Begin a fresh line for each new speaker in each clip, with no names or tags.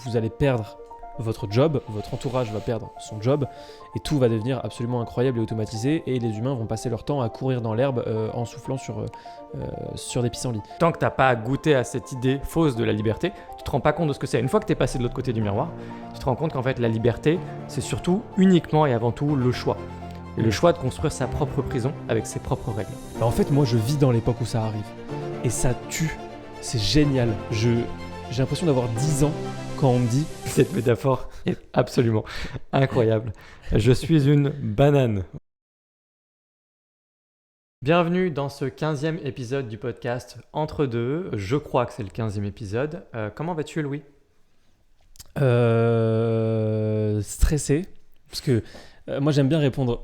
vous allez perdre votre job, votre entourage va perdre son job et tout va devenir absolument incroyable et automatisé et les humains vont passer leur temps à courir dans l'herbe en soufflant sur des pissenlits.
Tant que t'as pas goûté à cette idée fausse de la liberté, tu te rends pas compte de ce que c'est. Une fois que t'es passé de l'autre côté du miroir, tu te rends compte qu'en fait la liberté, c'est surtout uniquement et avant tout le choix. Et le choix de construire sa propre prison avec ses propres règles.
Bah, en fait, moi je vis dans l'époque où ça arrive et ça tue, c'est génial. J'ai l'impression d'avoir 10 ans quand on me dit
cette métaphore est absolument incroyable. Je suis une banane. Bienvenue dans ce 15e épisode du podcast Entre deux. Je crois que c'est le 15e épisode. Comment vas-tu, Louis ?
Stressé, parce que moi j'aime bien répondre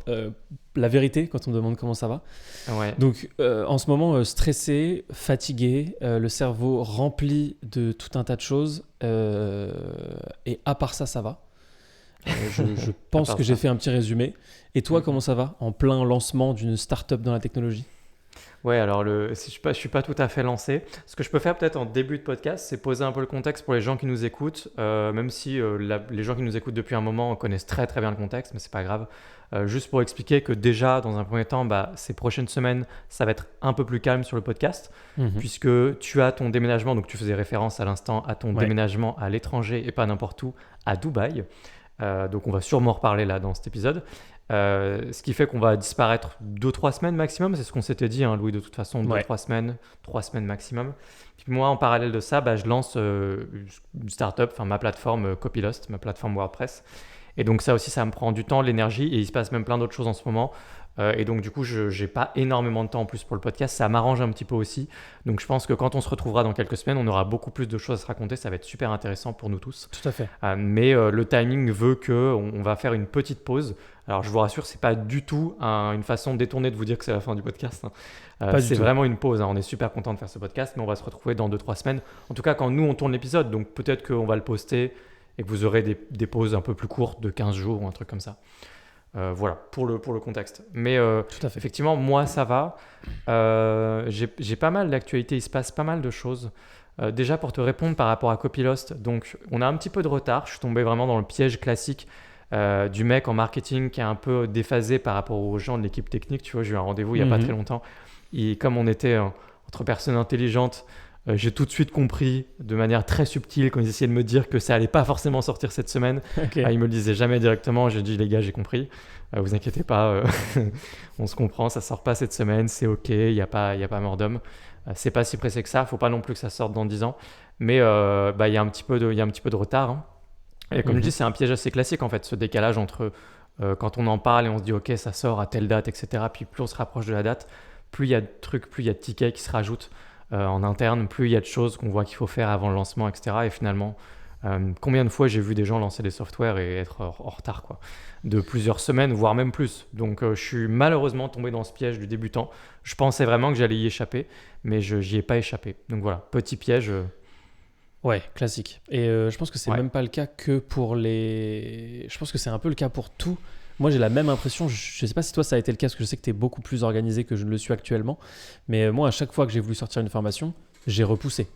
la vérité quand on me demande comment ça va.
Ouais.
Donc en ce moment stressé, fatigué, le cerveau rempli de tout un tas de choses et à part ça va. Je pense que j'ai fait un petit résumé. Et toi, comment ça va en plein lancement d'une start-up dans la technologie ?
Ouais, alors je suis pas tout à fait lancé. Ce que je peux faire peut-être en début de podcast, c'est poser un peu le contexte pour les gens qui nous écoutent, même si les gens qui nous écoutent depuis un moment connaissent très très bien le contexte, mais c'est pas grave. Juste pour expliquer que déjà, dans un premier temps, ces prochaines semaines, ça va être un peu plus calme sur le podcast, puisque tu as ton déménagement, donc tu faisais référence à l'instant à ton déménagement à l'étranger et pas n'importe où, à Dubaï. Donc on va sûrement reparler là dans cet épisode. Ce qui fait qu'on va disparaître 2-3 semaines maximum, c'est ce qu'on s'était dit, hein, Louis, de toute façon, 2-3 semaines, 3 semaines maximum. Puis moi, en parallèle de ça, je lance une startup, ma plateforme Copylost, ma plateforme WordPress. Et donc ça aussi, ça me prend du temps, de l'énergie, et il se passe même plein d'autres choses en ce moment. Et donc du coup, je n'ai pas énormément de temps en plus pour le podcast, ça m'arrange un petit peu aussi. Donc je pense que quand on se retrouvera dans quelques semaines, on aura beaucoup plus de choses à se raconter, ça va être super intéressant pour nous tous.
Tout à fait.
Mais le timing veut qu'on va faire une petite pause. Alors je vous rassure, c'est pas du tout une façon détournée de vous dire que c'est la fin du podcast. C'est vraiment une pause, hein. On est super content de faire ce podcast, mais on va se retrouver dans 2-3 semaines. En tout cas, quand nous on tourne l'épisode, donc peut-être qu'on va le poster et que vous aurez des pauses un peu plus courtes de 15 jours ou un truc comme ça. Voilà, pour le contexte. Mais
tout à fait.
Effectivement, moi, ça va. J'ai pas mal d'actualités, il se passe pas mal de choses. Déjà, pour te répondre par rapport à Copylost, donc on a un petit peu de retard. Je suis tombé vraiment dans le piège classique du mec en marketing qui est un peu déphasé par rapport aux gens de l'équipe technique. Tu vois, j'ai eu un rendez-vous il n'y a pas très longtemps. Et comme on était entre personnes intelligentes, j'ai tout de suite compris de manière très subtile quand ils essayaient de me dire que ça allait pas forcément sortir cette semaine.
Okay.
Ils me le disaient jamais directement. J'ai dit les gars, j'ai compris. Vous inquiétez pas, on se comprend, ça sort pas cette semaine, c'est ok, il y a pas mort d'homme. C'est pas si pressé que ça. Faut pas non plus que ça sorte dans 10 ans. Mais il y a un petit peu de retard. Hein. Et comme je dis, c'est un piège assez classique en fait, ce décalage entre quand on en parle et on se dit ok, ça sort à telle date, etc. Puis plus on se rapproche de la date, plus il y a de trucs, plus il y a de tickets qui se rajoutent. En interne, plus il y a de choses qu'on voit qu'il faut faire avant le lancement, etc. Et finalement, combien de fois j'ai vu des gens lancer des softwares et être en retard, quoi, de plusieurs semaines, voire même plus. Donc je suis malheureusement tombé dans ce piège du débutant. Je pensais vraiment que j'allais y échapper, mais je n'y ai pas échappé. Donc voilà, petit piège.
Ouais, classique. Et je pense que c'est même pas le cas que pour les... Je pense que c'est un peu le cas pour tout. Moi, j'ai la même impression. Je ne sais pas si toi, ça a été le cas, parce que je sais que tu es beaucoup plus organisé que je ne le suis actuellement. Mais moi, à chaque fois que j'ai voulu sortir une formation, j'ai repoussé.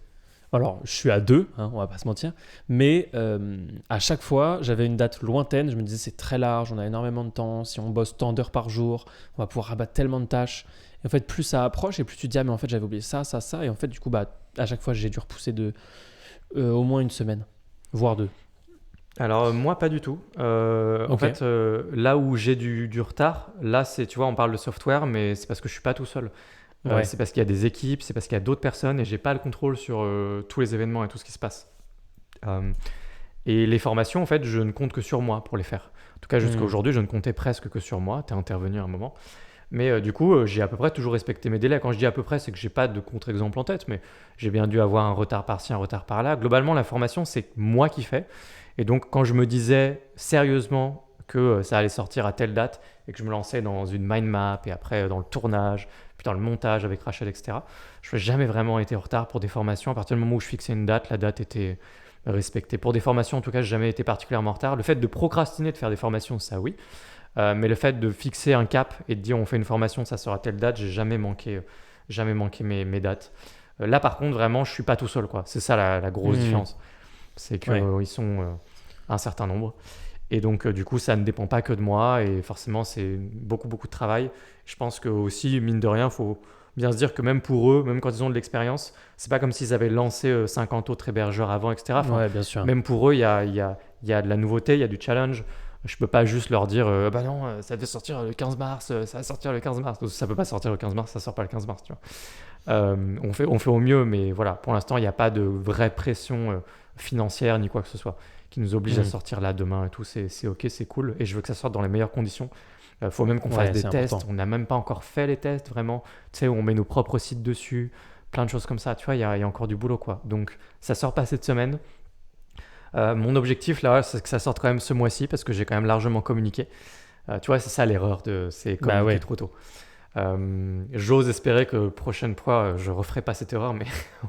Alors, je suis à 2, on va pas se mentir. Mais à chaque fois, j'avais une date lointaine. Je me disais, c'est très large, on a énormément de temps. Si on bosse tant d'heures par jour, on va pouvoir rabattre tellement de tâches. Et en fait, plus ça approche et plus tu te dis, ah, mais en fait, j'avais oublié ça, ça, ça. Et en fait, du coup, à chaque fois, j'ai dû repousser au moins une semaine, voire 2.
Alors moi pas du tout. En fait, là où j'ai du retard, là c'est, tu vois, on parle de software, mais c'est parce que je suis pas tout seul. C'est parce qu'il y a des équipes, c'est parce qu'il y a d'autres personnes et j'ai pas le contrôle sur tous les événements et tout ce qui se passe. Et les formations, en fait, je ne compte que sur moi pour les faire. En tout cas, jusqu'à aujourd'hui, je ne comptais presque que sur moi. Tu es intervenu à un moment. Mais du coup, j'ai à peu près toujours respecté mes délais. Quand je dis à peu près, c'est que j'ai pas de contre-exemple en tête, mais j'ai bien dû avoir un retard par-ci, un retard par-là. Globalement, la formation, c'est moi qui fais. Et donc, quand je me disais sérieusement que ça allait sortir à telle date et que je me lançais dans une mind map et après dans le tournage, puis dans le montage avec Rachel, etc., je n'ai jamais vraiment été en retard pour des formations. À partir du moment où je fixais une date, la date était respectée. Pour des formations, en tout cas, je n'ai jamais été particulièrement en retard. Le fait de procrastiner de faire des formations, ça oui. Mais le fait de fixer un cap et de dire on fait une formation, ça sera telle date, j'ai jamais manqué mes dates. Là, par contre, vraiment, je suis pas tout seul, quoi. C'est ça la grosse différence. C'est qu'ils sont un certain nombre. Et donc, du coup, ça ne dépend pas que de moi. Et forcément, c'est beaucoup, beaucoup de travail. Je pense que aussi, mine de rien, il faut bien se dire que même pour eux, même quand ils ont de l'expérience, c'est pas comme s'ils avaient lancé 50 autres hébergeurs avant, etc. Enfin,
bien sûr.
même pour eux, il y a de la nouveauté, il y a du challenge. Je peux pas juste leur dire bah non, ça devait sortir le 15 mars, ça va sortir le 15 mars. Ça peut pas sortir le 15 mars, ça sort pas le 15 mars, tu vois. On fait au mieux, mais voilà, pour l'instant, il n'y a pas de vraie pression financière ni quoi que ce soit qui nous oblige à sortir là demain et tout. C'est ok, c'est cool. Et je veux que ça sorte dans les meilleures conditions. Faut même qu'on fasse des tests. On n'a même pas encore fait les tests, vraiment. Tu sais, on met nos propres sites dessus, plein de choses comme ça. Tu vois, il y a encore du boulot, quoi. Donc, ça sort pas cette semaine. Mon objectif, là, c'est que ça sorte quand même ce mois-ci parce que j'ai quand même largement communiqué. Tu vois, c'est ça l'erreur, c'est communiquer trop tôt. J'ose espérer que prochaine fois je referai pas cette erreur, mais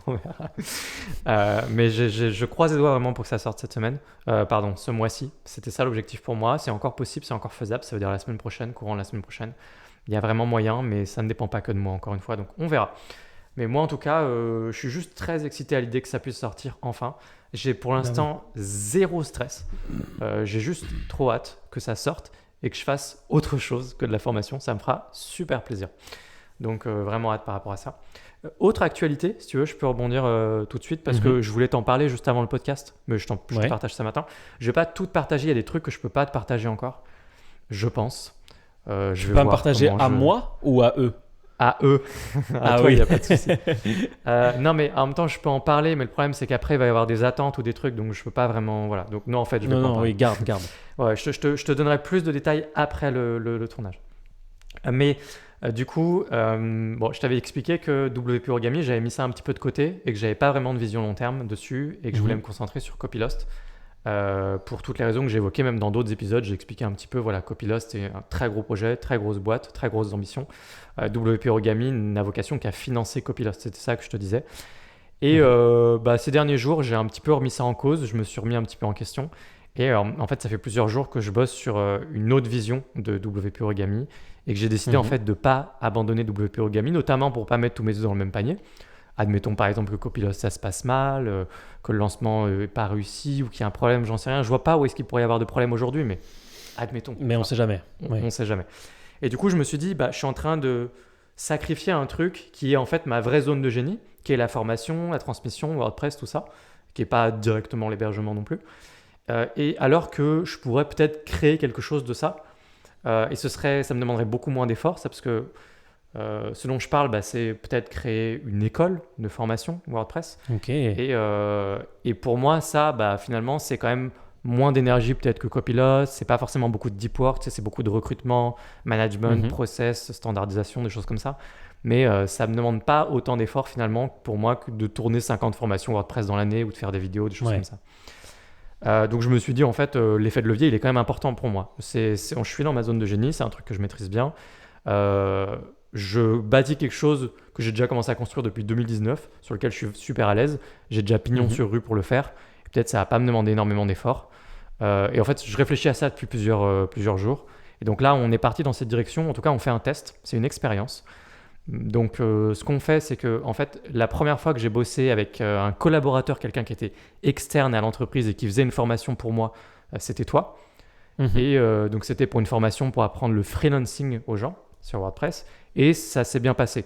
on verra. Mais je croise les doigts vraiment pour que ça sorte cette semaine, ce mois-ci. C'était ça l'objectif pour moi. C'est encore possible, c'est encore faisable. Ça veut dire la semaine prochaine, courant la semaine prochaine. Il y a vraiment moyen, mais ça ne dépend pas que de moi encore une fois, donc on verra. Mais moi en tout cas, je suis juste très excité à l'idée que ça puisse sortir enfin. J'ai pour l'instant zéro stress. J'ai juste trop hâte que ça sorte et que je fasse autre chose que de la formation. Ça me fera super plaisir. Donc, vraiment hâte par rapport à ça. Autre actualité, si tu veux, je peux rebondir tout de suite parce que je voulais t'en parler juste avant le podcast, mais je te partage ça matin. Je ne vais pas tout te partager. Il y a des trucs que je ne peux pas te partager encore, je pense.
Je vais pas me partager à moi ou à eux?
À eux. À toi, il n'y a pas de souci. Non, mais en même temps, je peux en parler, mais le problème, c'est qu'après, il va y avoir des attentes ou des trucs, donc je ne peux pas vraiment. Voilà. Donc, non, en fait, je vais pas en parler.
Oui, garde.
Ouais, je te donnerai plus de détails après le tournage. Mais du coup, je t'avais expliqué que WP Origami, j'avais mis ça un petit peu de côté et que j'avais pas vraiment de vision long terme dessus et que je voulais me concentrer sur Copylost. Pour toutes les raisons que j'ai évoquées, même dans d'autres épisodes, j'ai expliqué un petit peu, voilà, Copylost est un très gros projet, très grosse boîte, très grosses ambitions. WP Origami n'a vocation qu'à financer Copylost, c'était ça que je te disais. Et ces derniers jours, j'ai un petit peu remis ça en cause, je me suis remis un petit peu en question. Et en fait, ça fait plusieurs jours que je bosse sur une autre vision de WP Origami et que j'ai décidé en fait de ne pas abandonner WP Origami, notamment pour ne pas mettre tous mes œufs dans le même panier. Admettons par exemple que Copylost ça se passe mal, que le lancement n'est pas réussi ou qu'il y a un problème, j'en sais rien. Je vois pas où est-ce qu'il pourrait y avoir de problème aujourd'hui, mais admettons.
Mais on sait jamais.
On sait jamais. Et du coup, je me suis dit, je suis en train de sacrifier un truc qui est en fait ma vraie zone de génie, qui est la formation, la transmission, WordPress, tout ça, qui n'est pas directement l'hébergement non plus. Et alors que je pourrais peut-être créer quelque chose de ça, et ça me demanderait beaucoup moins d'efforts, ça, parce que ce dont je parle, c'est peut-être créer une école de formation WordPress. Et pour moi, ça, finalement, c'est quand même moins d'énergie peut-être que Copylost. C'est pas forcément beaucoup de deep work, c'est beaucoup de recrutement, management, process, standardisation, des choses comme ça. Mais ça me demande pas autant d'efforts finalement pour moi que de tourner 50 formations WordPress dans l'année ou de faire des vidéos, des choses comme ça. Donc je me suis dit en fait l'effet de levier il est quand même important pour moi. Je suis dans ma zone de génie, c'est un truc que je maîtrise bien. Je bâtis quelque chose que j'ai déjà commencé à construire depuis 2019, sur lequel je suis super à l'aise. J'ai déjà pignon sur rue pour le faire. Et peut-être ça va pas me demander énormément d'efforts. Et en fait, je réfléchis à ça depuis plusieurs jours. Et donc là, on est parti dans cette direction. En tout cas, on fait un test. C'est une expérience. Donc, ce qu'on fait, c'est que en fait, la première fois que j'ai bossé avec un collaborateur, quelqu'un qui était externe à l'entreprise et qui faisait une formation pour moi, c'était toi. Et donc, c'était pour une formation pour apprendre le freelancing aux gens sur WordPress. Et ça s'est bien passé.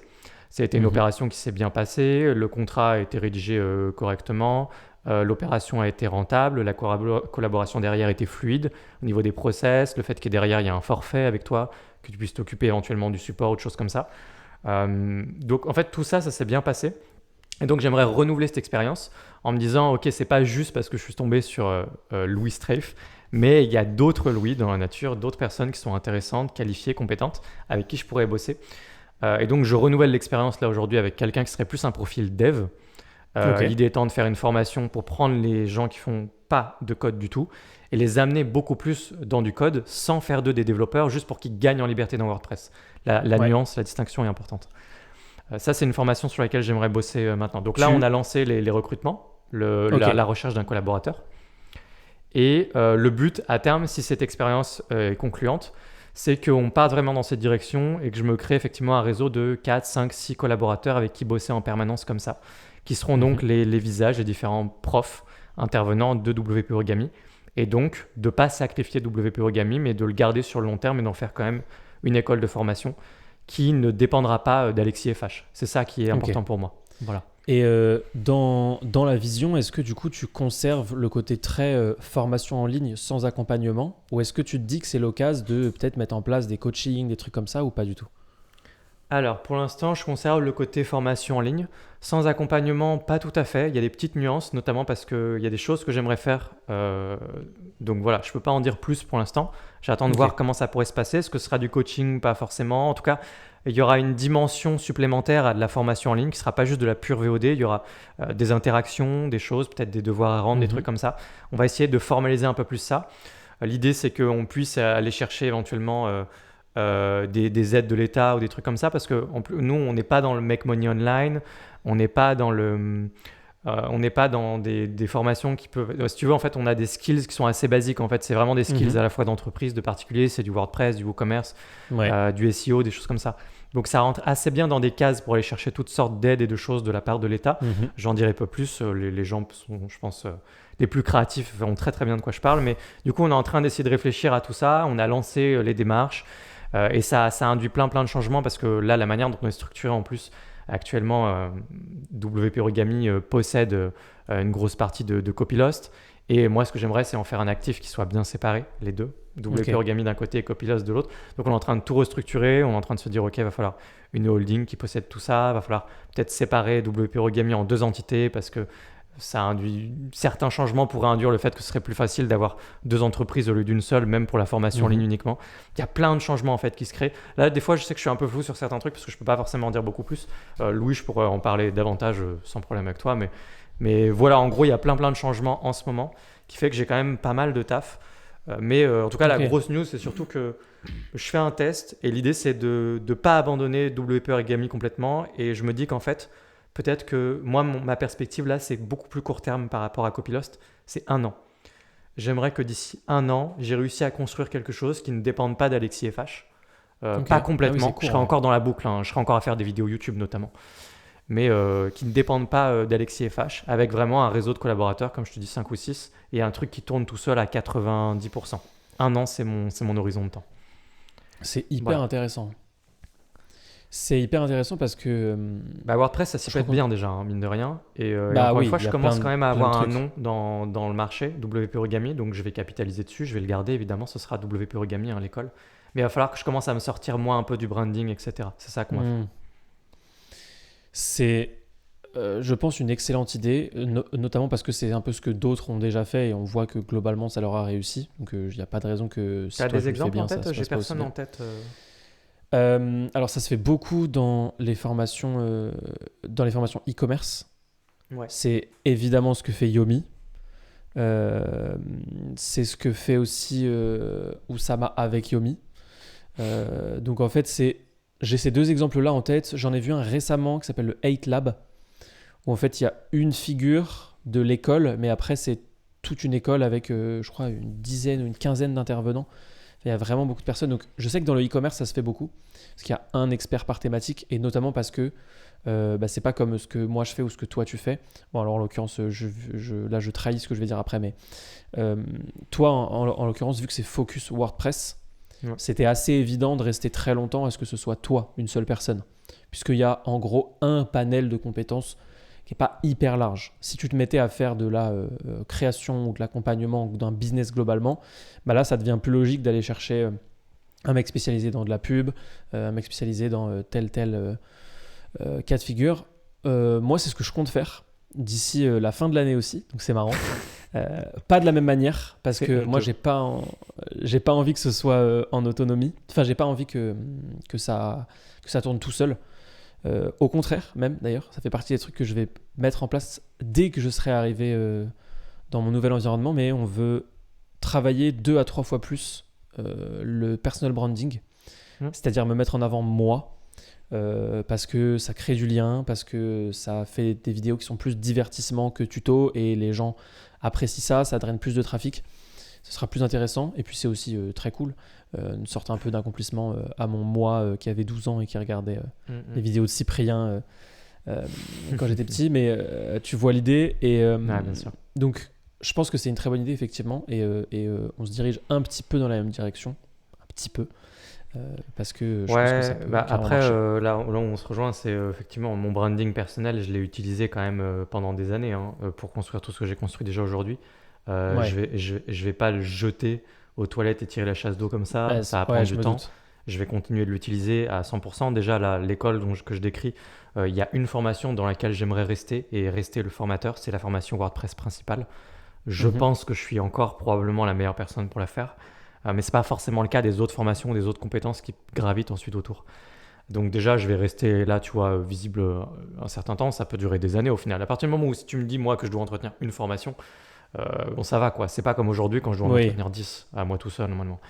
Ça a été une opération qui s'est bien passée. Le contrat a été rédigé correctement. L'opération a été rentable. La collaboration derrière était fluide. Au niveau des process, le fait que derrière, il y a un forfait avec toi, que tu puisses t'occuper éventuellement du support ou de choses comme ça. Donc, en fait, tout ça, ça s'est bien passé. Et donc, j'aimerais renouveler cette expérience en me disant, OK, c'est pas juste parce que je suis tombé sur Louis Strafe, mais il y a d'autres Louis dans la nature, d'autres personnes qui sont intéressantes, qualifiées, compétentes, avec qui je pourrais bosser. Et donc, je renouvelle l'expérience là aujourd'hui avec quelqu'un qui serait plus un profil dev. L'idée étant de faire une formation pour prendre les gens qui font pas de code du tout et les amener beaucoup plus dans du code sans faire d'eux des développeurs, juste pour qu'ils gagnent en liberté dans WordPress. La nuance, la distinction est importante. Ça, c'est une formation sur laquelle j'aimerais bosser maintenant. Donc là, on a lancé les recrutements, la recherche d'un collaborateur. Et le but à terme, si cette expérience est concluante, c'est qu'on parte vraiment dans cette direction et que je me crée effectivement un réseau de 4, 5, 6 collaborateurs avec qui bosser en permanence comme ça, qui seront donc les visages des différents profs intervenants de WP Origami. Et donc, de ne pas sacrifier WP Origami, mais de le garder sur le long terme et d'en faire quand même une école de formation qui ne dépendra pas d'Alexis FH. C'est ça qui est important pour moi. Voilà.
Et dans la vision, est-ce que du coup tu conserves le côté très formation en ligne sans accompagnement, ou est-ce que tu te dis que c'est l'occasion de peut-être mettre en place des coachings, des trucs comme ça, ou pas du tout?
Alors, pour l'instant, je conserve le côté formation en ligne. Sans accompagnement, pas tout à fait. Il y a des petites nuances, notamment parce qu'il y a des choses que j'aimerais faire. Donc voilà, je ne peux pas en dire plus pour l'instant. J'attends de voir comment ça pourrait se passer. Est-ce que ce sera du coaching? Pas forcément. En tout cas, il y aura une dimension supplémentaire à de la formation en ligne qui ne sera pas juste de la pure VOD. Il y aura des interactions, des choses, peut-être des devoirs à rendre, des trucs comme ça. On va essayer de formaliser un peu plus ça. L'idée, c'est qu'on puisse aller chercher éventuellement des aides de l'État ou des trucs comme ça, parce que nous, on n'est pas dans le Make Money Online, on n'est pas dans des formations qui peuvent... Si tu veux, en fait, on a des skills qui sont assez basiques. En fait, c'est vraiment des skills à la fois d'entreprise, de particulier, c'est du WordPress, du WooCommerce, du SEO, des choses comme ça. Donc, ça rentre assez bien dans des cases pour aller chercher toutes sortes d'aides et de choses de la part de l'État. J'en dirai pas plus. Les gens sont, je pense, les plus créatifs verront très, très bien de quoi je parle. Mais du coup, on est en train d'essayer de réfléchir à tout ça. On a lancé les démarches. Et ça induit plein de changements, parce que là, la manière dont on est structuré en plus, actuellement, WP Origami possède une grosse partie de Copylost. Et moi, ce que j'aimerais, c'est en faire un actif qui soit bien séparé, les deux. WP Origami d'un côté et Copylost de l'autre. Donc, on est en train de tout restructurer. On est en train de se dire, OK, il va falloir une holding qui possède tout ça. Il va falloir peut-être séparer WP Origami en 2 entités, parce que ça induit certains changements, pourraient induire le fait que ce serait plus facile d'avoir 2 entreprises au lieu d'une seule, même pour la formation en ligne uniquement. Il y a plein de changements en fait qui se créent. Là, des fois, je sais que je suis un peu flou sur certains trucs parce que je peux pas forcément en dire beaucoup plus. Louis, je pourrais en parler davantage sans problème avec toi, mais voilà, en gros, il y a plein de changements en ce moment qui fait que j'ai quand même pas mal de taf. Mais en tout cas, la grosse news, c'est surtout que je fais un test et l'idée, c'est de ne pas abandonner WP Origami complètement. Et je me dis qu'en fait, peut-être que moi, ma perspective là, c'est beaucoup plus court terme par rapport à Copylost. C'est 1 an. J'aimerais que d'ici 1 an, j'ai réussi à construire quelque chose qui ne dépende pas d'Alexis FH. Pas complètement. Je serai encore dans la boucle. Je serai encore à faire des vidéos YouTube notamment. Mais qui ne dépendent pas d'Alexis FH, avec vraiment un réseau de collaborateurs, comme je te dis, 5 ou 6, et un truc qui tourne tout seul à 90%. 1 an, c'est mon horizon de temps.
C'est hyper intéressant. C'est hyper intéressant parce que...
WordPress, ça s'y prête bien déjà, mine de rien. Et encore une fois, je commence quand même à avoir un nom dans le marché, WP Origami, donc je vais capitaliser dessus, je vais le garder, évidemment, ce sera WP Origami, l'école. Mais il va falloir que je commence à me sortir moi un peu du branding, etc. C'est ça qu'on va faire.
C'est, je pense, une excellente idée, notamment parce que c'est un peu ce que d'autres ont déjà fait et on voit que globalement, ça leur a réussi. Donc, il n'y a pas de raison que...
Tu as des exemples en tête? J'ai personne en tête.
Alors ça se fait beaucoup dans les formations e-commerce. C'est évidemment ce que fait Yomi. C'est ce que fait aussi Oussama avec Yomi. Donc en fait, j'ai ces 2 exemples-là en tête. J'en ai vu un récemment qui s'appelle le 8 Lab, où en fait il y a une figure de l'école, mais après c'est toute une école avec, je crois, une dizaine ou une quinzaine d'intervenants. Il y a vraiment beaucoup de personnes. Donc, je sais que dans le e-commerce, ça se fait beaucoup. Parce qu'il y a un expert par thématique. Et notamment parce que c'est pas comme ce que moi je fais ou ce que toi tu fais. Bon, alors en l'occurrence, là, je trahis ce que je vais dire après. Mais toi, en l'occurrence, vu que c'est focus WordPress, c'était assez évident de rester très longtemps à ce que ce soit toi, une seule personne. Puisqu'il y a en gros un panel de compétences qui n'est pas hyper large. Si tu te mettais à faire de la création ou de l'accompagnement ou d'un business globalement, là, ça devient plus logique d'aller chercher un mec spécialisé dans de la pub, un mec spécialisé dans tel cas de figure. Moi, c'est ce que je compte faire d'ici la fin de l'année aussi, donc c'est marrant. Pas de la même manière, parce que moi, j'ai pas envie que ce soit en autonomie. Enfin, j'ai pas envie que ça tourne tout seul. Au contraire, même d'ailleurs, ça fait partie des trucs que je vais mettre en place dès que je serai arrivé dans mon nouvel environnement, mais on veut travailler 2 à 3 fois plus le personal branding, c'est-à-dire me mettre en avant moi, parce que ça crée du lien, parce que ça fait des vidéos qui sont plus divertissement que tuto et les gens apprécient ça draine plus de trafic. Ce sera plus intéressant et puis c'est aussi très cool, une sorte un peu d'accomplissement à mon moi qui avait 12 ans et qui regardait les vidéos de Cyprien quand j'étais petit, mais tu vois l'idée et
bien sûr.
Donc je pense que c'est une très bonne idée, effectivement, et on se dirige un petit peu dans la même direction. Un petit peu. Parce que je pense que ça peut
après,
marcher.
là où on se rejoint, c'est effectivement mon branding personnel, je l'ai utilisé quand même pendant des années pour construire tout ce que j'ai construit déjà aujourd'hui.
Ouais.
Je vais pas le jeter aux toilettes et tirer la chasse d'eau comme ça va prendre
Je
du
me
temps.
doute.
Je vais continuer de l'utiliser à 100%. Déjà, l'école que je décris, il y a une formation dans laquelle j'aimerais rester et rester le formateur, c'est la formation WordPress principale. Je
Mhm.
pense que je suis encore probablement la meilleure personne pour la faire. Mais ce n'est pas forcément le cas des autres formations, des autres compétences qui gravitent ensuite autour. Donc déjà, je vais rester là, tu vois, visible un certain temps. Ça peut durer des années au final. À partir du moment où si tu me dis, moi, que je dois entretenir une formation, bon, ça va, quoi. C'est pas comme aujourd'hui quand je dois en
Oui.
entretenir 10 à moi tout seul, normalement.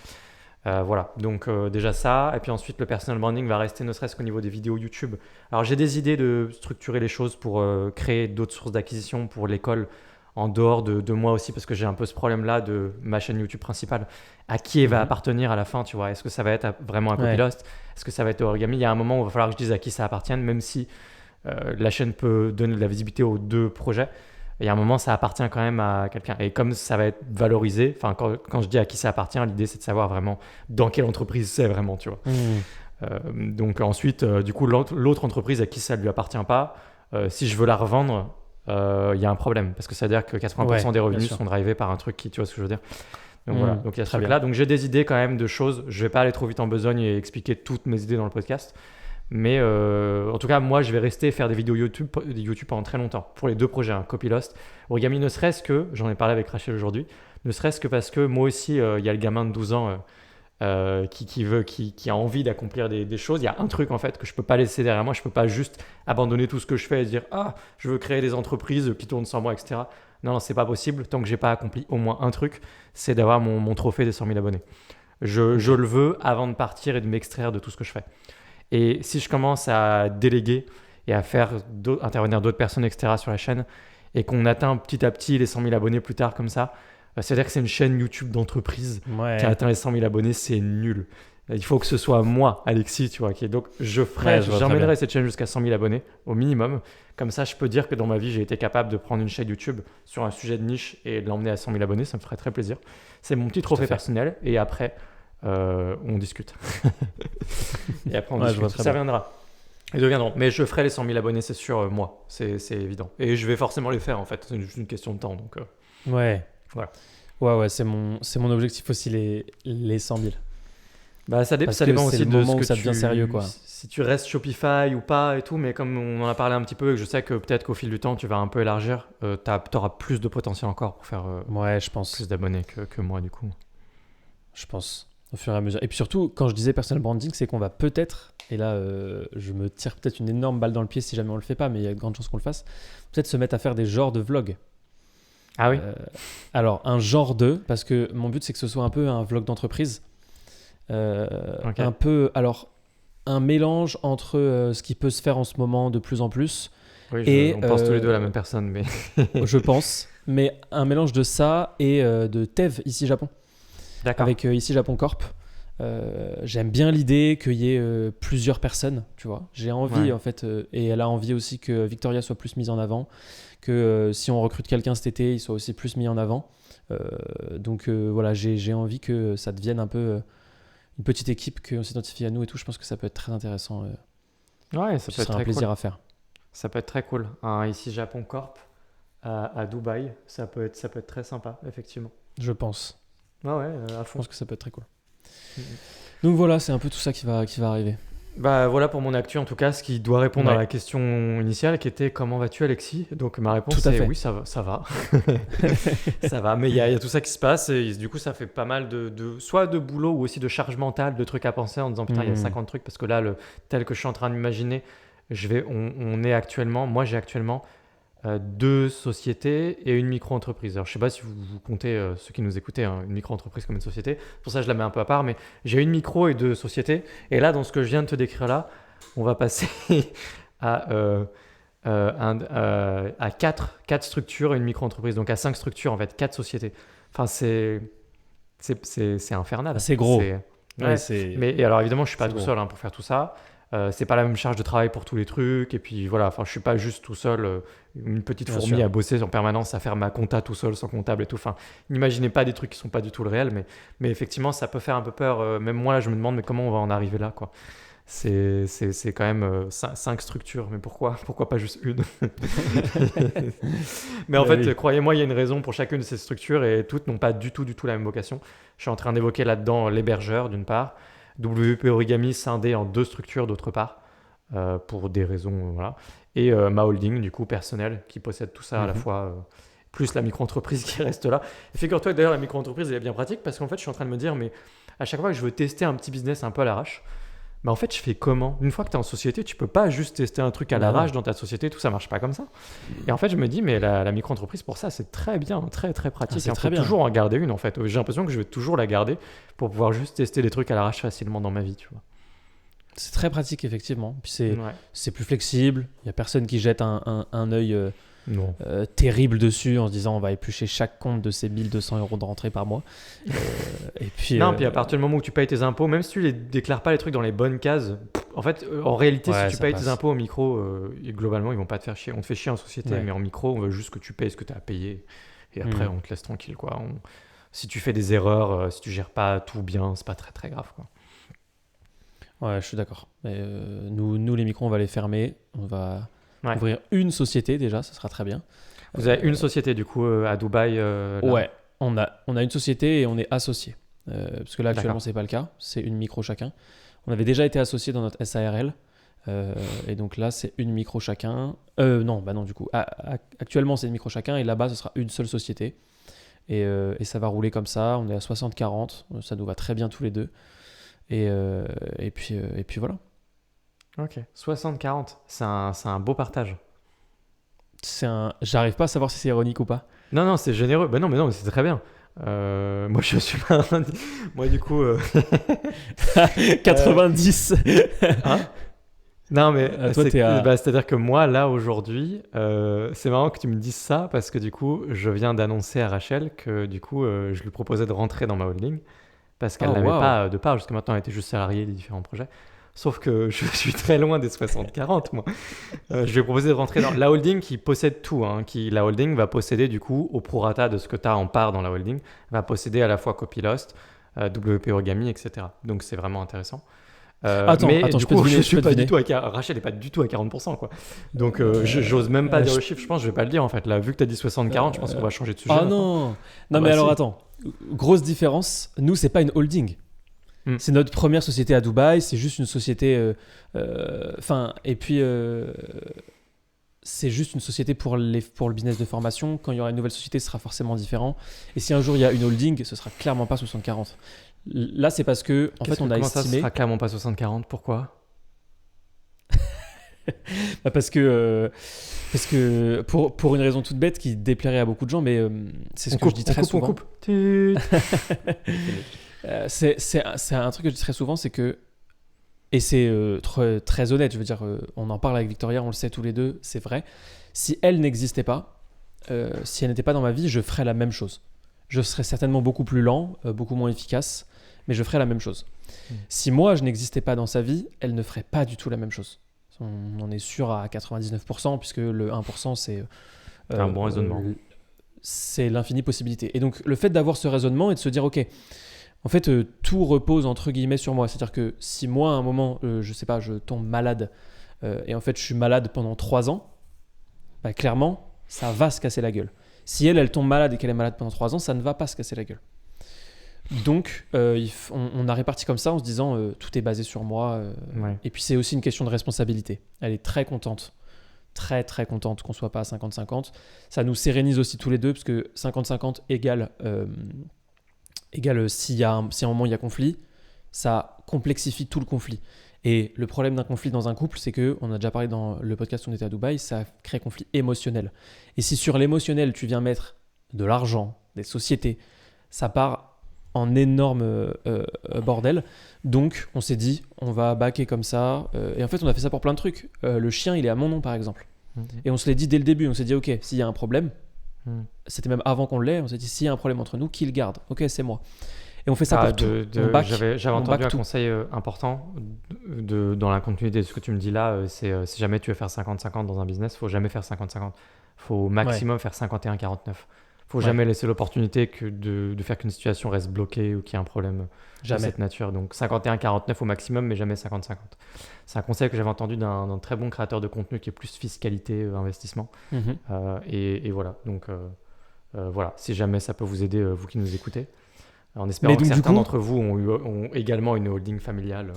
Voilà, donc déjà ça. Et puis ensuite, le personal branding va rester ne serait-ce qu'au niveau des vidéos YouTube. Alors j'ai des idées de structurer les choses pour créer d'autres sources d'acquisition pour l'école en dehors de moi aussi, parce que j'ai un peu ce problème-là de ma chaîne YouTube principale. À qui elle va
Mhm.
appartenir à la fin, tu vois? Est-ce que ça va être vraiment un
Ouais.
Copylost? Est-ce que ça va être Origami? Il y a un moment où il va falloir que je dise à qui ça appartienne, même si la chaîne peut donner de la visibilité aux deux projets. Il y a un moment, ça appartient quand même à quelqu'un. Et comme ça va être valorisé, enfin, quand je dis à qui ça appartient, l'idée c'est de savoir vraiment dans quelle entreprise c'est vraiment, tu vois.
Mhm.
Donc ensuite, du coup, l'autre entreprise à qui ça ne lui appartient pas, si je veux la revendre, il y a un problème. Parce que ça veut dire que 80%
Ouais,
des
bien
revenus
sûr.
sont drivés par un truc qui, tu vois ce que je veux dire. Donc voilà, donc il y a ce
Très bien.
truc-là. Donc j'ai des idées quand même de choses. Je vais pas aller trop vite en besogne et expliquer toutes mes idées dans le podcast. Mais en tout cas, moi, je vais rester faire des vidéos YouTube pendant très longtemps. Pour les deux projets, Copylost. Origami, ne serait-ce que, j'en ai parlé avec Rachel aujourd'hui, ne serait-ce que parce que moi aussi, il y a le gamin de 12 ans qui a envie d'accomplir des choses. Il y a un truc en fait que je peux pas laisser derrière moi. Je peux pas juste abandonner tout ce que je fais et dire je veux créer des entreprises qui tournent sans moi, etc. Non, non, c'est pas possible tant que j'ai pas accompli au moins un truc, c'est d'avoir mon trophée des 100 000 abonnés. Je
Ok.
le veux avant de partir et de m'extraire de tout ce que je fais. Et si je commence à déléguer et à faire intervenir d'autres personnes, etc. sur la chaîne, et qu'on atteint petit à petit les 100 000 abonnés plus tard comme ça, c'est-à-dire que c'est une chaîne YouTube d'entreprise qui a
Ouais.
atteint les 100 000 abonnés, c'est nul. Il faut que ce soit moi, Alexis, tu vois. Donc
Ouais, je vois très bien.
j'emmènerai cette chaîne jusqu'à 100 000 abonnés au minimum. Comme ça, je peux dire que dans ma vie, j'ai été capable de prendre une chaîne YouTube sur un sujet de niche et de l'emmener à 100 000 abonnés. Ça me ferait très plaisir. C'est mon petit
Tout à
trophée
fait.
personnel. Et après, on discute. Et après, on
Ouais, je vois
discute.
très
Ça
bien.
viendra. Ils deviendront. Mais je ferai les 100 000 abonnés, c'est sûr, moi. C'est évident. Et je vais forcément les faire, en fait. C'est juste une question de temps. Donc,
Ouais.
voilà.
Ouais, c'est mon objectif aussi, les 100 000.
Bah, ça
Parce que
dépend
c'est
aussi
le
de ce
moment où
que
ça devient sérieux, quoi.
si tu restes Shopify ou pas et tout. Mais comme on en a parlé un petit peu et que je sais que peut-être qu'au fil du temps, tu vas un peu élargir, tu auras plus de potentiel encore pour faire
Ouais, je
plus
pense.
d'abonnés que moi, du coup.
Je pense. Au fur et à mesure. Et puis surtout, quand je disais personal branding, c'est qu'on va peut-être, et là, je me tire peut-être une énorme balle dans le pied si jamais on le fait pas, mais il y a de grandes chances qu'on le fasse, peut-être se mettre à faire des genres de vlogs.
Ah oui.
Euh, alors, un genre de, parce que mon but, c'est que ce soit un peu un vlog d'entreprise.
Ok.
Un peu, alors, un mélange entre ce qui peut se faire en ce moment de plus en plus
Oui,
et,
on pense tous les deux à la même personne, mais.
je pense, mais un mélange de ça et de Tev, ici Japon,
D'accord.
avec ici Japon Corp. J'aime bien l'idée qu'il y ait plusieurs personnes, tu vois. J'ai envie,
Ouais.
en fait, et elle a envie aussi que Victoria soit plus mise en avant, que si on recrute quelqu'un cet été, il soit aussi plus mis en avant. Donc voilà, j'ai envie que ça devienne un peu une petite équipe, qu'on s'identifie à nous et tout. Je pense que ça peut être très intéressant.
Ouais, ça
Ce
peut être
serait un
très cool.
plaisir à faire.
Ça peut être très cool. Ici, Japon Corp à Dubaï, ça peut être très sympa, effectivement.
Je pense.
Ah ouais, à
Je
fond.
pense que ça peut être très cool.
Mm.
Donc voilà, c'est un peu tout ça qui va arriver.
Bah voilà pour mon actu, en tout cas, ce qui doit répondre à
Ouais,
la question initiale qui était comment vas-tu, Alexis? Donc ma réponse
tout à
c'est
fait.
oui, ça va, ça va. Ça va, mais il y a tout ça qui se passe et du coup ça fait pas mal soit de boulot ou aussi de charge mentale, de trucs à penser en disant putain il y a 50 trucs parce que là, tel que je suis en train d'imaginer, on est actuellement, moi j'ai actuellement deux sociétés et une micro-entreprise. Alors je sais pas si vous comptez, ceux qui nous écoutez, une micro-entreprise comme une société, pour ça je la mets un peu à part, mais j'ai une micro et deux sociétés et là dans ce que je viens de te décrire là, on va passer à... à quatre structures et une micro-entreprise, donc à 5 structures en fait, 4 sociétés. Enfin, c'est infernal.
C'est gros.
Ouais.
Ouais, c'est
Mais et alors évidemment, je suis pas
c'est
tout
gros.
seul pour faire tout ça. C'est pas la même charge de travail pour tous les trucs. Et puis voilà, je suis pas juste tout seul, une petite
Bien
fourmi
sûr.
à bosser en permanence, à faire ma compta tout seul, sans comptable et tout. N'imaginez pas des trucs qui sont pas du tout le réel, mais effectivement, ça peut faire un peu peur. Même moi, là, je me demande, mais comment on va en arriver là, quoi. C'est quand même 5 structures, mais pourquoi pas juste une? Mais en
Bah
fait,
oui.
croyez-moi, il y a une raison pour chacune de ces structures et toutes n'ont pas du tout la même vocation. Je suis en train d'évoquer là-dedans l'hébergeur d'une part, WP Origami scindé en 2 structures d'autre part, pour des raisons, voilà, et ma holding du coup personnelle qui possède tout ça à la fois, plus la micro-entreprise qui reste là. Et figure-toi que d'ailleurs la micro-entreprise elle est bien pratique parce qu'en fait je suis en train de me dire, mais à chaque fois que je veux tester un petit business un peu à l'arrache, mais en fait, je fais comment? Une fois que tu es en société, tu peux pas juste tester un truc à
Bah
l'arrache
non.
dans ta société, tout ça marche pas comme ça. Et en fait, je me dis, mais la micro-entreprise, pour ça, c'est très bien, très très pratique.
C'est
Il
très
faut
bien.
toujours en garder une en fait. J'ai l'impression que je vais toujours la garder pour pouvoir juste tester des trucs à l'arrache facilement dans ma vie, tu vois.
C'est très pratique, effectivement. Puis
Ouais.
c'est plus flexible. Il n'y a personne qui jette un œil
Non.
terrible dessus en se disant on va éplucher chaque compte de ces 1 200 € de rentrée par mois. Et puis,
Non, puis à partir du moment où tu payes tes impôts, même si tu les déclares pas les trucs dans les bonnes cases, en fait, en réalité,
ouais,
si tu
ça
payes tes
passe.
impôts au micro, globalement, ils vont pas te faire chier. On te fait chier en société,
Ouais.
mais en micro, on veut juste que tu payes ce que tu as à payer. Et après,
Mm.
on te laisse tranquille, quoi. Si tu fais des erreurs, si tu gères pas tout bien, c'est pas très très grave, quoi.
Ouais, je suis d'accord. Nous, les micros, on va les fermer. On va
Ouais.
ouvrir une société déjà, ça sera très bien.
Vous avez une société, du coup, à Dubaï, là.
Ouais, on a une société et on est associé. Parce que là, actuellement,
D'accord.
c'est pas le cas. C'est une micro chacun. On avait déjà été associé dans notre SARL. Et donc là, c'est une micro chacun. Non, bah non, du coup. Actuellement, c'est une micro chacun. Et là-bas, ce sera une seule société. Et ça va rouler comme ça. On est à 60-40. Ça nous va très bien tous les deux. Et puis voilà.
Ok. 60-40, c'est un beau partage.
J'arrive pas à savoir si c'est ironique ou pas.
Non, non, c'est généreux. Bah non, mais c'est très bien. Moi, je suis pas. Moi, du coup.
90.
Hein? Non, mais
Toi, t'es à.
c'est-à-dire que moi, là, aujourd'hui, c'est marrant que tu me dises ça parce que du coup, je viens d'annoncer à Rachel que du coup, je lui proposais de rentrer dans ma holding parce qu'elle
Oh,
n'avait
waouh.
pas de part. Jusqu'à maintenant, elle était juste salariée des différents projets. Sauf que je suis très loin des 60-40, moi. Je lui ai proposé de rentrer dans la holding qui possède tout. La holding va posséder, du coup, au prorata de ce que tu as en part dans la holding, va posséder à la fois Copylost, WP Origami, etc. Donc, c'est vraiment intéressant.
Attends,
Mais
je
du
peux
coup,
deviner.
je
Je
suis
peux
pas du
deviner.
tout Rachel n'est pas du tout à 40%, quoi. Donc, j'ose même pas dire
je-
le chiffre. Je pense que je vais pas le dire, en fait. Là, vu que tu as dit 60-40, je pense qu'on va changer de sujet
Ah
maintenant.
non.
Ah
Non, mais
bah
alors
si.
attends. Grosse différence. Nous, c'est pas une holding.
Hmm.
C'est notre première société à Dubaï. C'est juste une société. Enfin, et puis. C'est juste une société pour le business de formation. Quand il y aura une nouvelle société, ce sera forcément différent. Et si un jour il y a une holding, ce sera clairement pas 60-40. Là, c'est parce que, en fait, on a
Comment ça, ce
estimé.
sera clairement pas 60-40? Pourquoi?
Bah, parce que pour une raison toute bête qui déplairait à beaucoup de gens, mais c'est ce que je dis très souvent.
On coupe. Tut.
C'est un truc que je dis très souvent, c'est que, et c'est très honnête, je veux dire, on en parle avec Victoria, on le sait tous les deux, c'est vrai. Si elle n'existait pas, si elle n'était pas dans ma vie, je ferais la même chose. Je serais certainement beaucoup plus lent, beaucoup moins efficace, mais je ferais la même chose. Si moi je n'existais pas dans sa vie, elle ne ferait pas du tout la même chose. On en est sûr à 99%, puisque le 1% c'est
Un bon raisonnement.
c'est l'infinie possibilité. Et donc le fait d'avoir ce raisonnement et de se dire ok, en fait tout repose entre guillemets sur moi. C'est-à-dire que si moi à un moment, je sais pas, je tombe malade et en fait je suis malade pendant 3 ans, bah, clairement ça va se casser la gueule. Si elle tombe malade et qu'elle est malade pendant 3 ans, ça ne va pas se casser la gueule. Donc, on a réparti comme ça en se disant tout est basé sur moi.
Ouais.
Et puis, c'est aussi une question de responsabilité. Elle est très contente, très très contente qu'on soit pas à 50-50. Ça nous sérénise aussi tous les deux parce que 50-50 égale si à un moment il y a conflit, ça complexifie tout le conflit. Et le problème d'un conflit dans un couple, c'est que, on a déjà parlé dans le podcast où on était à Dubaï, ça crée conflit émotionnel. Et si sur l'émotionnel, tu viens mettre de l'argent, des sociétés, ça part en énorme bordel. Donc, on s'est dit, on va backer comme ça. Et en fait, on a fait ça pour plein de trucs. Le chien, il est à mon nom, par exemple. Et on se l'est dit dès le début. On s'est dit, ok, s'il y a un problème, c'était même avant qu'on l'ait, on s'est dit, s'il y a un problème entre nous, qui le garde? Ok, c'est moi. Et on fait ça pour tout.
J'avais entendu un conseil important dans la continuité de ce que tu me dis là, c'est si jamais tu veux faire 50-50 dans un business, il faut jamais faire 50-50. Il faut au maximum faire 51-49. Il faut jamais laisser l'opportunité de faire qu'une situation reste bloquée ou qu'il y ait un problème de cette nature. Donc 51-49 au maximum, mais jamais 50-50. C'est un conseil que j'avais entendu d'un très bon créateur de contenu qui est plus fiscalité, investissement. Et voilà. Donc voilà, si jamais ça peut vous aider, vous qui nous écoutez. En espérant que certains d'entre vous ont également une holding familiale.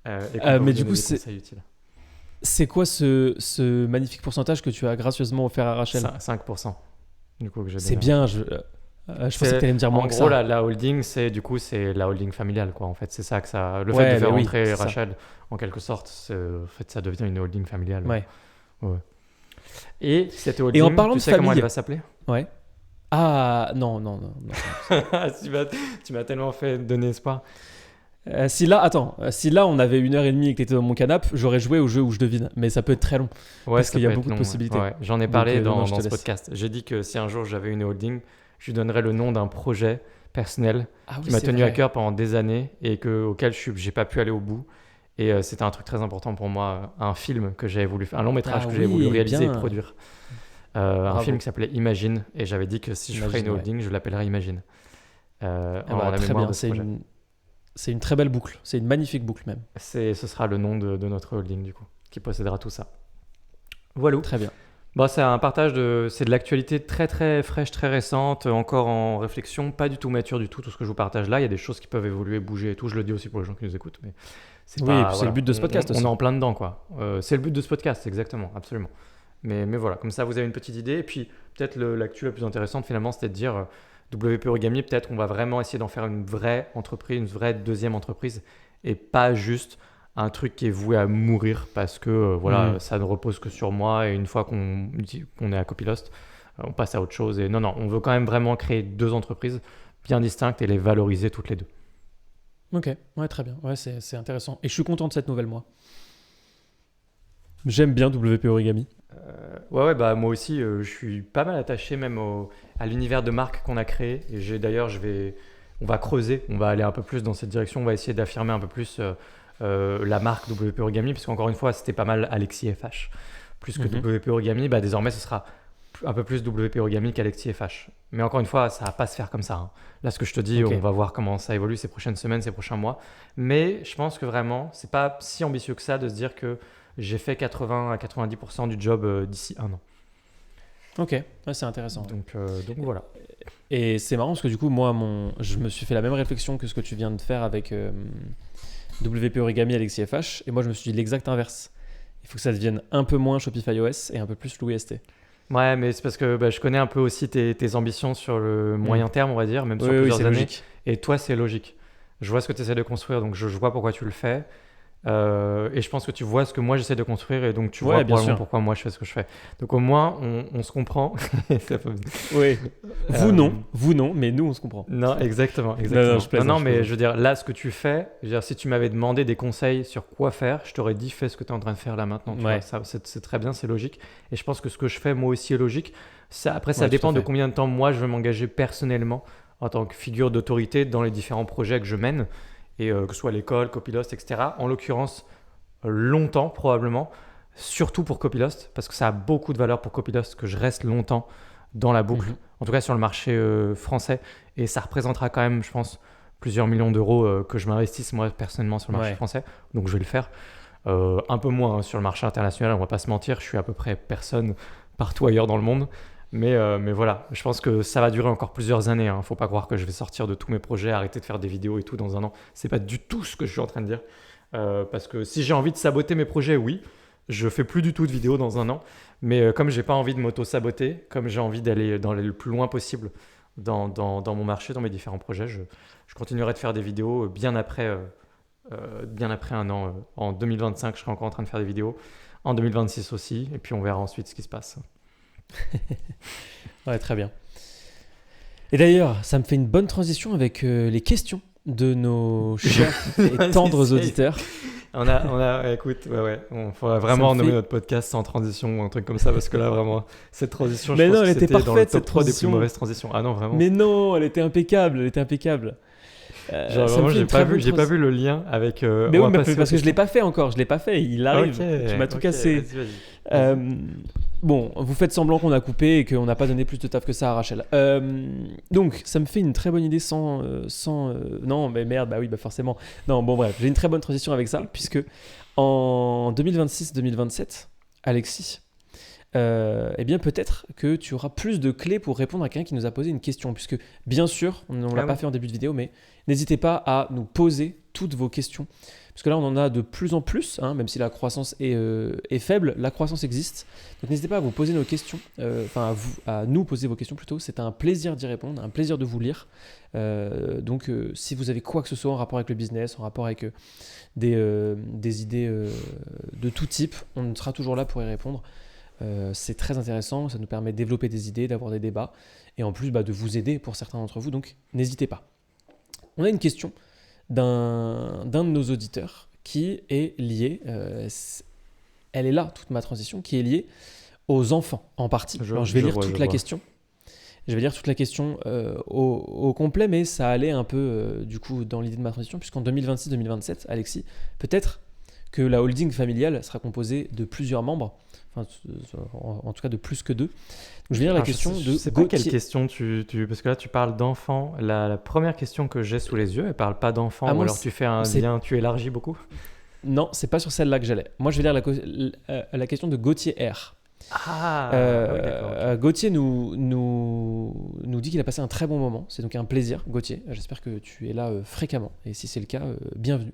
Mais du coup, c'est quoi ce magnifique pourcentage que tu as gracieusement offert à Rachel ?
5%. Du coup, que j'ai
c'est bien, je pensais que tu allais me dire moins que ça.
En gros, la holding, c'est la holding familiale, quoi. En fait, c'est ça que ça. Le fait de faire rentrer Rachel, en quelque sorte, en fait, ça devient une holding familiale.
Ouais.
Et cette holding,
en parlant
tu sais comment elle va s'appeler ?
Ouais. Ah non.
Tu m'as tellement fait donner espoir.
Si là on avait 1h30 et que tu étais dans mon canapé, j'aurais joué au jeu où je devine, mais ça peut être très long parce qu'il y a beaucoup de possibilités.
Ouais. J'en ai parlé dans ce podcast. J'ai dit que si un jour j'avais une holding, je lui donnerais le nom d'un projet personnel qui m'a tenu à cœur pendant des années et auquel j'ai pas pu aller au bout. Et c'était un truc très important pour moi, un film que j'avais voulu faire, un long métrage que j'avais voulu réaliser et produire. Un film qui s'appelait Imagine, et j'avais dit que si je ferais une holding, je l'appellerais Imagine.
Très bien, c'est une très belle boucle, c'est une magnifique boucle même.
Ce sera le nom de notre holding du coup, qui possédera tout ça. Voilà.
Très bien.
Bon, c'est un partage c'est de l'actualité très très fraîche, très récente, encore en réflexion, pas du tout mature du tout ce que je vous partage là. Il y a des choses qui peuvent évoluer, bouger et tout. Je le dis aussi pour les gens qui nous écoutent, mais
c'est le but de ce podcast aussi.
On est en plein dedans, quoi. C'est le but de ce podcast, exactement, absolument. Mais voilà, comme ça vous avez une petite idée. Et puis peut-être l'actu la plus intéressante finalement, c'était de dire WP Origami, peut-être on va vraiment essayer d'en faire une vraie entreprise, une vraie deuxième entreprise, et pas juste un truc qui est voué à mourir parce que ça ne repose que sur moi, et une fois qu'on est à Copylost, on passe à autre chose. Et non, on veut quand même vraiment créer deux entreprises bien distinctes et les valoriser toutes les deux.
Ok, ouais, très bien. Ouais, c'est intéressant. Et je suis content de cette nouvelle, moi. J'aime bien WP Origami.
Bah moi aussi, je suis pas mal attaché même à l'univers de marque qu'on a créé. Et d'ailleurs, on va creuser, on va aller un peu plus dans cette direction. On va essayer d'affirmer un peu plus la marque WP Origami, parce qu'encore une fois, c'était pas mal Alexis FH. Plus que WP Origami, désormais, ce sera un peu plus WP Origami qu'Alexis FH. Mais encore une fois, ça va pas se faire comme ça. Là, ce que je te dis, on va voir comment ça évolue ces prochaines semaines, ces prochains mois. Mais je pense que vraiment, c'est pas si ambitieux que ça de se dire que j'ai fait 80 à 90% du job d'ici un an.
Ok, ouais, c'est intéressant.
Donc voilà.
Et c'est marrant parce que du coup, moi, je me suis fait la même réflexion que ce que tu viens de faire avec WP Origami Alexis FH. Et moi, je me suis dit l'exact inverse. Il faut que ça devienne un peu moins Shopify OS et un peu plus Louis ST.
Ouais, mais c'est parce que je connais un peu aussi tes ambitions sur le moyen terme, on va dire, même sur plusieurs années.
Logique.
Et toi, c'est logique. Je vois ce que tu essaies de construire, donc je vois pourquoi tu le fais. Et je pense que tu vois ce que moi j'essaie de construire, et donc tu vois probablement pourquoi moi je fais ce que je fais. Donc au moins on se comprend.
Oui. Vous non, mais nous on se comprend.
Non, exactement. Non, mais je veux dire, là ce que tu fais, si tu m'avais demandé des conseils sur quoi faire, je t'aurais dit fais ce que tu es en train de faire là maintenant. Tu vois, ça, c'est très bien, c'est logique. Et je pense que ce que je fais moi aussi est logique. Après ça dépend de combien de temps moi je veux m'engager personnellement en tant que figure d'autorité dans les différents projets que je mène. Et que ce soit l'école, Copylost, etc. En l'occurrence, longtemps probablement, surtout pour Copylost, parce que ça a beaucoup de valeur pour Copylost que je reste longtemps dans la boucle, en tout cas sur le marché français, et ça représentera quand même, je pense, plusieurs millions d'euros que je m'investisse moi personnellement sur le marché français, donc je vais le faire. Un peu moins sur le marché international, on va pas se mentir, je suis à peu près personne partout ailleurs dans le monde. Mais voilà, je pense que ça va durer encore plusieurs années. Faut pas croire que je vais sortir de tous mes projets, arrêter de faire des vidéos et tout dans un an. C'est pas du tout ce que je suis en train de dire. Parce que si j'ai envie de saboter mes projets, oui, je fais plus du tout de vidéos dans un an. Mais comme j'ai pas envie de m'auto-saboter, comme j'ai envie d'aller le plus loin possible dans mon marché, dans mes différents projets, je continuerai de faire des vidéos bien après un an. En 2025, je serai encore en train de faire des vidéos. En 2026 aussi. Et puis on verra ensuite ce qui se passe.
Ouais, très bien. Et d'ailleurs, ça me fait une bonne transition avec les questions de nos chers et tendres auditeurs.
Écoute, on faudrait vraiment nommer notre podcast sans transition ou un truc comme ça, parce que là, vraiment, cette transition,
mais
je pense
elle
que
était
c'était dans le
parfaite,
top
cette
3 des plus
transition.
mauvaises transitions. Ah non, vraiment.
Mais non, elle était impeccable,
Genre, vraiment, j'ai pas vu le lien avec.
Mais oui, parce que je l'ai pas fait encore. Je l'ai pas fait. Il arrive. Tu m'as tout cassé. Vas-y. Bon, vous faites semblant qu'on a coupé et qu'on n'a pas donné plus de taf que ça à Rachel. Donc, ça me fait une très bonne idée sans non, mais merde, bah oui, bah forcément. Non, bon, bref, j'ai une très bonne transition avec ça, puisque en 2026-2027, Alexis, eh bien, peut-être que tu auras plus de clés pour répondre à quelqu'un qui nous a posé une question, puisque, bien sûr, on ne l'a pas fait en début de vidéo, mais n'hésitez pas à nous poser toutes vos questions. Parce que là, on en a de plus en plus, hein, même si la croissance est faible, la croissance existe. Donc n'hésitez pas à vous poser nos questions, à nous poser vos questions plutôt. C'est un plaisir d'y répondre, un plaisir de vous lire. Donc si vous avez quoi que ce soit en rapport avec le business, en rapport avec des idées de tout type, on sera toujours là pour y répondre. C'est très intéressant, ça nous permet de développer des idées, d'avoir des débats, et en plus de vous aider pour certains d'entre vous. Donc n'hésitez pas. On a une question d'un de nos auditeurs qui est lié, elle est là, toute ma transition, qui est liée aux enfants en partie. Alors, je vais lire toute la question. Je vais lire toute la question au complet, mais ça allait un peu du coup dans l'idée de ma transition, puisqu'en 2026-2027, Alexis, peut-être que la holding familiale sera composée de plusieurs membres, en tout cas de plus que 2. Donc, je vais lire la question de
c'est pas quelle question parce que là tu parles d'enfants. La première question que j'ai sous les yeux, elle parle pas d'enfants, ou alors tu fais un lien, tu élargis beaucoup.
Non, c'est pas sur celle-là que j'allais. Moi, je vais lire la question de Gauthier R.
D'accord.
Gauthier nous dit qu'il a passé un très bon moment. C'est donc un plaisir, Gauthier. J'espère que tu es là fréquemment. Et si c'est le cas, bienvenue.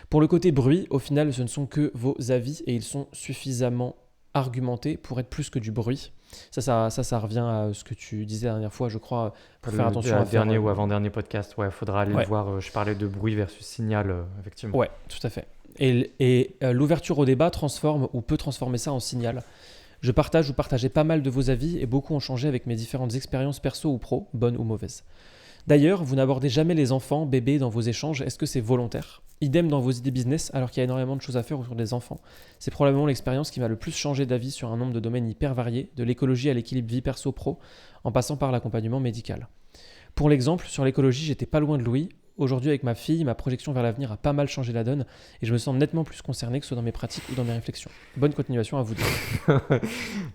Pour le côté bruit, au final, ce ne sont que vos avis et ils sont suffisamment argumentés pour être plus que du bruit. Ça revient à ce que tu disais la dernière fois, je crois, pour faire attention à
dernier ou avant-dernier podcast. Ouais, faudra aller le voir. Je parlais de bruit versus signal, effectivement.
Ouais, tout à fait. Et l'ouverture au débat transforme ou peut transformer ça en signal. Je partage ou partageais pas mal de vos avis et beaucoup ont changé avec mes différentes expériences perso ou pro, bonnes ou mauvaises. D'ailleurs, vous n'abordez jamais les enfants, bébés dans vos échanges. Est-ce que c'est volontaire ? Idem dans vos idées business, alors qu'il y a énormément de choses à faire autour des enfants. C'est probablement l'expérience qui m'a le plus changé d'avis sur un nombre de domaines hyper variés, de l'écologie à l'équilibre vie perso-pro, en passant par l'accompagnement médical. Pour l'exemple, sur l'écologie, j'étais pas loin de Louis. Aujourd'hui, avec ma fille, ma projection vers l'avenir a pas mal changé la donne et je me sens nettement plus concerné, que ce soit dans mes pratiques ou dans mes réflexions. Bonne continuation à vous deux.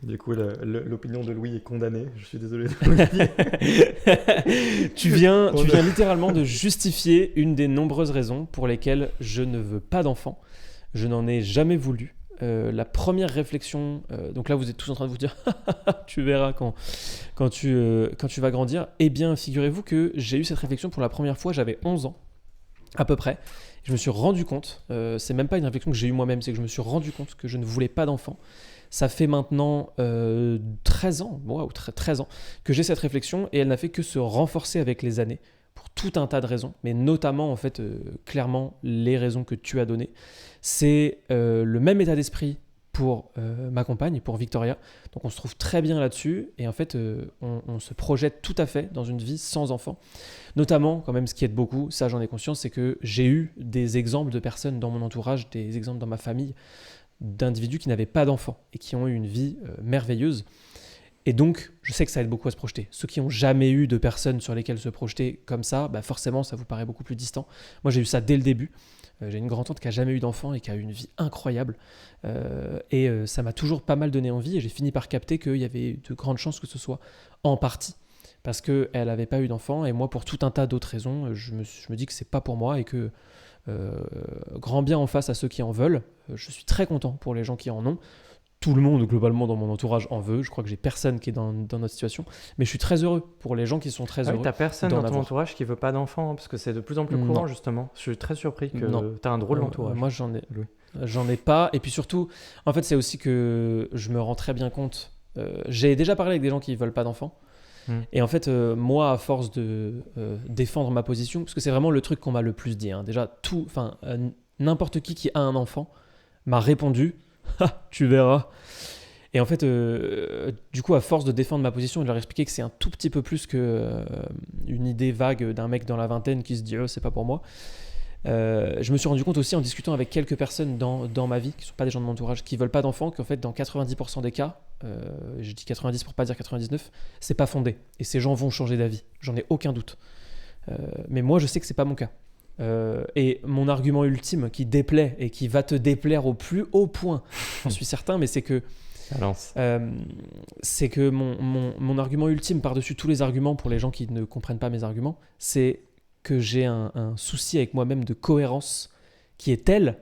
Du coup, l'opinion de Louis est condamnée. Je suis désolé de le dire.
Tu viens littéralement de justifier une des nombreuses raisons pour lesquelles je ne veux pas d'enfant. Je n'en ai jamais voulu. La première réflexion, donc là vous êtes tous en train de vous dire tu verras quand tu vas grandir. Eh bien figurez-vous que j'ai eu cette réflexion pour la première fois, j'avais 11 ans à peu près. Je me suis rendu compte, c'est même pas une réflexion que j'ai eue moi-même, c'est que je me suis rendu compte que je ne voulais pas d'enfant. Ça fait maintenant 13 ans, wow, 13 ans que j'ai cette réflexion et elle n'a fait que se renforcer avec les années pour tout un tas de raisons, mais notamment en fait clairement les raisons que tu as données. C'est le même état d'esprit pour ma compagne, pour Victoria. Donc on se trouve très bien là-dessus et en fait on se projette tout à fait dans une vie sans enfant. Notamment, quand même, ce qui aide beaucoup, ça j'en ai conscience, c'est que j'ai eu des exemples de personnes dans mon entourage, des exemples dans ma famille, d'individus qui n'avaient pas d'enfants et qui ont eu une vie merveilleuse. Et donc, je sais que ça aide beaucoup à se projeter. Ceux qui n'ont jamais eu de personnes sur lesquelles se projeter comme ça, bah forcément, ça vous paraît beaucoup plus distant. Moi, j'ai eu ça dès le début. J'ai une grand-tante qui n'a jamais eu d'enfant et qui a eu une vie incroyable. Ça m'a toujours pas mal donné envie et j'ai fini par capter qu'il y avait de grandes chances que ce soit en partie parce qu'elle n'avait pas eu d'enfant. Et moi, pour tout un tas d'autres raisons, je me dis que c'est pas pour moi et que grand bien en face à ceux qui en veulent. Je suis très content pour les gens qui en ont. Tout le monde, globalement, dans mon entourage en veut. Je crois que j'ai personne qui est dans notre situation. Mais je suis très heureux pour les gens qui sont très heureux.
T'as personne dans ton entourage qui veut pas d'enfant, hein, parce que c'est de plus en plus courant, justement. Je suis très surpris que t'as un drôle d'entourage.
Moi, j'en ai pas. Et puis surtout, en fait, c'est aussi que je me rends très bien compte. J'ai déjà parlé avec des gens qui veulent pas d'enfants. Et en fait, moi, à force de défendre ma position, parce que c'est vraiment le truc qu'on m'a le plus dit. Hein. Déjà, n'importe qui a un enfant m'a répondu. Tu verras. Et en fait, du coup, à force de défendre ma position et de leur expliquer que c'est un tout petit peu plus qu'une idée vague d'un mec dans la vingtaine qui se dit c'est pas pour moi, je me suis rendu compte aussi en discutant avec quelques personnes dans ma vie, qui ne sont pas des gens de mon entourage, qui veulent pas d'enfants, qu'en fait, dans 90% des cas, je dis 90 pour pas dire 99, c'est pas fondé. Et ces gens vont changer d'avis. J'en ai aucun doute. Mais moi, je sais que c'est pas mon cas. Et mon argument ultime qui déplaît et qui va te déplaire au plus haut point, j'en suis certain, mais c'est que mon argument ultime par-dessus tous les arguments pour les gens qui ne comprennent pas mes arguments, c'est que j'ai un souci avec moi-même de cohérence qui est tel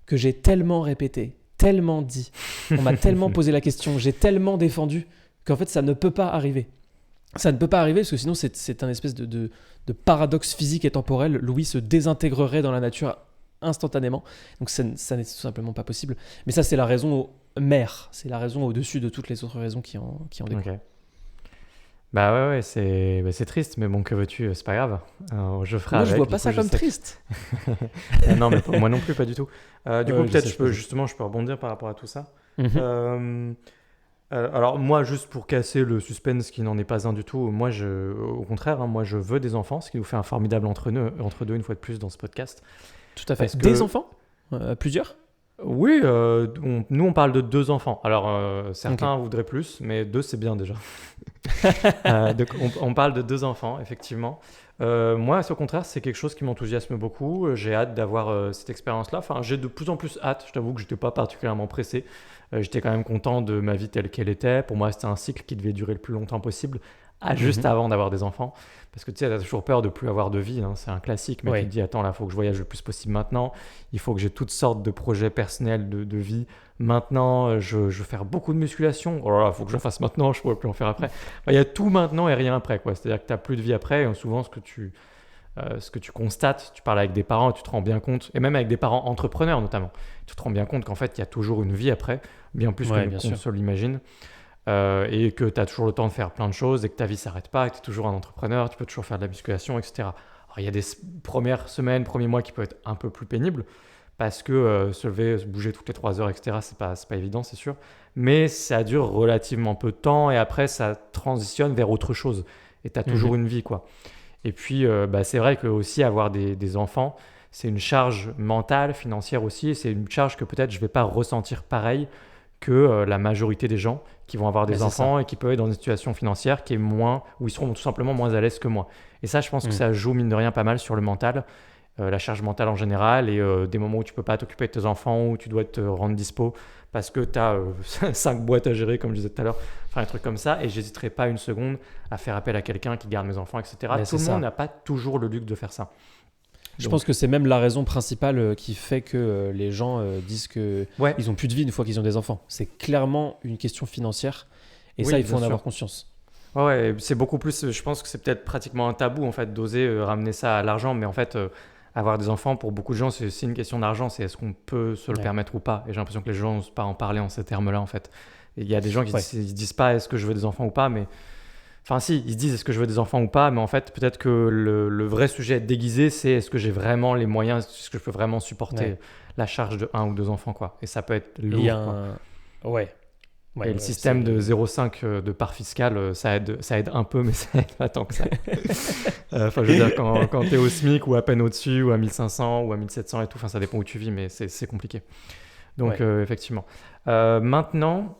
que j'ai tellement répété, tellement dit, on m'a tellement posé la question, j'ai tellement défendu qu'en fait ça ne peut pas arriver. Ça ne peut pas arriver parce que sinon c'est un espèce de paradoxe physique et temporel. Louis se désintégrerait dans la nature instantanément. Donc ça n'est tout simplement pas possible. Mais ça c'est la raison mère, c'est la raison au-dessus de toutes les autres raisons qui en découlent.
Okay. Bah ouais, c'est triste, mais bon, que veux-tu, c'est pas grave. Je ferai
moi,
avec.
Je vois pas ça comme triste.
Non, mais moi non plus, pas du tout. Du coup, peut-être je peux rebondir par rapport à tout ça. Alors moi, juste pour casser le suspense qui n'en est pas un du tout, moi, au contraire, moi, je veux des enfants, ce qui nous fait un formidable entre deux, une fois de plus, dans ce podcast.
Tout à fait. Des enfants plusieurs?
Oui, nous on parle de 2 enfants. Alors certains voudraient plus, mais 2 c'est bien déjà. Donc on parle de 2 enfants, effectivement. Moi, au contraire, c'est quelque chose qui m'enthousiasme beaucoup. J'ai hâte d'avoir cette expérience-là. Enfin, j'ai de plus en plus hâte. Je t'avoue que je n'étais pas particulièrement pressé. J'étais quand même content de ma vie telle qu'elle était. Pour moi, c'était un cycle qui devait durer le plus longtemps possible, juste avant d'avoir des enfants. Parce que tu sais, tu as toujours peur de ne plus avoir de vie, hein. C'est un classique, mais tu te dis, attends, là, il faut que je voyage le plus possible maintenant. Il faut que j'ai toutes sortes de projets personnels de vie. Maintenant, je veux faire beaucoup de musculation. Oh là là, il faut que je le fasse maintenant, je ne pourrai plus en faire après. Il y a tout maintenant et rien après, quoi. C'est-à-dire que tu n'as plus de vie après. Et souvent, ce que tu constates, tu parles avec des parents, tu te rends bien compte, et même avec des parents entrepreneurs notamment, tu te rends bien compte qu'en fait, il y a toujours une vie après, bien plus qu'on se l'imagine. Et que tu as toujours le temps de faire plein de choses et que ta vie ne s'arrête pas, et que tu es toujours un entrepreneur, tu peux toujours faire de la musculation, etc. Alors, il y a des premières semaines, premiers mois qui peuvent être un peu plus pénibles parce que se lever, se bouger toutes les 3 heures, etc., c'est pas évident, c'est sûr. Mais ça dure relativement peu de temps et après, ça transitionne vers autre chose. Et tu as toujours une vie, quoi. Et puis, c'est vrai que aussi avoir des enfants, c'est une charge mentale, financière aussi, et c'est une charge que peut-être je ne vais pas ressentir pareil que la majorité des gens qui vont avoir des enfants et qui peuvent être dans une situation financière qui est où ils seront tout simplement moins à l'aise que moi. Et ça, je pense que ça joue mine de rien pas mal sur le mental, la charge mentale en général, et des moments où tu peux pas t'occuper de tes enfants, où tu dois te rendre dispo parce que tu as 5 boîtes à gérer, comme je disais tout à l'heure, enfin un truc comme ça, et j'hésiterai pas une seconde à faire appel à quelqu'un qui garde mes enfants, etc. Tout le monde n'a pas toujours le luxe de faire ça.
Je pense que c'est même la raison principale qui fait que les gens disent qu'ils n'ont plus de vie une fois qu'ils ont des enfants. C'est clairement une question financière. Et ça, il faut en avoir conscience.
Ouais, c'est beaucoup plus... Je pense que c'est peut-être pratiquement un tabou, en fait, d'oser ramener ça à l'argent. Mais en fait, avoir des enfants, pour beaucoup de gens, c'est aussi une question d'argent. C'est est-ce qu'on peut se le permettre ou pas. Et j'ai l'impression que les gens n'osent pas en parler en ces termes-là, en fait. Et il y a des gens qui ne se disent pas est-ce que je veux des enfants ou pas, mais... Enfin si, ils se disent est-ce que je veux des enfants ou pas, mais en fait peut-être que le vrai sujet déguisé, c'est est-ce que j'ai vraiment les moyens, est-ce que je peux vraiment supporter la charge de 1 ou 2 enfants, quoi. Et ça peut être lourd. Et le système de 0,5 de part fiscale, ça aide un peu, mais ça aide pas tant que ça. Enfin, je veux dire, quand tu es au SMIC ou à peine au-dessus, ou à 1500 ou à 1700 et tout, ça dépend où tu vis, mais c'est compliqué. Donc effectivement. Maintenant...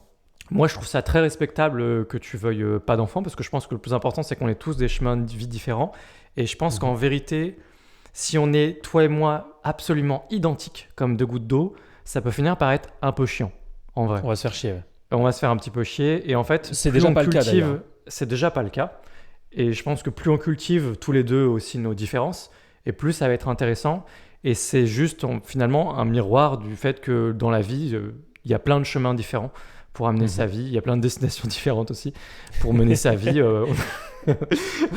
Moi, je trouve ça très respectable que tu veuilles pas d'enfants, parce que je pense que le plus important, c'est qu'on ait tous des chemins de vie différents. Et je pense qu'en vérité, si on est, toi et moi, absolument identiques comme 2 gouttes d'eau, ça peut finir par être un peu chiant, en vrai.
On va se faire chier.
On va se faire un petit peu chier. Et en fait,
c'est déjà pas le cas, d'ailleurs.
C'est déjà pas le cas. Et je pense que plus on cultive tous les deux aussi nos différences, et plus ça va être intéressant. Et c'est juste finalement un miroir du fait que dans la vie, il y a plein de chemins différents pour amener sa vie. Il y a plein de destinations différentes aussi pour mener sa vie.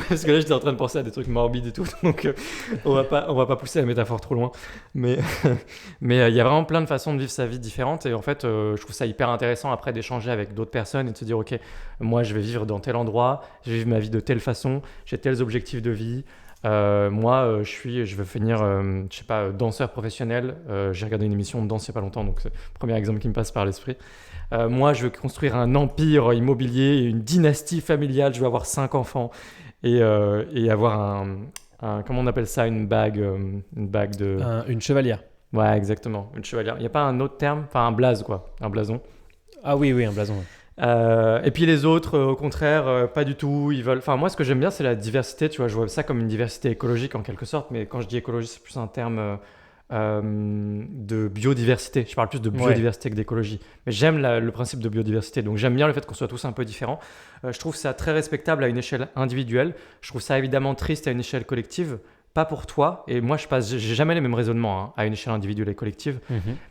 Parce que là, j'étais en train de penser à des trucs morbides et tout, donc on va pas pousser la métaphore trop loin. Mais il y a vraiment plein de façons de vivre sa vie différentes. Et en fait, je trouve ça hyper intéressant après d'échanger avec d'autres personnes et de se dire, ok, moi, je vais vivre dans tel endroit, je vais vivre ma vie de telle façon, j'ai tels objectifs de vie. Moi, je veux finir, je sais pas, danseur professionnel. J'ai regardé une émission de danse il n'y a pas longtemps, donc c'est le premier exemple qui me passe par l'esprit. Moi, je veux construire un empire immobilier, une dynastie familiale. Je veux avoir 5 enfants et avoir comment on appelle ça, une bague de...
Une chevalière.
Ouais, exactement, une chevalière. Il n'y a pas un autre terme, enfin un blaze, quoi, un blason.
Ah oui, un blason.
Et puis les autres, au contraire, pas du tout. Ils veulent. Enfin, moi, ce que j'aime bien, c'est la diversité. Tu vois, je vois ça comme une diversité écologique en quelque sorte. Mais quand je dis écologie, c'est plus un terme de biodiversité. Je parle plus de biodiversité que d'écologie. Mais j'aime le principe de biodiversité. Donc j'aime bien le fait qu'on soit tous un peu différents. Je trouve ça très respectable à une échelle individuelle. Je trouve ça évidemment triste à une échelle collective. Pas pour toi, et moi j'ai jamais les mêmes raisonnements à une échelle individuelle et collective,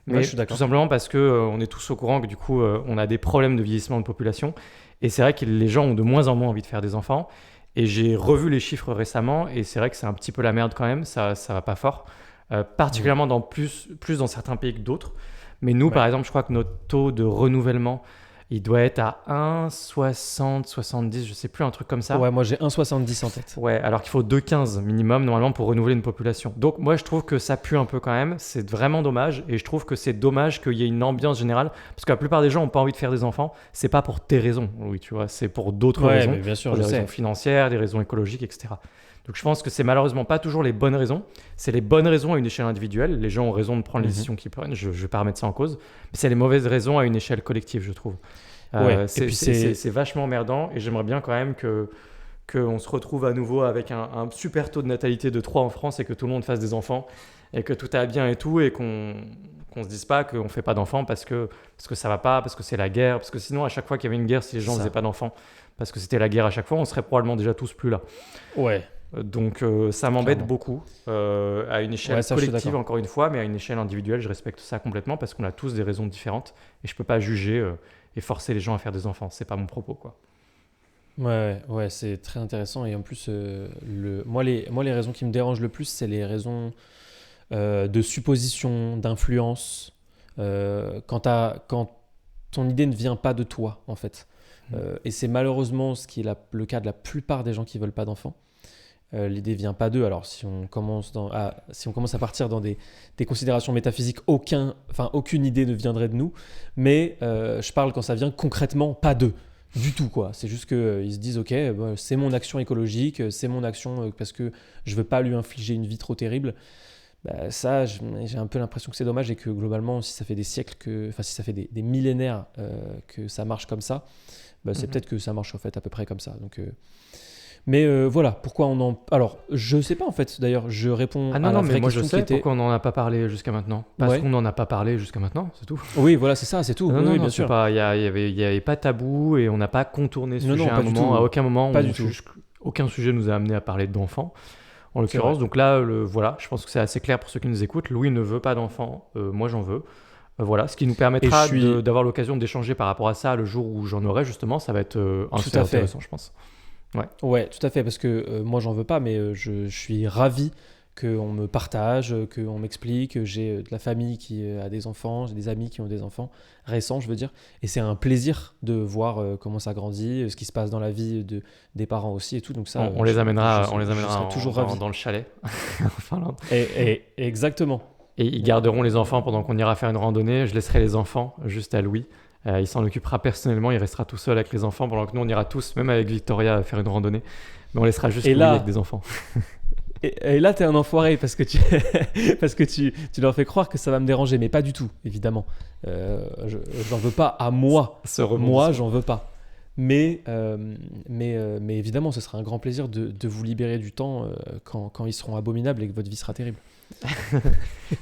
mais
ouais, je suis d'accord.
tout simplement parce que on est tous au courant que du coup on a des problèmes de vieillissement de population, et c'est vrai que les gens ont de moins en moins envie de faire des enfants, et j'ai revu les chiffres récemment, et c'est vrai que c'est un petit peu la merde quand même, ça va pas fort, particulièrement dans plus dans certains pays que d'autres, mais nous par exemple je crois que notre taux de renouvellement il doit être à 1,60, 70, je sais plus, un truc comme ça.
Ouais, moi j'ai 1,70 en tête.
Ouais, alors qu'il faut 2,15 minimum normalement pour renouveler une population. Donc moi je trouve que ça pue un peu quand même, c'est vraiment dommage, et je trouve que c'est dommage qu'il y ait une ambiance générale, parce que la plupart des gens n'ont pas envie de faire des enfants, c'est pas pour tes raisons, oui, tu vois, c'est pour d'autres raisons,
mais bien sûr,
pour des raisons financières, des raisons écologiques, etc. Donc je pense que c'est malheureusement pas toujours les bonnes raisons, c'est les bonnes raisons à une échelle individuelle, les gens ont raison de prendre les décisions qu'ils prennent, je vais pas remettre ça en cause, mais c'est les mauvaises raisons à une échelle collective, je trouve. C'est vachement emmerdant, et j'aimerais bien quand même qu'on se retrouve à nouveau avec un super taux de natalité de 3 en France, et que tout le monde fasse des enfants, et que tout aille bien et tout, et qu'on se dise pas qu'on fait pas d'enfants parce que ça va pas, parce que c'est la guerre, parce que sinon à chaque fois qu'il y avait une guerre, si les gens faisaient pas d'enfants parce que c'était la guerre à chaque fois, on serait probablement déjà tous plus là.
Ouais.
Donc ça m'embête beaucoup à une échelle collective encore une fois, mais à une échelle individuelle je respecte ça complètement, parce qu'on a tous des raisons différentes, et je peux pas juger et forcer les gens à faire des enfants, c'est pas mon propos quoi.
Ouais, c'est très intéressant, et en plus moi les raisons qui me dérangent le plus, c'est les raisons de supposition, d'influence, quand ton idée ne vient pas de toi en fait. Et c'est malheureusement ce qui est le cas de la plupart des gens qui veulent pas d'enfants. L'idée vient pas d'eux. Alors si on commence à partir dans des considérations métaphysiques, aucune idée ne viendrait de nous, mais je parle quand ça vient concrètement pas d'eux du tout quoi. C'est juste qu'ils se disent ok, c'est mon action écologique, c'est mon action parce que je veux pas lui infliger une vie trop terrible. Ça, j'ai un peu l'impression que c'est dommage, et que globalement, si ça fait des siècles si ça fait des millénaires que ça marche comme ça, c'est peut-être que ça marche en fait à peu près comme ça. Donc mais voilà, pourquoi on en... Alors, je sais pas en fait, d'ailleurs, je réponds à la vraie
moi
question
je sais pourquoi on n'en a pas parlé jusqu'à maintenant. Parce qu'on n'en a pas parlé jusqu'à maintenant, c'est tout.
Oui, voilà, c'est ça, c'est tout.
Non,
bien sûr.
Il y avait pas tabou, et on n'a pas contourné ce sujet à un moment. À aucun moment, aucun sujet nous a amené à parler d'enfants, en l'occurrence. Donc là, voilà, je pense que c'est assez clair pour ceux qui nous écoutent. Louis ne veut pas d'enfants, moi j'en veux. Voilà, ce qui nous permettra d'avoir l'occasion d'échanger par rapport à ça le jour où j'en aurai, justement. Ça va être intéressant, je pense.
Ouais, tout à fait, parce que moi j'en veux pas, mais je suis ravi qu'on me partage, qu'on m'explique. J'ai de la famille qui a des enfants, j'ai des amis qui ont des enfants récents, je veux dire, et c'est un plaisir de voir comment ça grandit, ce qui se passe dans la vie des parents aussi et tout. Donc ça,
on les amènera
toujours
dans le chalet en Finlande.
Et exactement.
Et ils garderont les enfants pendant qu'on ira faire une randonnée. Je laisserai les enfants juste à Louis. Il s'en occupera personnellement, il restera tout seul avec les enfants, pendant que nous on ira tous, même avec Victoria, faire une randonnée. Mais on laissera juste Louis avec des enfants.
Et là, t'es un enfoiré parce que tu leur fais croire que ça va me déranger, mais pas du tout, évidemment. J'en veux pas à moi. Moi, j'en veux pas. Mais évidemment, ce sera un grand plaisir de vous libérer du temps quand ils seront abominables et que votre vie sera terrible.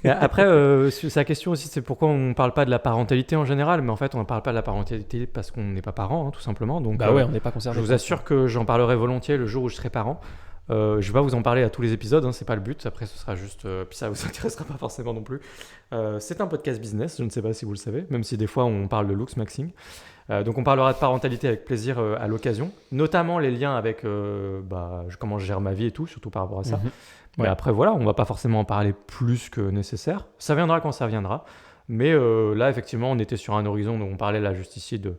Après, sa question aussi, c'est pourquoi on ne parle pas de la parentalité en général, mais en fait, on ne parle pas de la parentalité parce qu'on n'est pas parent, tout simplement. Donc,
ouais, on n'est pas concerné.
Je vous assure que j'en parlerai volontiers le jour où je serai parent. Je vais pas vous en parler à tous les épisodes, c'est pas le but. Après, ce sera juste, puis ça vous intéressera pas forcément non plus. C'est un podcast business, je ne sais pas si vous le savez, même si des fois on parle de looks maxing. Donc on parlera de parentalité avec plaisir à l'occasion, notamment les liens avec comment je gère ma vie et tout, surtout par rapport à ça. Mais après voilà, on va pas forcément en parler plus que nécessaire. Ça viendra quand ça viendra. Mais là effectivement, on était sur un horizon dont on parlait là juste ici de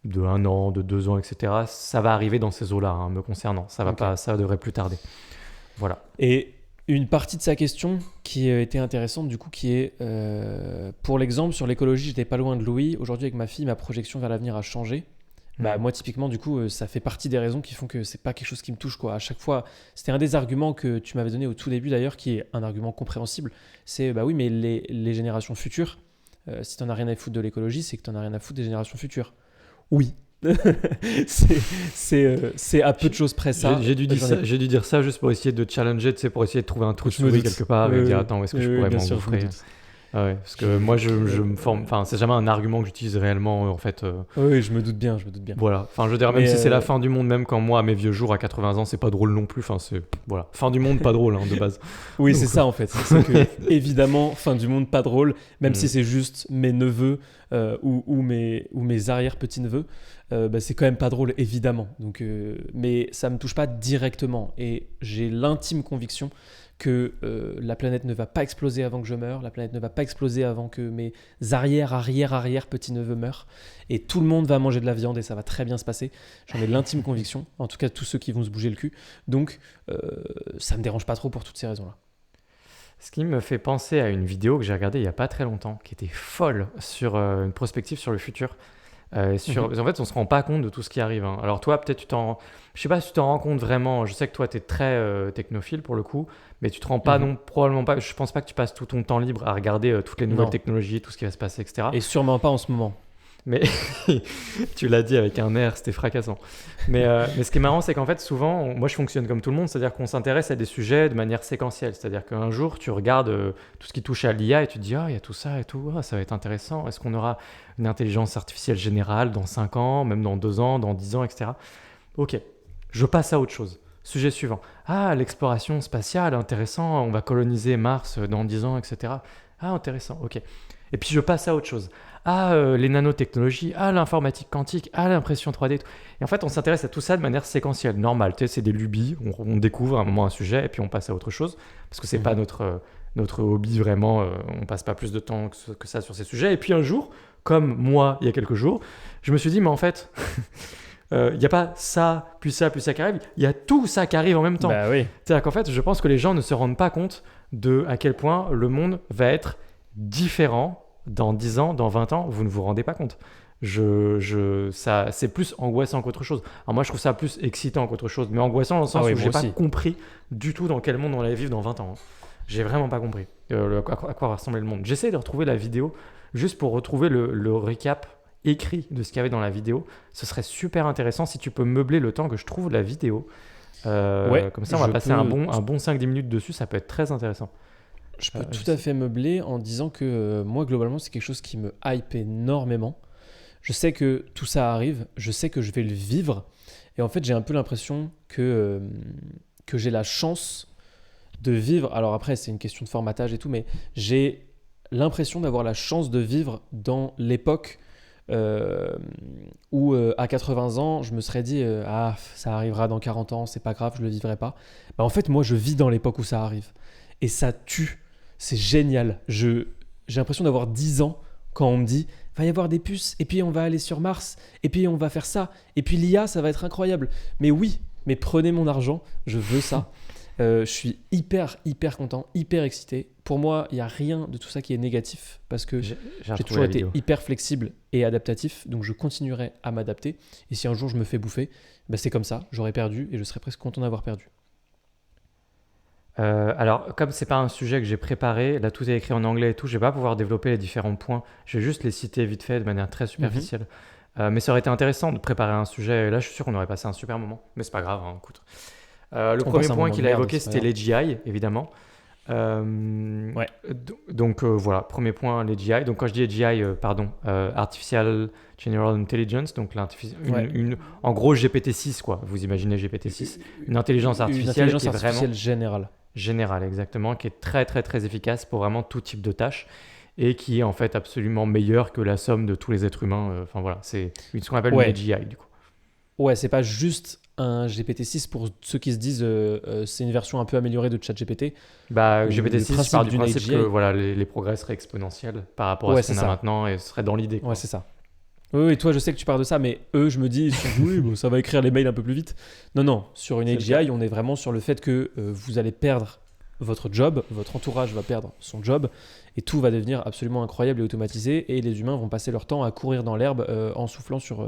1 an, de 2 ans, etc. Ça va arriver dans ces eaux-là, me concernant. Ça va pas, ça devrait plus tarder. Voilà.
Et une partie de sa question qui était intéressante, du coup, qui est pour l'exemple sur l'écologie, j'étais pas loin de Louis. Aujourd'hui, avec ma fille, ma projection vers l'avenir a changé. Moi, typiquement, du coup, ça fait partie des raisons qui font que c'est pas quelque chose qui me touche, quoi. À chaque fois, c'était un des arguments que tu m'avais donné au tout début, d'ailleurs, qui est un argument compréhensible. C'est oui, mais les générations futures, si t'en as rien à foutre de l'écologie, c'est que t'en as rien à foutre des générations futures. Oui. C'est à peu de choses près ça.
J'ai dû dire ça juste pour essayer de challenger, tu sais, pour essayer de trouver un trou de souris quelque part et dire attends, où est-ce que je pourrais m'engouffrer. Ah ouais, parce que moi je me forme, enfin c'est jamais un argument que j'utilise réellement en fait.
Oui, je me doute bien.
Voilà, enfin je veux dire, même si c'est la fin du monde, même quand moi à mes vieux jours à 80 ans c'est pas drôle non plus, enfin c'est, voilà, fin du monde pas drôle de base.
Oui, donc, c'est ça en fait, c'est que évidemment fin du monde pas drôle, même si c'est juste mes neveux ou mes arrière-petits-neveux, c'est quand même pas drôle évidemment, donc, mais ça me touche pas directement et j'ai l'intime conviction que la planète ne va pas exploser avant que je meure, la planète ne va pas exploser avant que mes arrière petits-neveux meurent, et tout le monde va manger de la viande et ça va très bien se passer. J'en ai l'intime conviction, en tout cas tous ceux qui vont se bouger le cul, donc ça me dérange pas trop pour toutes ces raisons-là.
Ce qui me fait penser à une vidéo que j'ai regardée il y a pas très longtemps, qui était folle sur une prospective sur le futur. En fait, on se rend pas compte de tout ce qui arrive. Alors toi, peut-être je sais pas si tu t'en rends compte vraiment. Je sais que toi, tu es très technophile pour le coup, mais tu te rends pas probablement pas. Je pense pas que tu passes tout ton temps libre à regarder toutes les nouvelles technologies, tout ce qui va se passer, etc.
Et sûrement pas en ce moment.
Mais tu l'as dit avec un air, c'était fracassant. Mais ce qui est marrant, c'est qu'en fait, souvent, moi je fonctionne comme tout le monde, c'est-à-dire qu'on s'intéresse à des sujets de manière séquentielle. C'est-à-dire qu'un jour, tu regardes tout ce qui touche à l'IA et tu te dis, il y a tout ça et tout, ça va être intéressant. Est-ce qu'on aura une intelligence artificielle générale dans 5 ans, même dans 2 ans, dans 10 ans, etc. Ok, je passe à autre chose. Sujet suivant. L'exploration spatiale, intéressant, on va coloniser Mars dans 10 ans, etc. Intéressant, ok. Et puis je passe à autre chose. Les nanotechnologies, l'informatique quantique, l'impression 3D. Et en fait, on s'intéresse à tout ça de manière séquentielle, normale. Tu sais, c'est des lubies, on découvre à un moment un sujet et puis on passe à autre chose. Parce que c'est pas notre hobby vraiment, on passe pas plus de temps que ça sur ces sujets. Et puis un jour, comme moi, il y a quelques jours, je me suis dit, mais en fait, il n'y a pas ça, puis ça qui arrive. Il y a tout ça qui arrive en même temps.
Bah oui.
C'est-à-dire qu'en fait, je pense que les gens ne se rendent pas compte de à quel point le monde va être différent dans 10 ans, dans 20 ans, vous ne vous rendez pas compte. Ça, c'est plus angoissant qu'autre chose. Alors moi, je trouve ça plus excitant qu'autre chose, mais angoissant dans le sens où je n'ai pas compris du tout dans quel monde on allait vivre dans 20 ans. J'ai vraiment pas compris à quoi va ressembler le monde. J'essaie de retrouver la vidéo juste pour retrouver le récap écrit de ce qu'il y avait dans la vidéo. Ce serait super intéressant si tu peux meubler le temps que je trouve la vidéo. Comme ça, on va passer un bon 5-10 minutes dessus, ça peut être très intéressant.
Je peux tout à fait meubler en disant que moi, globalement, c'est quelque chose qui me hype énormément. Je sais que tout ça arrive, je sais que je vais le vivre. Et en fait, j'ai un peu l'impression que j'ai la chance de vivre. Alors après, c'est une question de formatage et tout, mais j'ai l'impression d'avoir la chance de vivre dans l'époque où à 80 ans, je me serais dit ça arrivera dans 40 ans, c'est pas grave, je le vivrai pas. En fait, moi, je vis dans l'époque où ça arrive. Et ça tue. C'est génial. J'ai l'impression d'avoir 10 ans quand on me dit « va y avoir des puces, et puis on va aller sur Mars, et puis on va faire ça, et puis l'IA, ça va être incroyable. » Mais oui, mais prenez mon argent, je veux ça. Je suis hyper content, hyper excité. Pour moi, il n'y a rien de tout ça qui est négatif, parce que j'ai toujours été hyper flexible et adaptatif, donc je continuerai à m'adapter. Et si un jour je me fais bouffer, c'est comme ça, j'aurais perdu, et je serais presque content d'avoir perdu.
Alors, comme c'est pas un sujet que j'ai préparé, là tout est écrit en anglais et tout, je vais pas pouvoir développer les différents points. Je vais juste les citer vite fait de manière très superficielle. Mais ça aurait été intéressant de préparer un sujet. Là, je suis sûr qu'on aurait passé un super moment. Mais c'est pas grave, écoute. Le premier point qu'il a évoqué, c'était les GI, évidemment. Donc voilà, premier point, les GI. Donc quand je dis GI, Artificial General Intelligence, donc en gros GPT-6 quoi. Vous imaginez GPT-6, une intelligence artificielle qui est vraiment générale, exactement, qui est très très très efficace pour vraiment tout type de tâches et qui est en fait absolument meilleure que la somme de tous les êtres humains. Enfin voilà, c'est ce qu'on appelle une AGI du coup.
Ouais, c'est pas juste un GPT-6 pour ceux qui se disent c'est une version un peu améliorée de ChatGPT.
GPT-6, je pars du principe que voilà, les progrès seraient exponentiels par rapport à ce qu'on a maintenant et ce serait dans l'idée.
Ouais, c'est ça. Oui, toi, je sais que tu pars de ça, mais eux, je me dis, ça va écrire les mails un peu plus vite. Non, sur une AGI, on est vraiment sur le fait que vous allez perdre votre job, votre entourage va perdre son job, et tout va devenir absolument incroyable et automatisé, et les humains vont passer leur temps à courir dans l'herbe en soufflant sur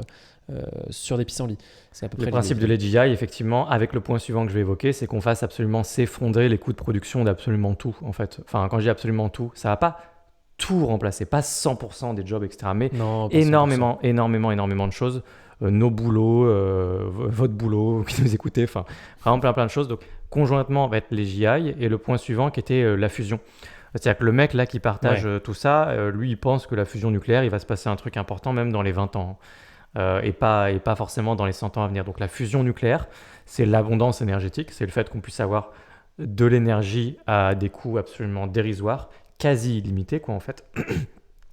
des pissenlits. C'est à peu près
le principe de l'AGI, effectivement, avec le point suivant que je vais évoquer, c'est qu'on fasse absolument s'effondrer les coûts de production d'absolument tout, en fait. Enfin, quand je dis absolument tout, ça va pas tout remplacer. Pas 100% des jobs, etc. Mais
Non, pas 100%.
énormément de choses. Nos boulots, votre boulot, qui nous écoutez, enfin, vraiment plein de choses. Donc, conjointement, va être les JI. Et le point suivant qui était la fusion. C'est-à-dire que le mec là qui partage tout ça, lui, il pense que la fusion nucléaire, il va se passer un truc important même dans les 20 ans. Et pas forcément dans les 100 ans à venir. Donc la fusion nucléaire, c'est l'abondance énergétique, c'est le fait qu'on puisse avoir de l'énergie à des coûts absolument dérisoires, quasi illimités quoi en fait.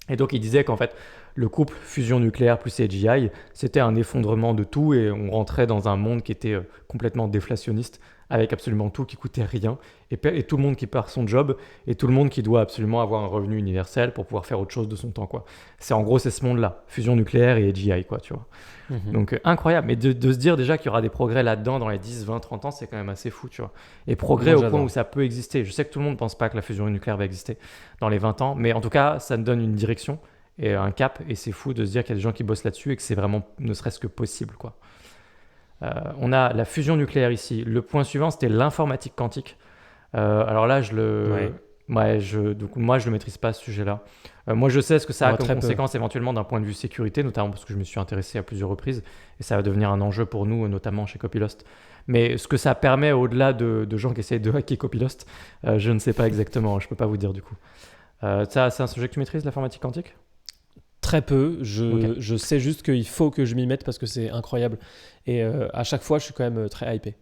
Et donc il disait qu'en fait le couple fusion nucléaire plus AGI, c'était un effondrement de tout et on rentrait dans un monde qui était complètement déflationniste avec absolument tout qui coûtait rien et tout le monde qui perd son job et tout le monde qui doit absolument avoir un revenu universel pour pouvoir faire autre chose de son temps quoi. C'est en gros c'est ce monde-là, fusion nucléaire et AGI quoi, tu vois. Donc incroyable, mais de se dire déjà qu'il y aura des progrès là-dedans dans les 10, 20, 30 ans, c'est quand même assez fou, tu vois. Et progrès au point où ça peut exister. Je sais que tout le monde ne pense pas que la fusion nucléaire va exister dans les 20 ans, mais en tout cas, ça nous donne une direction et un cap, et c'est fou de se dire qu'il y a des gens qui bossent là-dessus et que c'est vraiment ne serait-ce que possible, quoi. On a la fusion nucléaire ici. Le point suivant, c'était l'informatique quantique. Alors là, donc moi, je le maîtrise pas ce sujet-là. Moi, je sais ce que ça a comme conséquence éventuellement d'un point de vue sécurité, notamment parce que je me suis intéressé à plusieurs reprises et ça va devenir un enjeu pour nous, notamment chez Copylost. Mais ce que ça permet au-delà de gens qui essayent de hacker Copylost, je ne sais pas exactement. Je peux pas vous dire du coup. Ça, c'est un sujet que tu maîtrises, l'informatique quantique ?
Très peu. Je sais juste qu'il faut que je m'y mette parce que c'est incroyable. Et à chaque fois, je suis quand même très hypé.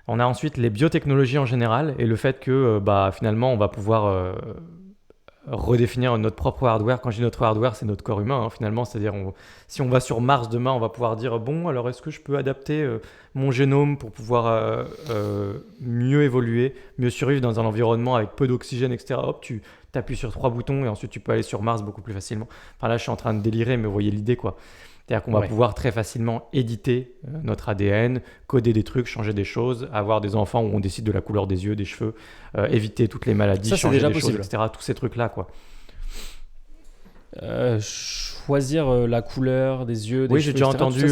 On a ensuite les biotechnologies en général et le fait que finalement, on va pouvoir redéfinir notre propre hardware. Quand je dis notre hardware, c'est notre corps humain, finalement. C'est-à-dire, si on va sur Mars demain, on va pouvoir dire, bon, alors est-ce que je peux adapter mon génome pour pouvoir mieux évoluer, mieux survivre dans un environnement avec peu d'oxygène, etc. Hop, tu appuies sur 3 boutons et ensuite tu peux aller sur Mars beaucoup plus facilement. Enfin là, je suis en train de délirer, mais vous voyez l'idée, quoi. C'est-à-dire qu'on va pouvoir très facilement éditer notre ADN, coder des trucs, changer des choses, avoir des enfants où on décide de la couleur des yeux, des cheveux, éviter toutes les maladies, changer des choses, etc. Tous ces trucs-là, quoi.
Choisir la couleur des yeux, des
oui,
cheveux,
j'ai déjà entendu,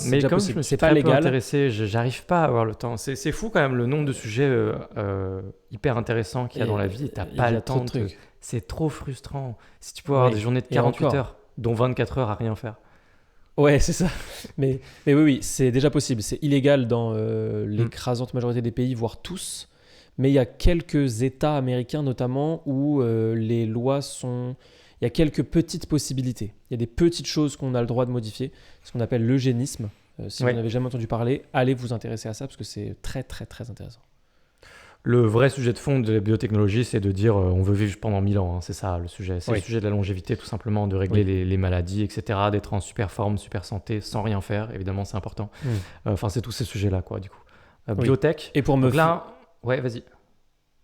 mais comme
possible.
je me suis très peu intéressé, j'arrive pas à avoir le temps. C'est fou quand même le nombre de sujets hyper intéressants qu'il y a dans la vie. T'as pas le temps. C'est trop frustrant. Si tu peux avoir des journées de 48 heures, dont 24 heures à rien faire.
Ouais, c'est ça. Mais oui, c'est déjà possible. C'est illégal dans l'écrasante majorité des pays, voire tous. Mais il y a quelques États américains notamment où les lois sont... Il y a quelques petites possibilités. Il y a des petites choses qu'on a le droit de modifier, ce qu'on appelle l'eugénisme. Si vous n'avez jamais entendu parler, allez vous intéresser à ça parce que c'est très, très, très intéressant. Le
vrai sujet de fond de la biotechnologie, c'est de dire on veut vivre pendant 1000 ans. C'est ça le sujet. C'est le sujet de la longévité, tout simplement, de régler les maladies, etc., d'être en super forme, super santé, sans rien faire. Évidemment, c'est important. Enfin, c'est tous ces sujets-là, quoi, du coup. Biotech.
Et pour me
ouais, vas-y.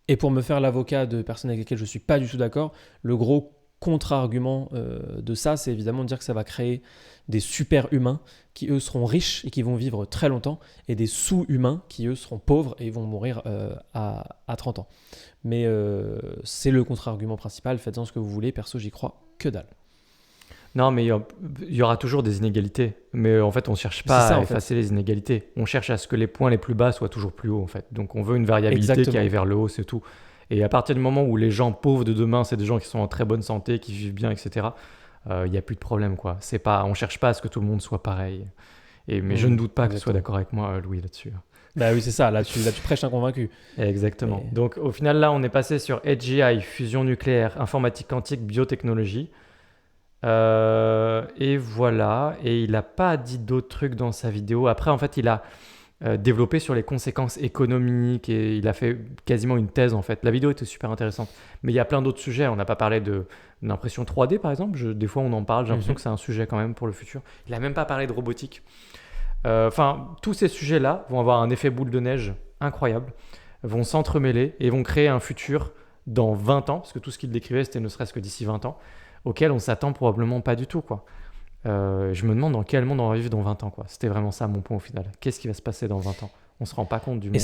Et pour me faire l'avocat de personnes avec lesquelles je ne suis pas du tout d'accord, le gros contre-argument de ça, c'est évidemment de dire que ça va créer des super-humains qui, eux, seront riches et qui vont vivre très longtemps, et des sous-humains qui, eux, seront pauvres et vont mourir à 30 ans. Mais c'est le contre-argument principal. Faites-en ce que vous voulez. Perso, j'y crois que dalle.
Non, mais il y aura toujours des inégalités. Mais en fait, on ne cherche pas à effacer les inégalités. On cherche à ce que les points les plus bas soient toujours plus hauts, en fait. Donc, on veut une variabilité qui aille vers le haut, c'est tout. Et à partir du moment où les gens pauvres de demain, c'est des gens qui sont en très bonne santé, qui vivent bien, etc., il n'y a plus de problème, quoi. On ne cherche pas à ce que tout le monde soit pareil. Mais je ne doute pas que tu sois d'accord avec moi, Louis, là-dessus.
Bah oui, c'est ça. Là, tu prêches un convaincu.
Exactement. Donc, au final, là, on est passé sur AGI, fusion nucléaire, informatique quantique, biotechnologie. Et voilà. Et il n'a pas dit d'autres trucs dans sa vidéo. Après, en fait, il a... développé sur les conséquences économiques et il a fait quasiment une thèse en fait. La vidéo était super intéressante, mais il y a plein d'autres sujets. On n'a pas parlé d'impression 3D par exemple, des fois on en parle, j'ai l'impression que c'est un sujet quand même pour le futur. Il n'a même pas parlé de robotique. Enfin, tous ces sujets-là vont avoir un effet boule de neige incroyable, vont s'entremêler et vont créer un futur dans 20 ans, parce que tout ce qu'il décrivait c'était ne serait-ce que d'ici 20 ans, auquel on s'attend probablement pas du tout, quoi. Je me demande dans quel monde on va vivre dans 20 ans, quoi. C'était vraiment ça mon point au final. Qu'est-ce qui va se passer dans 20 ans ? On se rend pas compte du monde.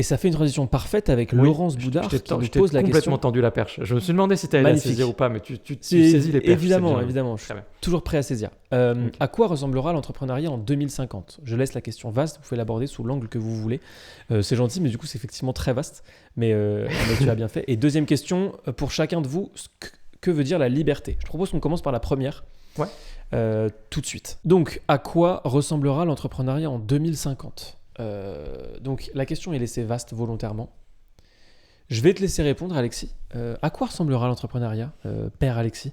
Et ça fait une transition parfaite avec Laurence Boudard qui nous pose la question.
Je t'ai complètement tendu la perche. Je me suis demandé si tu allais la saisir ou pas, mais tu saisis les perches.
Évidemment, je suis toujours prêt à saisir. À quoi ressemblera l'entrepreneuriat en 2050 ? Je laisse la question vaste, vous pouvez l'aborder sous l'angle que vous voulez. C'est gentil, mais du coup c'est effectivement très vaste, mais tu as bien fait. Et deuxième question, pour chacun de vous, que veut dire la liberté ? Je propose qu'on commence par la première. Tout de suite. Donc, à quoi ressemblera l'entrepreneuriat en 2050 ? Donc, la question est laissée vaste volontairement. Je vais te laisser répondre, Alexis. À quoi ressemblera l'entrepreneuriat, père Alexis ?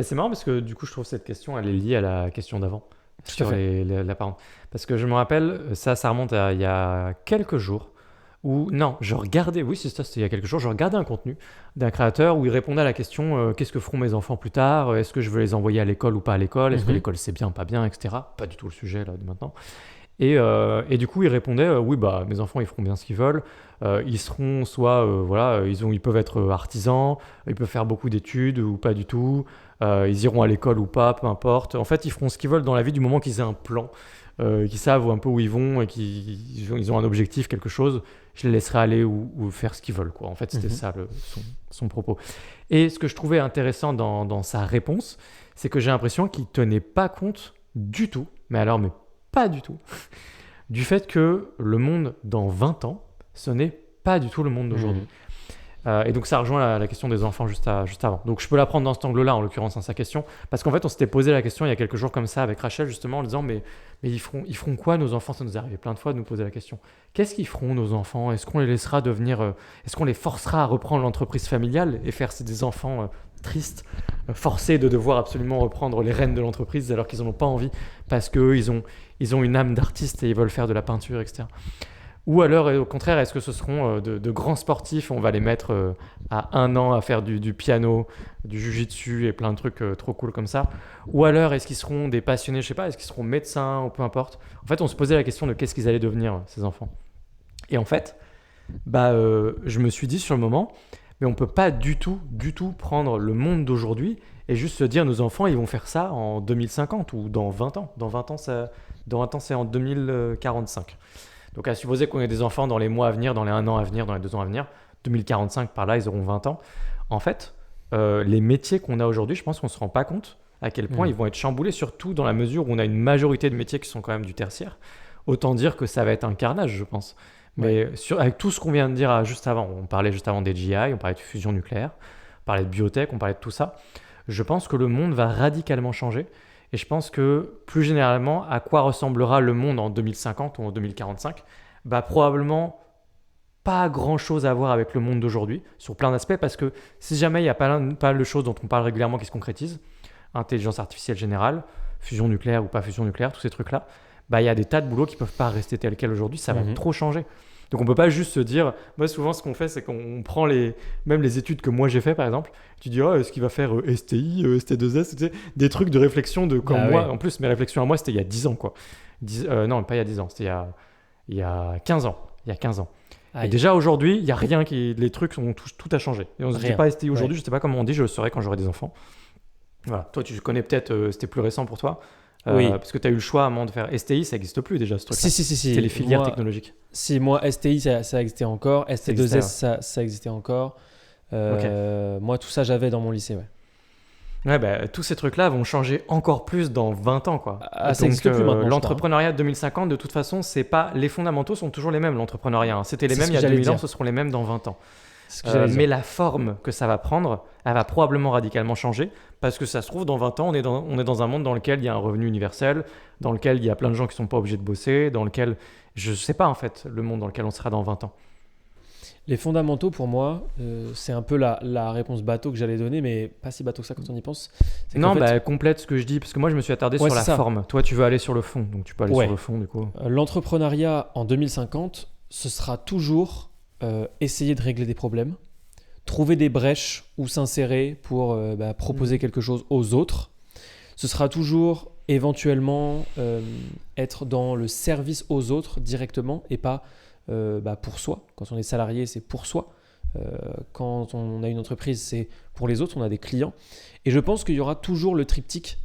C'est marrant parce que du coup, je trouve cette question, elle est liée à la question d'avant. Sur la parole. Parce que je me rappelle, ça remonte à il y a quelques jours. Je regardais un contenu d'un créateur où il répondait à la question qu'est-ce que feront mes enfants plus tard ? Est-ce que je veux les envoyer à l'école ou pas à l'école ? Est-ce que l'école c'est bien, pas bien, etc. Pas du tout le sujet là de maintenant. Et du coup, il répondait oui, mes enfants ils feront bien ce qu'ils veulent. Ils seront soit ils peuvent être artisans, ils peuvent faire beaucoup d'études ou pas du tout. Ils iront à l'école ou pas, peu importe. En fait, ils feront ce qu'ils veulent dans la vie du moment qu'ils aient un plan. Qui savent un peu où ils vont et qu'ils ont un objectif, quelque chose, je les laisserai aller ou faire ce qu'ils veulent, quoi. En fait, c'était ça son propos. Et ce que je trouvais intéressant dans sa réponse, c'est que j'ai l'impression qu'il ne tenait pas compte du tout, mais pas du tout, du fait que le monde dans 20 ans, ce n'est pas du tout le monde d'aujourd'hui. Et donc ça rejoint la question des enfants juste avant. Donc je peux la prendre dans cet angle-là, en l'occurrence, dans sa question, parce qu'en fait on s'était posé la question il y a quelques jours comme ça avec Rachel, justement, en disant mais ils feront quoi nos enfants ? Ça nous est arrivé plein de fois de nous poser la question. Qu'est-ce qu'ils feront nos enfants ? Est-ce qu'on les laissera est-ce qu'on les forcera à reprendre l'entreprise familiale et faire des enfants tristes, forcés de devoir absolument reprendre les rênes de l'entreprise alors qu'ils n'en ont pas envie parce qu'eux ils ont une âme d'artiste et ils veulent faire de la peinture, etc. Ou alors, au contraire, est-ce que ce seront de grands sportifs ? On va les mettre à 1 an à faire du piano, du jujitsu et plein de trucs trop cool comme ça. Ou alors, est-ce qu'ils seront des passionnés, je sais pas, est-ce qu'ils seront médecins ou peu importe. En fait, on se posait la question de qu'est-ce qu'ils allaient devenir, ces enfants. Et en fait, je me suis dit sur le moment, mais on peut pas du tout prendre le monde d'aujourd'hui et juste se dire nos enfants, ils vont faire ça en 2050 ou dans 20 ans. Dans 20 ans, c'est en 2045. Donc à supposer qu'on ait des enfants dans les mois à venir, dans les 1 an à venir, dans les 2 ans à venir, 2045 par là, ils auront 20 ans. En fait, les métiers qu'on a aujourd'hui, je pense qu'on ne se rend pas compte à quel point ils vont être chamboulés, surtout dans la mesure où on a une majorité de métiers qui sont quand même du tertiaire. Autant dire que ça va être un carnage, je pense. Mais avec tout ce qu'on vient de dire juste avant, on parlait juste avant des GI, on parlait de fusion nucléaire, on parlait de biotech, on parlait de tout ça. Je pense que le monde va radicalement changer. Et je pense que, plus généralement, à quoi ressemblera le monde en 2050 ou en 2045 ? Probablement pas grand-chose à voir avec le monde d'aujourd'hui, sur plein d'aspects, parce que si jamais il y a pas mal de choses dont on parle régulièrement qui se concrétisent, intelligence artificielle générale, fusion nucléaire ou pas fusion nucléaire, tous ces trucs-là, il y a des tas de boulots qui ne peuvent pas rester tels quels aujourd'hui, ça va trop changer. Donc on ne peut pas juste se dire, moi souvent ce qu'on fait c'est qu'on prend même les études que moi j'ai fait par exemple, tu dis est-ce qu'il va faire STI, ST2S, tu sais, des trucs de réflexion de comme moi, en plus mes réflexions à moi c'était il y a 10 ans quoi. Non pas il y a 10 ans, c'était il y a 15 ans. Et déjà aujourd'hui, il n'y a rien les trucs ont tout a changé. Et on ne se dit pas STI aujourd'hui, je ne sais pas comment on dit, je le saurai quand j'aurai des enfants. Voilà, toi tu connais peut-être, c'était plus récent pour toi. Oui. Parce que tu as eu le choix à un moment de faire STI, ça n'existe plus déjà ce truc.
Si.
C'était les filières technologiques.
Si, moi STI ça existait encore, ST2S ça existait encore. Moi tout ça j'avais dans mon lycée,
tous ces trucs-là vont changer encore plus dans 20 ans, quoi.
Ça n'existe plus maintenant.
L'entrepreneuriat de 2050, de toute façon, c'est pas les fondamentaux sont toujours les mêmes. L'entrepreneuriat, c'était les mêmes il y a 2000 ans, ce seront les mêmes dans 20 ans. Mais la forme que ça va prendre, elle va probablement radicalement changer parce que ça se trouve dans 20 ans, on est dans un monde dans lequel il y a un revenu universel, dans lequel il y a plein de gens qui sont pas obligés de bosser, dans lequel je sais pas en fait le monde dans lequel on sera dans 20 ans.
Les fondamentaux pour moi, c'est un peu la réponse bateau que j'allais donner, mais pas si bateau que ça quand on y pense.
Non, complète ce que je dis parce que moi je me suis attardé sur la forme. Toi tu veux aller sur le fond, donc tu peux aller sur le fond du coup.
L'entrepreneuriat en 2050, ce sera toujours essayer de régler des problèmes, trouver des brèches où s'insérer pour proposer quelque chose aux autres. Ce sera toujours éventuellement être dans le service aux autres directement et pas pour soi. Quand on est salarié, c'est pour soi. Quand on a une entreprise, c'est pour les autres, on a des clients. Et je pense qu'il y aura toujours le triptyque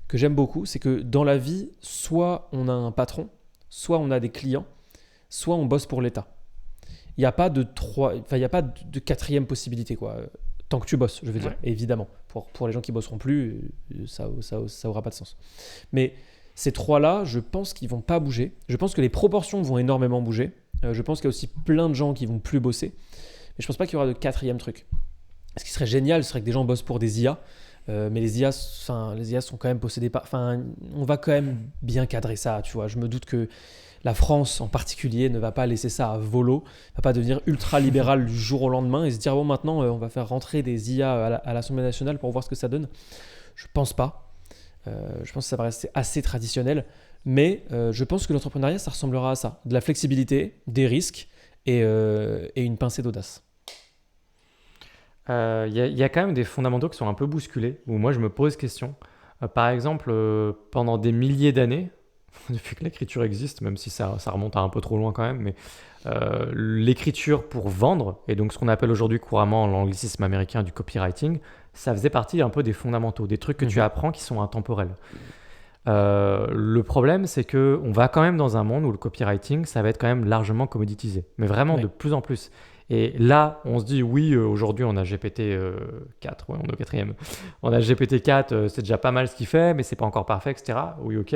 que j'aime beaucoup, c'est que dans la vie, soit on a un patron, soit on a des clients, soit on bosse pour l'État. Il n'y a pas il y a pas de quatrième possibilité, quoi. Tant que tu bosses, je veux dire, évidemment. Pour les gens qui bosseront plus, ça aura pas de sens. Mais ces 3-là, je pense qu'ils vont pas bouger. Je pense que les proportions vont énormément bouger. Je pense qu'il y a aussi plein de gens qui vont plus bosser. Mais je pense pas qu'il y aura de quatrième truc. Ce qui serait génial, ce serait que des gens bossent pour des IA. Mais les IA sont quand même possédés par... on va quand même bien cadrer ça, tu vois. Je me doute que la France, en particulier, ne va pas laisser ça à volo, ne va pas devenir ultra-libérale du jour au lendemain et se dire, bon, maintenant, on va faire rentrer des IA à l'Assemblée nationale pour voir ce que ça donne. Je pense pas. Je pense que ça va rester assez traditionnel. Mais je pense que l'entrepreneuriat, ça ressemblera à ça. De la flexibilité, des risques et une pincée d'audace.
Y a quand même des fondamentaux qui sont un peu bousculés, où moi je me pose question. Par exemple, pendant des milliers d'années, depuis que l'écriture existe, même si ça remonte à un peu trop loin quand même, mais l'écriture pour vendre, et donc ce qu'on appelle aujourd'hui couramment l'anglicisme américain du copywriting, ça faisait partie un peu des fondamentaux, des trucs que tu apprends qui sont intemporels. Le problème, c'est qu'on va quand même dans un monde où le copywriting, ça va être quand même largement commoditisé, mais vraiment de plus en plus. Et là, on se dit, oui, aujourd'hui, on a GPT-4, on est au 4e. On a GPT-4, c'est déjà pas mal ce qu'il fait, mais c'est pas encore parfait, etc. Oui, ok.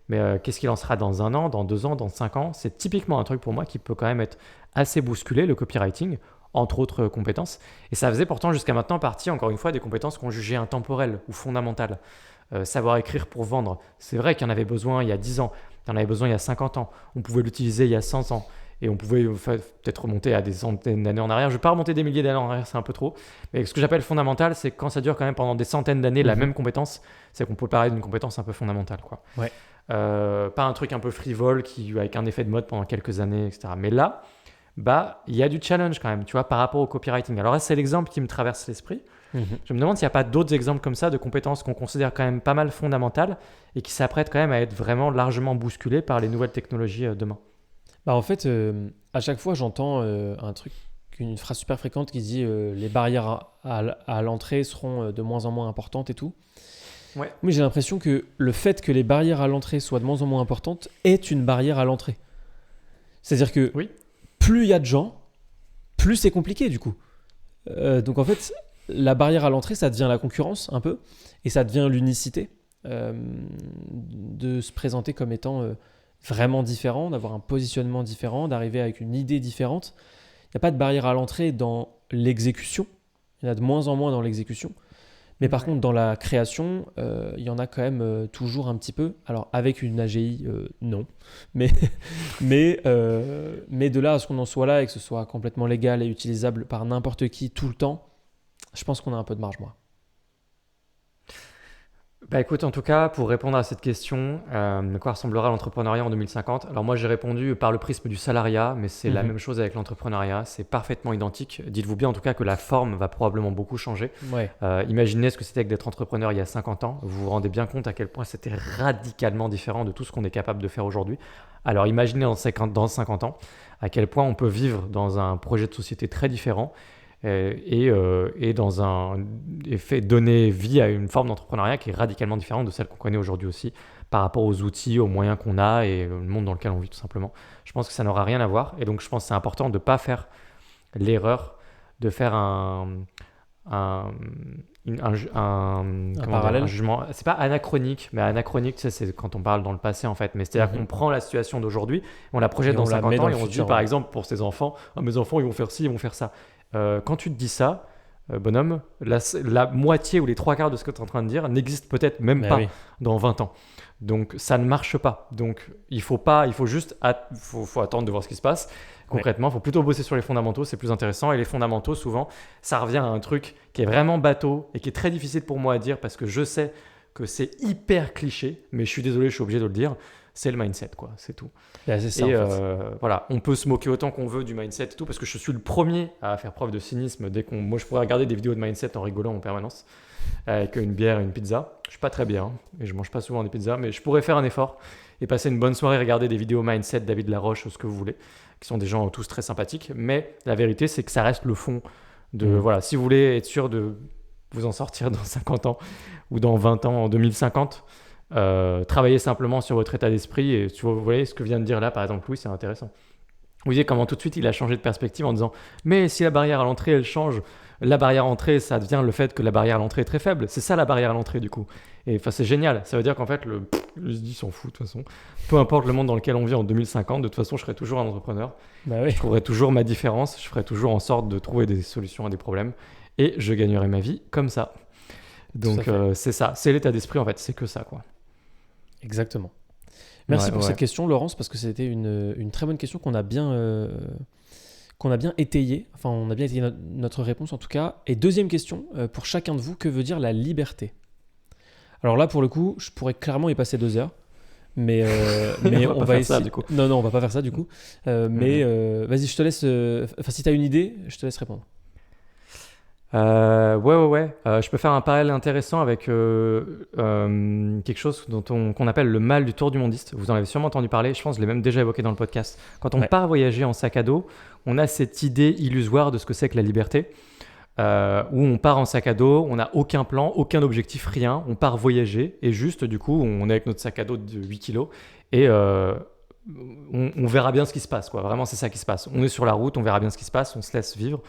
Mais qu'est-ce qu'il en sera dans 1 an, dans 2 ans, dans 5 ans? C'est typiquement un truc pour moi qui peut quand même être assez bousculé, le copywriting, entre autres compétences. Et ça faisait pourtant jusqu'à maintenant partie, encore une fois, des compétences qu'on jugeait intemporelles ou fondamentales. Savoir écrire pour vendre, c'est vrai qu'il y en avait besoin il y a 10 ans, il y en avait besoin il y a 50 ans, on pouvait l'utiliser il y a 100 ans. Et on pouvait peut-être remonter à des centaines d'années en arrière. Je ne vais pas remonter des milliers d'années en arrière, c'est un peu trop. Mais ce que j'appelle fondamental, c'est quand ça dure quand même pendant des centaines d'années la même compétence, c'est qu'on peut parler d'une compétence un peu fondamentale, quoi.
Ouais.
Pas un truc un peu frivole avec un effet de mode pendant quelques années, etc. Mais là, il y a du challenge quand même, tu vois, par rapport au copywriting. Alors là, c'est l'exemple qui me traverse l'esprit. Je me demande s'il n'y a pas d'autres exemples comme ça de compétences qu'on considère quand même pas mal fondamentales et qui s'apprêtent quand même à être vraiment largement bousculées par les nouvelles technologies demain.
En fait, à chaque fois, j'entends une phrase super fréquente qui dit les barrières à l'entrée seront de moins en moins importantes et tout.
Ouais.
Mais j'ai l'impression que le fait que les barrières à l'entrée soient de moins en moins importantes est une barrière à l'entrée. C'est-à-dire que plus il y a de gens, plus c'est compliqué du coup. Donc en fait, la barrière à l'entrée, ça devient la concurrence un peu, et ça devient l'unicité de se présenter comme étant vraiment différent, d'avoir un positionnement différent, d'arriver avec une idée différente. Il n'y a pas de barrière à l'entrée dans l'exécution, il y en a de moins en moins dans l'exécution. Mais par contre, dans la création, il y en a quand même toujours un petit peu. Alors, avec une AGI, non. Mais de là à ce qu'on en soit là et que ce soit complètement légal et utilisable par n'importe qui tout le temps, je pense qu'on a un peu de marge, moi.
Écoute, en tout cas, pour répondre à cette question, de quoi ressemblera l'entrepreneuriat en 2050? Alors moi, j'ai répondu par le prisme du salariat, mais c'est la même chose avec l'entrepreneuriat, c'est parfaitement identique. Dites-vous bien en tout cas que la forme va probablement beaucoup changer.
Ouais.
Imaginez ce que c'était que d'être entrepreneur il y a 50 ans. Vous vous rendez bien compte à quel point c'était radicalement différent de tout ce qu'on est capable de faire aujourd'hui. Alors imaginez dans 50 ans à quel point on peut vivre dans un projet de société très différent et donner vie à une forme d'entrepreneuriat qui est radicalement différente de celle qu'on connaît aujourd'hui aussi par rapport aux outils, aux moyens qu'on a et le monde dans lequel on vit tout simplement. Je pense que ça n'aura rien à voir et donc je pense que c'est important de ne pas faire l'erreur de faire un
parallèle.
Un jugement. C'est pas anachronique, mais anachronique, c'est quand on parle dans le passé en fait. Mais c'est-à-dire qu'on prend la situation d'aujourd'hui, on la projette dans 50 ans et on se dit par exemple pour ses enfants, mes enfants ils vont faire ci, ils vont faire ça. Quand tu te dis ça, bonhomme, la moitié ou les 3/4 de ce que tu es en train de dire n'existe peut-être même pas dans 20 ans. Donc ça ne marche pas. Donc il faut juste faut attendre de voir ce qui se passe. Concrètement, il faut plutôt bosser sur les fondamentaux, c'est plus intéressant. Et les fondamentaux, souvent, ça revient à un truc qui est vraiment bateau et qui est très difficile pour moi à dire parce que je sais que c'est hyper cliché, mais je suis désolé, je suis obligé de le dire. C'est le mindset, quoi, c'est tout.
C'est ça,
et
en fait.
voilà, on peut se moquer autant qu'on veut du mindset et tout, parce que je suis le premier à faire preuve de cynisme moi je pourrais regarder des vidéos de mindset en rigolant en permanence, avec une bière et une pizza. Je suis pas très bien, et je mange pas souvent des pizzas, mais je pourrais faire un effort et passer une bonne soirée, regarder des vidéos mindset, David Laroche, ou ce que vous voulez, qui sont des gens tous très sympathiques, mais la vérité c'est que ça reste le fond de, voilà, si vous voulez être sûr de vous en sortir dans 50 ans, ou dans 20 ans, en 2050, travaillez simplement sur votre état d'esprit et vous voyez ce que vient de dire là par exemple Louis, c'est intéressant. Vous voyez comment tout de suite il a changé de perspective en disant mais si la barrière à l'entrée elle change, la barrière à l'entrée ça devient le fait que la barrière à l'entrée est très faible. C'est ça la barrière à l'entrée du coup. Et enfin c'est génial. Ça veut dire qu'en fait je dis s'en fout de toute façon. Peu importe le monde dans lequel on vit en 2050, de toute façon je serai toujours un entrepreneur.
Bah oui.
Je trouverai toujours ma différence. Je ferai toujours en sorte de trouver des solutions à des problèmes et je gagnerai ma vie comme ça. Donc c'est ça, c'est l'état d'esprit en fait, c'est que ça quoi.
Exactement. Merci pour cette question, Laurence, parce que c'était une très bonne question qu'on a bien étayée. Enfin, on a bien étayé notre réponse en tout cas. Et deuxième question, pour chacun de vous, que veut dire la liberté ? Alors là, pour le coup, je pourrais clairement y passer 2 heures. Mais on va essayer. Ça, du coup. Non, on va pas faire ça du coup. Vas-y, je te laisse. Enfin, si tu as une idée, je te laisse répondre.
Ouais. Je peux faire un parallèle intéressant avec quelque chose qu'on appelle le mal du tour du mondiste. Vous en avez sûrement entendu parler, je pense que je l'ai même déjà évoqué dans le podcast. Quand on part voyager en sac à dos, on a cette idée illusoire de ce que c'est que la liberté, où on part en sac à dos, on n'a aucun plan, aucun objectif, rien. On part voyager et juste, du coup, on est avec notre sac à dos de 8 kilos et on verra bien ce qui se passe, quoi. Vraiment, c'est ça qui se passe. On est sur la route, on verra bien ce qui se passe, on se laisse vivre.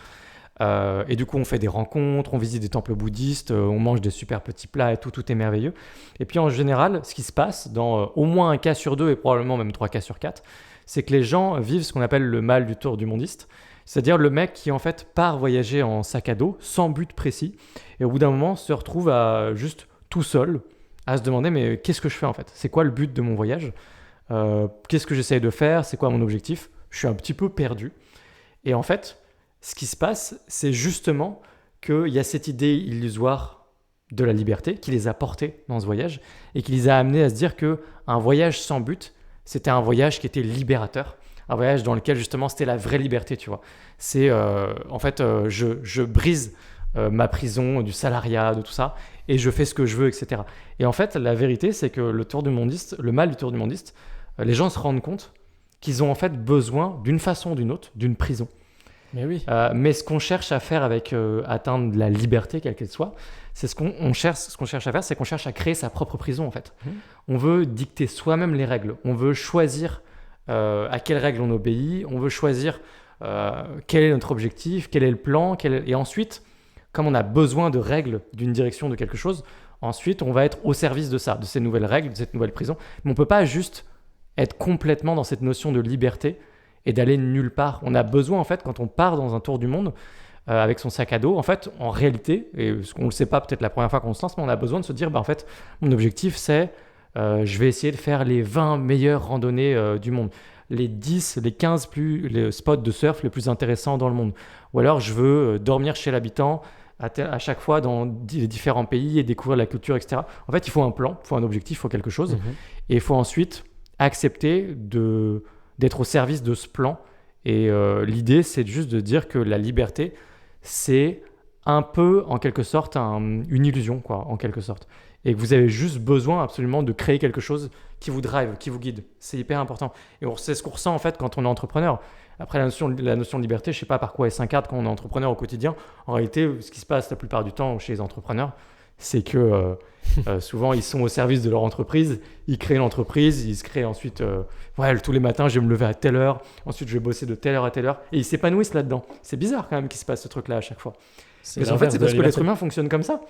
Et du coup on fait des rencontres, on visite des temples bouddhistes, on mange des super petits plats et tout est merveilleux. Et puis en général, ce qui se passe dans au moins un cas sur 2 et probablement même 3 cas sur 4, c'est que les gens vivent ce qu'on appelle le mal du tour du mondiste, c'est-à-dire le mec qui en fait part voyager en sac à dos sans but précis et au bout d'un moment se retrouve à juste tout seul à se demander mais qu'est-ce que je fais en fait ? C'est quoi le but de mon voyage ? Qu'est-ce que j'essaye de faire ? C'est quoi mon objectif ? Je suis un petit peu perdu. Et en fait, ce qui se passe, c'est justement qu'il y a cette idée illusoire de la liberté qui les a portés dans ce voyage et qui les a amenés à se dire qu'un voyage sans but, c'était un voyage qui était libérateur, un voyage dans lequel justement c'était la vraie liberté, tu vois. C'est en fait, je brise ma prison du salariat, de tout ça, et je fais ce que je veux, etc. Et en fait, la vérité, c'est que le mal du tour du mondiste, les gens se rendent compte qu'ils ont en fait besoin d'une façon ou d'une autre, d'une prison.
Mais oui.
Mais ce qu'on cherche à faire avec atteindre la liberté, quelle qu'elle soit, c'est ce qu'on cherche à faire, c'est qu'on cherche à créer sa propre prison en fait. On veut dicter soi-même les règles. On veut choisir à quelles règles on obéit. On veut choisir quel est notre objectif, quel est le plan. Et ensuite, comme on a besoin de règles, d'une direction, de quelque chose, ensuite on va être au service de ça, de ces nouvelles règles, de cette nouvelle prison. Mais on ne peut pas juste être complètement dans cette notion de liberté et d'aller nulle part. On a besoin, en fait, quand on part dans un tour du monde avec son sac à dos, en fait, en réalité, et on ne le sait pas peut-être la première fois qu'on se lance, mais on a besoin de se dire, en fait, mon objectif, c'est je vais essayer de faire les 20 meilleures randonnées du monde, les 10, les 15 les spots de surf les plus intéressants dans le monde. Ou alors, je veux dormir chez l'habitant à chaque fois dans les différents pays et découvrir la culture, etc. En fait, il faut un plan, il faut un objectif, il faut quelque chose. Et il faut ensuite accepter d'être au service de ce plan. Et l'idée, c'est juste de dire que la liberté, c'est un peu, en quelque sorte, une illusion, quoi, en quelque sorte. Et que vous avez juste besoin absolument de créer quelque chose qui vous drive, qui vous guide. C'est hyper important. Et c'est ce qu'on ressent, en fait, quand on est entrepreneur. Après, la notion de liberté, je ne sais pas par quoi elle s'incarne quand on est entrepreneur au quotidien. En réalité, ce qui se passe la plupart du temps chez les entrepreneurs, c'est que souvent, ils sont au service de leur entreprise, ils créent l'entreprise, ils se créent ensuite, tous les matins, je vais me lever à telle heure, ensuite je vais bosser de telle heure à telle heure, et ils s'épanouissent là-dedans. C'est bizarre quand même qu'il se passe ce truc-là à chaque fois. Parce qu'en fait, c'est parce que l'être humain fonctionne comme ça.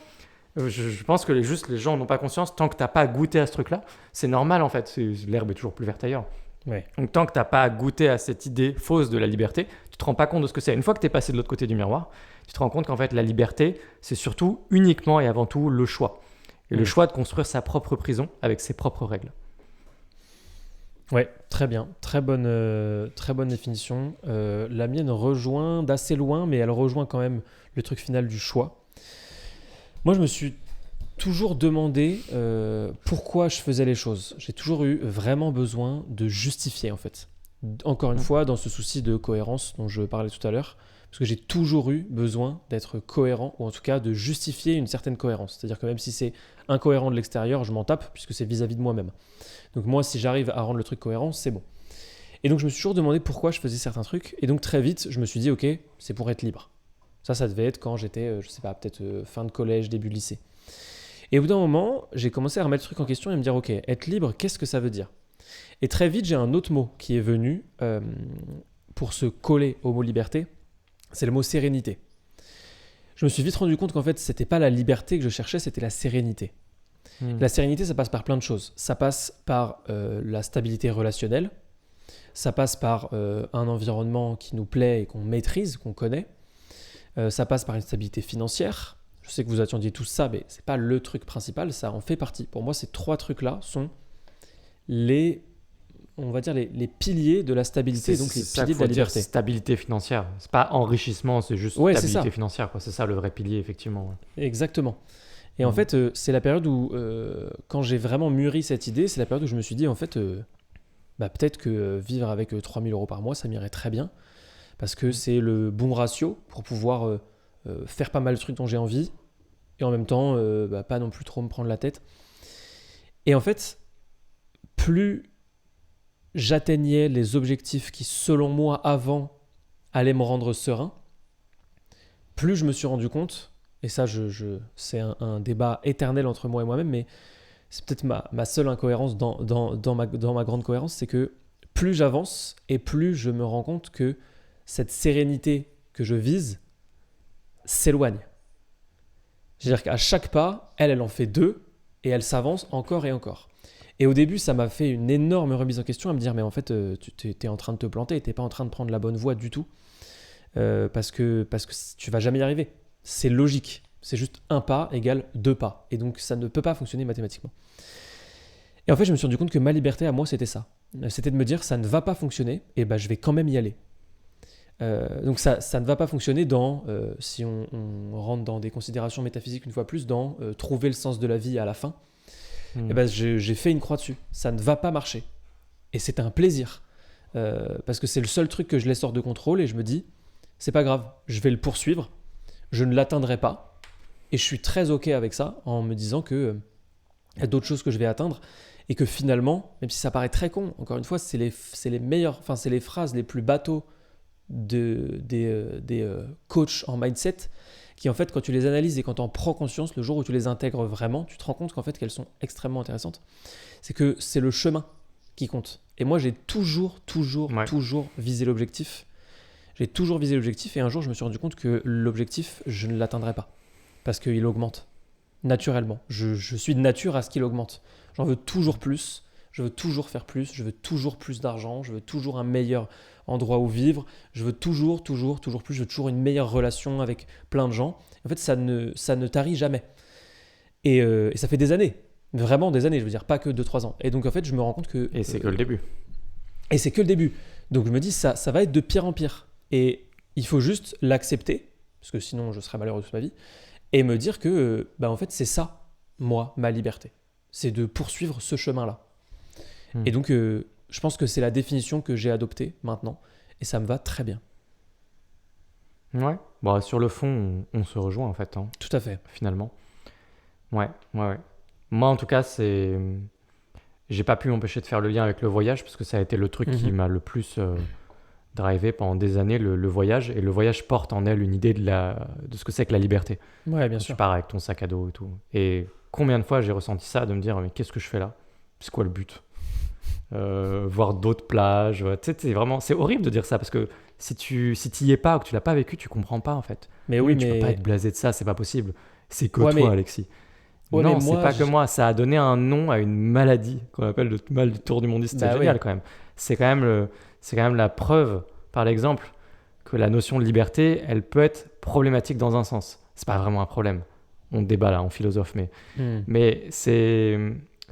Je pense que les gens n'ont pas conscience, tant que tu n'as pas goûté à ce truc-là, c'est normal en fait, l'herbe est toujours plus verte ailleurs.
Ouais.
Donc tant que tu n'as pas goûté à cette idée fausse de la liberté, tu ne te rends pas compte de ce que c'est. Une fois que tu es passé de l'autre côté du miroir, tu te rends compte qu'en fait la liberté, c'est surtout uniquement et avant tout le choix. Et le choix de construire sa propre prison avec ses propres règles.
Ouais, très bien. Très bonne définition. La mienne rejoint d'assez loin, mais elle rejoint quand même le truc final du choix. Moi, je me suis toujours demandé pourquoi je faisais les choses. J'ai toujours eu vraiment besoin de justifier, en fait. Encore une fois, dans ce souci de cohérence dont je parlais tout à l'heure, parce que j'ai toujours eu besoin d'être cohérent, ou en tout cas de justifier une certaine cohérence. C'est-à-dire que même si c'est incohérent de l'extérieur, je m'en tape, puisque c'est vis-à-vis de moi-même. Donc moi, si j'arrive à rendre le truc cohérent, c'est bon. Et donc je me suis toujours demandé pourquoi je faisais certains trucs, et donc très vite, je me suis dit, ok, c'est pour être libre. Ça devait être quand j'étais, je sais pas, peut-être fin de collège, début de lycée. Et au bout d'un moment, j'ai commencé à remettre le truc en question et me dire, ok, être libre, qu'est-ce que ça veut dire ? Et très vite, j'ai un autre mot qui est venu pour se coller au mot liberté, c'est le mot sérénité. Je me suis vite rendu compte qu'en fait, c'était pas la liberté que je cherchais, c'était la sérénité. La sérénité, ça passe par plein de choses. Ça passe par la stabilité relationnelle, ça passe par un environnement qui nous plaît et qu'on maîtrise, qu'on connaît. Ça passe par une stabilité financière. Je sais que vous attendiez tous ça, mais c'est pas le truc principal, ça en fait partie. Pour moi, ces 3 trucs-là sont on va dire les piliers de la stabilité, donc les piliers de la liberté.
Stabilité financière, c'est pas enrichissement, c'est juste stabilité financière, quoi. C'est ça le vrai pilier, effectivement. Ouais.
Exactement. Et en fait, c'est la période où, quand j'ai vraiment mûri cette idée, c'est la période où je me suis dit, en fait, peut-être que vivre avec 3 000 € par mois, ça m'irait très bien, parce que c'est le bon ratio pour pouvoir faire pas mal de trucs dont j'ai envie, et en même temps, pas non plus trop me prendre la tête. Et en fait, plus j'atteignais les objectifs qui, selon moi, avant, allaient me rendre serein, plus je me suis rendu compte, et ça, c'est un débat éternel entre moi et moi-même, mais c'est peut-être ma seule incohérence dans ma grande cohérence, c'est que plus j'avance et plus je me rends compte que cette sérénité que je vise s'éloigne. C'est-à-dire qu'à chaque pas, elle en fait 2 et elle s'avance encore et encore. Et au début, ça m'a fait une énorme remise en question à me dire, mais en fait, tu es en train de te planter, tu n'es pas en train de prendre la bonne voie du tout, parce que tu vas jamais y arriver. C'est logique. C'est juste 1 pas égale 2 pas. Et donc, ça ne peut pas fonctionner mathématiquement. Et en fait, je me suis rendu compte que ma liberté à moi, c'était ça. C'était de me dire, ça ne va pas fonctionner, et je vais quand même y aller. Donc, ça ne va pas fonctionner si on rentre dans des considérations métaphysiques une fois plus, dans trouver le sens de la vie à la fin. J'ai fait une croix dessus. Ça ne va pas marcher. Et c'est un plaisir. Parce que c'est le seul truc que je laisse hors de contrôle, et je me dis, c'est pas grave, je vais le poursuivre. Je ne l'atteindrai pas, et je suis très ok avec ça, en me disant que y a d'autres choses que je vais atteindre, et que finalement, même si ça paraît très con, encore une fois, c'est les meilleures, enfin c'est les phrases les plus bateaux des coachs en mindset, qui en fait, quand tu les analyses et quand tu en prends conscience, le jour où tu les intègres vraiment, tu te rends compte qu'en fait qu'elles sont extrêmement intéressantes. C'est que c'est le chemin qui compte. Et moi, j'ai toujours visé l'objectif. J'ai toujours visé l'objectif, et un jour, je me suis rendu compte que l'objectif, je ne l'atteindrai pas. Parce qu'il augmente, naturellement. Je suis de nature à ce qu'il augmente. J'en veux toujours plus, je veux toujours faire plus, je veux toujours plus d'argent, je veux toujours un meilleur endroit où vivre, je veux toujours plus, je veux toujours une meilleure relation avec plein de gens. En fait, ça ne tarit jamais. Et ça fait des années, vraiment des années, je veux dire, pas que 2-3 ans. Et donc, en fait, je me rends compte que...
Et c'est que le début.
Et c'est que le début. Donc, je me dis, ça va être de pire en pire. Et il faut juste l'accepter, parce que sinon je serais malheureux toute ma vie, et me dire que en fait c'est ça, moi, ma liberté. C'est de poursuivre ce chemin-là. Et donc je pense que c'est la définition que j'ai adoptée maintenant, et ça me va très bien.
Ouais, sur le fond, on se rejoint en fait. Hein,
tout à fait.
Finalement. Ouais. Moi en tout cas, j'ai pas pu m'empêcher de faire le lien avec le voyage, parce que ça a été le truc qui m'a le plus... drivé pendant des années, le voyage, et le voyage porte en elle une idée de ce que c'est que la liberté.
Ouais, bien sûr.
Tu pars avec ton sac à dos et tout. Et combien de fois j'ai ressenti ça, de me dire, mais qu'est-ce que je fais là ? C'est quoi le but ? Voir d'autres plages. Tu sais, c'est horrible de dire ça, parce que si tu y es pas ou que tu l'as pas vécu, tu comprends pas en fait.
Mais
tu peux pas être blasé de ça, c'est pas possible. C'est que toi, Alexis.
Ouais,
non, c'est pas que moi. Ça a donné un nom à une maladie qu'on appelle le mal du tour du monde. C'était génial quand même. C'est quand même la preuve, par l'exemple, que la notion de liberté, elle peut être problématique dans un sens. C'est pas vraiment un problème. On débat là, on philosophe, mais c'est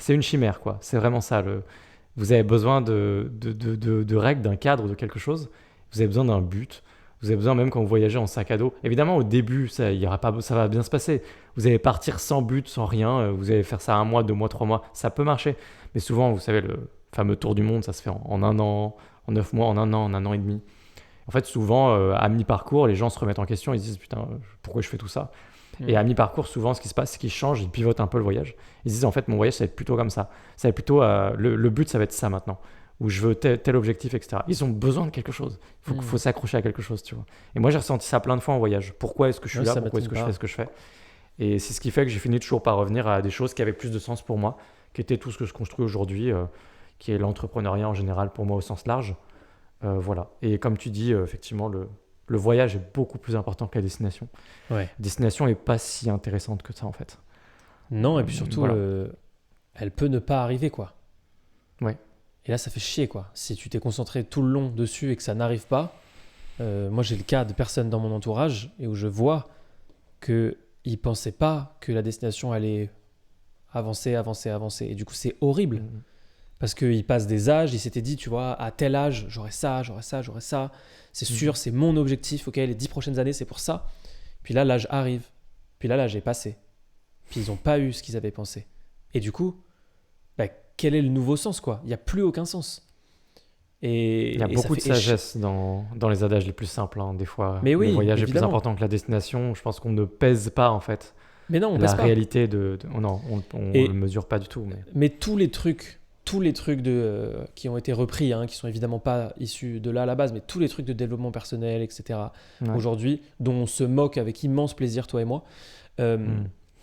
une chimère, quoi. C'est vraiment ça. Vous avez besoin de règles, d'un cadre, de quelque chose. Vous avez besoin d'un but. Vous avez besoin, même quand vous voyagez en sac à dos. Évidemment, au début, ça va bien se passer. Vous allez partir sans but, sans rien. Vous allez faire ça 1 mois, 2 mois, 3 mois. Ça peut marcher. Mais souvent, vous savez, le fameux tour du monde, ça se fait en 1 an, en 9 mois, en 1 an, en 1 an et demi. En fait, souvent, à mi-parcours, les gens se remettent en question. Ils se disent, putain, pourquoi je fais tout ça ? Et à mi-parcours, souvent, ce qui se passe, c'est qu'ils changent, ils pivotent un peu le voyage. Ils se disent, en fait, mon voyage, ça va être plutôt comme ça. Ça va être plutôt, le but, ça va être ça maintenant. Où je veux tel objectif, etc. Ils ont besoin de quelque chose. Il faut s'accrocher à quelque chose, tu vois. Et moi, j'ai ressenti ça plein de fois en voyage. Pourquoi est-ce que je suis là ? Pourquoi est-ce que je fais ce que je fais ? Et c'est ce qui fait que j'ai fini toujours par revenir à des choses qui avaient plus de sens pour moi, qui étaient tout ce que je construis aujourd'hui, qui est l'entrepreneuriat en général pour moi au sens large. Voilà. Et comme tu dis, effectivement, le voyage est beaucoup plus important que la destination.
Ouais.
La destination n'est pas si intéressante que ça, en fait.
Non, et puis surtout,
Voilà.
elle peut ne pas arriver, quoi.
Ouais.
Et là, ça fait chier, quoi. Si tu t'es concentré tout le long dessus et que ça n'arrive pas, moi, j'ai le cas de personnes dans mon entourage et où je vois qu'ils ne pensaient pas que la destination allait avancer. Et du coup, c'est horrible. Parce qu'ils passent des âges, ils s'étaient dit, tu vois, à tel âge, j'aurai ça. C'est sûr, c'est mon objectif, ok, les 10 prochaines années, c'est pour ça. Puis là, l'âge arrive. Puis là, l'âge est passé. Puis ils n'ont pas eu ce qu'ils avaient pensé. Et du coup, bah, quel est le nouveau sens, quoi? Il n'y a plus aucun sens.
Il y a beaucoup de sagesse dans les adages les plus simples. Hein. Des fois,
mais oui,
le voyage
évidemment.
est plus important que la destination. Je pense qu'on ne pèse pas, en fait,
mais non, on
la
pèse pas.
réalité non, on ne le mesure pas du tout.
Mais tous les trucs qui ont été repris, hein, qui sont évidemment pas issus de là à la base, mais tous les trucs de développement personnel, etc., aujourd'hui, dont on se moque avec immense plaisir, toi et moi,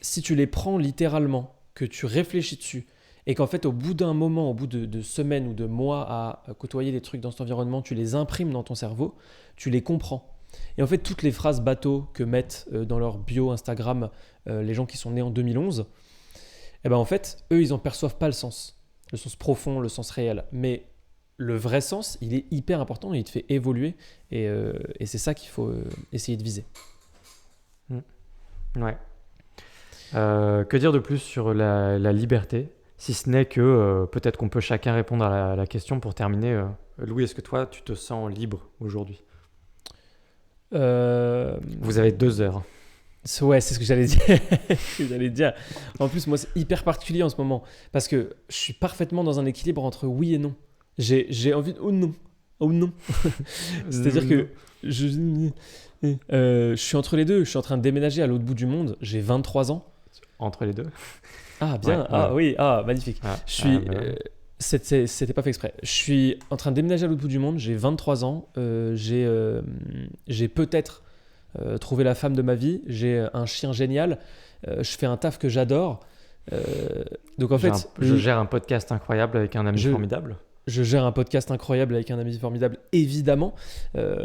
si tu les prends littéralement, que tu réfléchis dessus, et qu'en fait, au bout d'un moment, au bout de semaines ou de mois à côtoyer des trucs dans cet environnement, tu les imprimes dans ton cerveau, tu les comprends. Et en fait, toutes les phrases bateaux que mettent dans leur bio Instagram les gens qui sont nés en 2011, eh ben en fait, eux, ils n'en perçoivent pas le sens profond, le sens réel. Mais le vrai sens, il est hyper important et il te fait évoluer. Et c'est ça qu'il faut essayer de viser.
Ouais. Que dire de plus sur la liberté, si ce n'est que peut-être qu'on peut chacun répondre à la question pour terminer. Louis, est-ce que toi, tu te sens libre aujourd'hui ? Vous avez 2 heures.
Ouais, c'est ce que j'allais dire. En plus, moi, c'est hyper particulier en ce moment parce que je suis parfaitement dans un équilibre entre oui et non. J'ai envie de non. C'est-à-dire que je suis entre les deux. Je suis en train de déménager à l'autre bout du monde. J'ai 23 ans.
Entre les deux.
Ah, bien. Oui, magnifique. C'était pas fait exprès. Je suis en train de déménager à l'autre bout du monde. J'ai 23 ans. J'ai peut-être trouvé la femme de ma vie. J'ai un chien génial. Je fais un taf que j'adore. Donc en fait,
je gère un podcast incroyable avec un ami formidable.
Je gère un podcast incroyable avec un ami formidable, évidemment.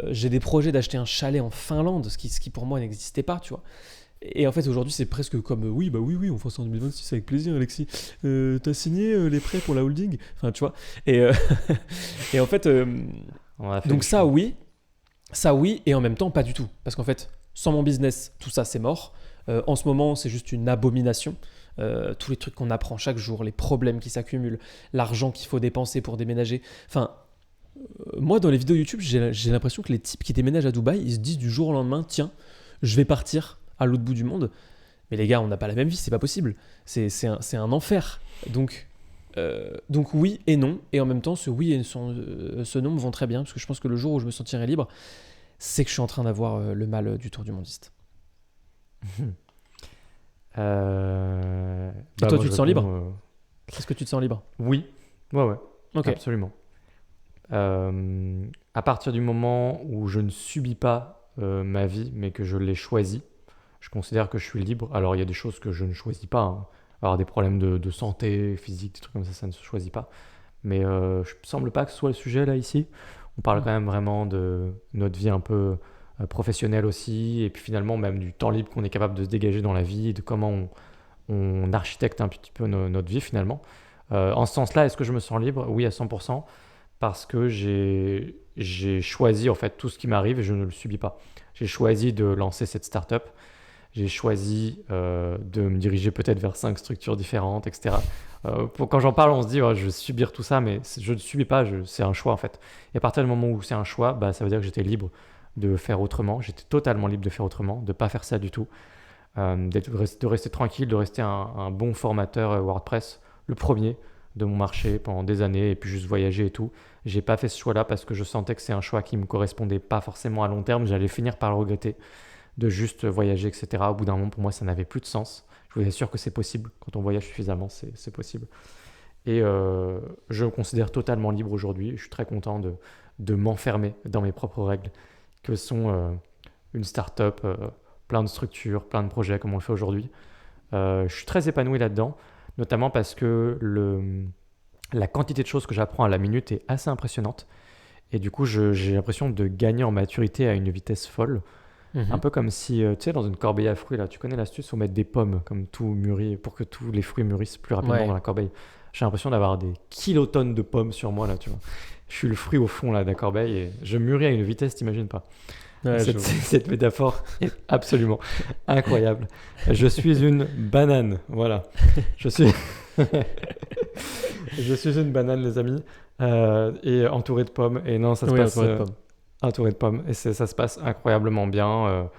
J'ai des projets d'acheter un chalet en Finlande, ce qui pour moi n'existait pas, tu vois. Et en fait, aujourd'hui, c'est presque comme oui, on fera ça en 2026 avec plaisir, Alexis. T'as signé les prêts pour la holding ? Enfin, tu vois. Et en fait, donc ça, oui, et en même temps, pas du tout. Parce qu'en fait, sans mon business, tout ça, c'est mort. En ce moment, c'est juste une abomination. Tous les trucs qu'on apprend chaque jour, les problèmes qui s'accumulent, l'argent qu'il faut dépenser pour déménager. Enfin, moi, dans les vidéos YouTube, j'ai l'impression que les types qui déménagent à Dubaï, ils se disent du jour au lendemain, tiens, je vais partir à l'autre bout du monde. Mais les gars, on n'a pas la même vie, c'est pas possible. C'est un enfer. Donc oui et non. Et en même temps, ce oui et ce non me vont très bien, parce que je pense que le jour où je me sentirai libre, c'est que je suis en train d'avoir le mal du tour du mondiste. Et toi, tu te sens libre ? Est-ce que tu te sens libre ?
Oui. Ouais.
Okay.
Absolument. À partir du moment où je ne subis pas ma vie, mais que je l'ai choisie, je considère que je suis libre. Alors, il y a des choses que je ne choisis pas. Hein. Alors, des problèmes de santé, physique, des trucs comme ça ne se choisit pas. Mais je ne semble pas que ce soit le sujet là, ici. On parle quand même vraiment de notre vie un peu professionnelle aussi, et puis finalement même du temps libre qu'on est capable de se dégager dans la vie, de comment on architecte un petit peu notre vie finalement. En ce sens-là, est-ce que je me sens libre ? Oui, à 100%, parce que j'ai choisi en fait tout ce qui m'arrive et je ne le subis pas. J'ai choisi de lancer cette start-up, j'ai choisi de me diriger peut-être vers 5 structures différentes, etc. Quand j'en parle, on se dit je vais subir tout ça, mais je ne subis pas, c'est un choix en fait. Et à partir du moment où c'est un choix, ça veut dire que j'étais libre de faire autrement. J'étais totalement libre de faire autrement, de ne pas faire ça du tout. De rester tranquille, de rester un bon formateur WordPress, le premier de mon marché pendant des années, et puis juste voyager et tout. J'ai pas fait ce choix-là parce que je sentais que c'est un choix qui me correspondait pas forcément à long terme. J'allais finir par le regretter, de juste voyager, etc. Au bout d'un moment, pour moi, ça n'avait plus de sens. Je vous assure que c'est possible. Quand on voyage suffisamment, c'est possible. Et je me considère totalement libre aujourd'hui. Je suis très content de m'enfermer dans mes propres règles, que sont une start-up, plein de structures, plein de projets comme on le fait aujourd'hui. Je suis très épanoui là-dedans, notamment parce que la quantité de choses que j'apprends à la minute est assez impressionnante. Et du coup, j'ai l'impression de gagner en maturité à une vitesse folle. Un peu comme si, tu sais, dans une corbeille à fruits, là, tu connais l'astuce, on met des pommes, comme tout mûrit, pour que tous les fruits mûrissent plus rapidement dans la corbeille. J'ai l'impression d'avoir des kilotonnes de pommes sur moi, là, tu vois. Je suis le fruit au fond, là, de la corbeille, et je mûris à une vitesse, t'imagines pas.
Ouais,
cette métaphore est absolument incroyable. Je suis une banane, voilà. Je suis une banane, les amis, et entouré de pommes. Et non, ça se passe entouré de pommes. Et ça se passe incroyablement bien.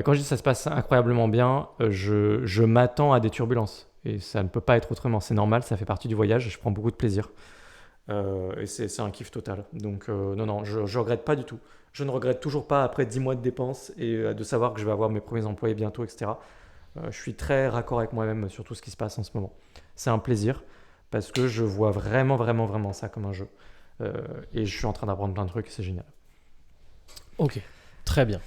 Quand je dis ça se passe incroyablement bien, je m'attends à des turbulences. Et ça ne peut pas être autrement. C'est normal, ça fait partie du voyage. Je prends beaucoup de plaisir. Et c'est un kiff total. Donc non, je regrette pas du tout. Je ne regrette toujours pas après 10 mois de dépenses et de savoir que je vais avoir mes premiers employés bientôt, etc. Je suis très raccord avec moi-même sur tout ce qui se passe en ce moment. C'est un plaisir parce que je vois vraiment, vraiment, vraiment ça comme un jeu. Et je suis en train d'apprendre plein de trucs, c'est génial.
Ok, très bien.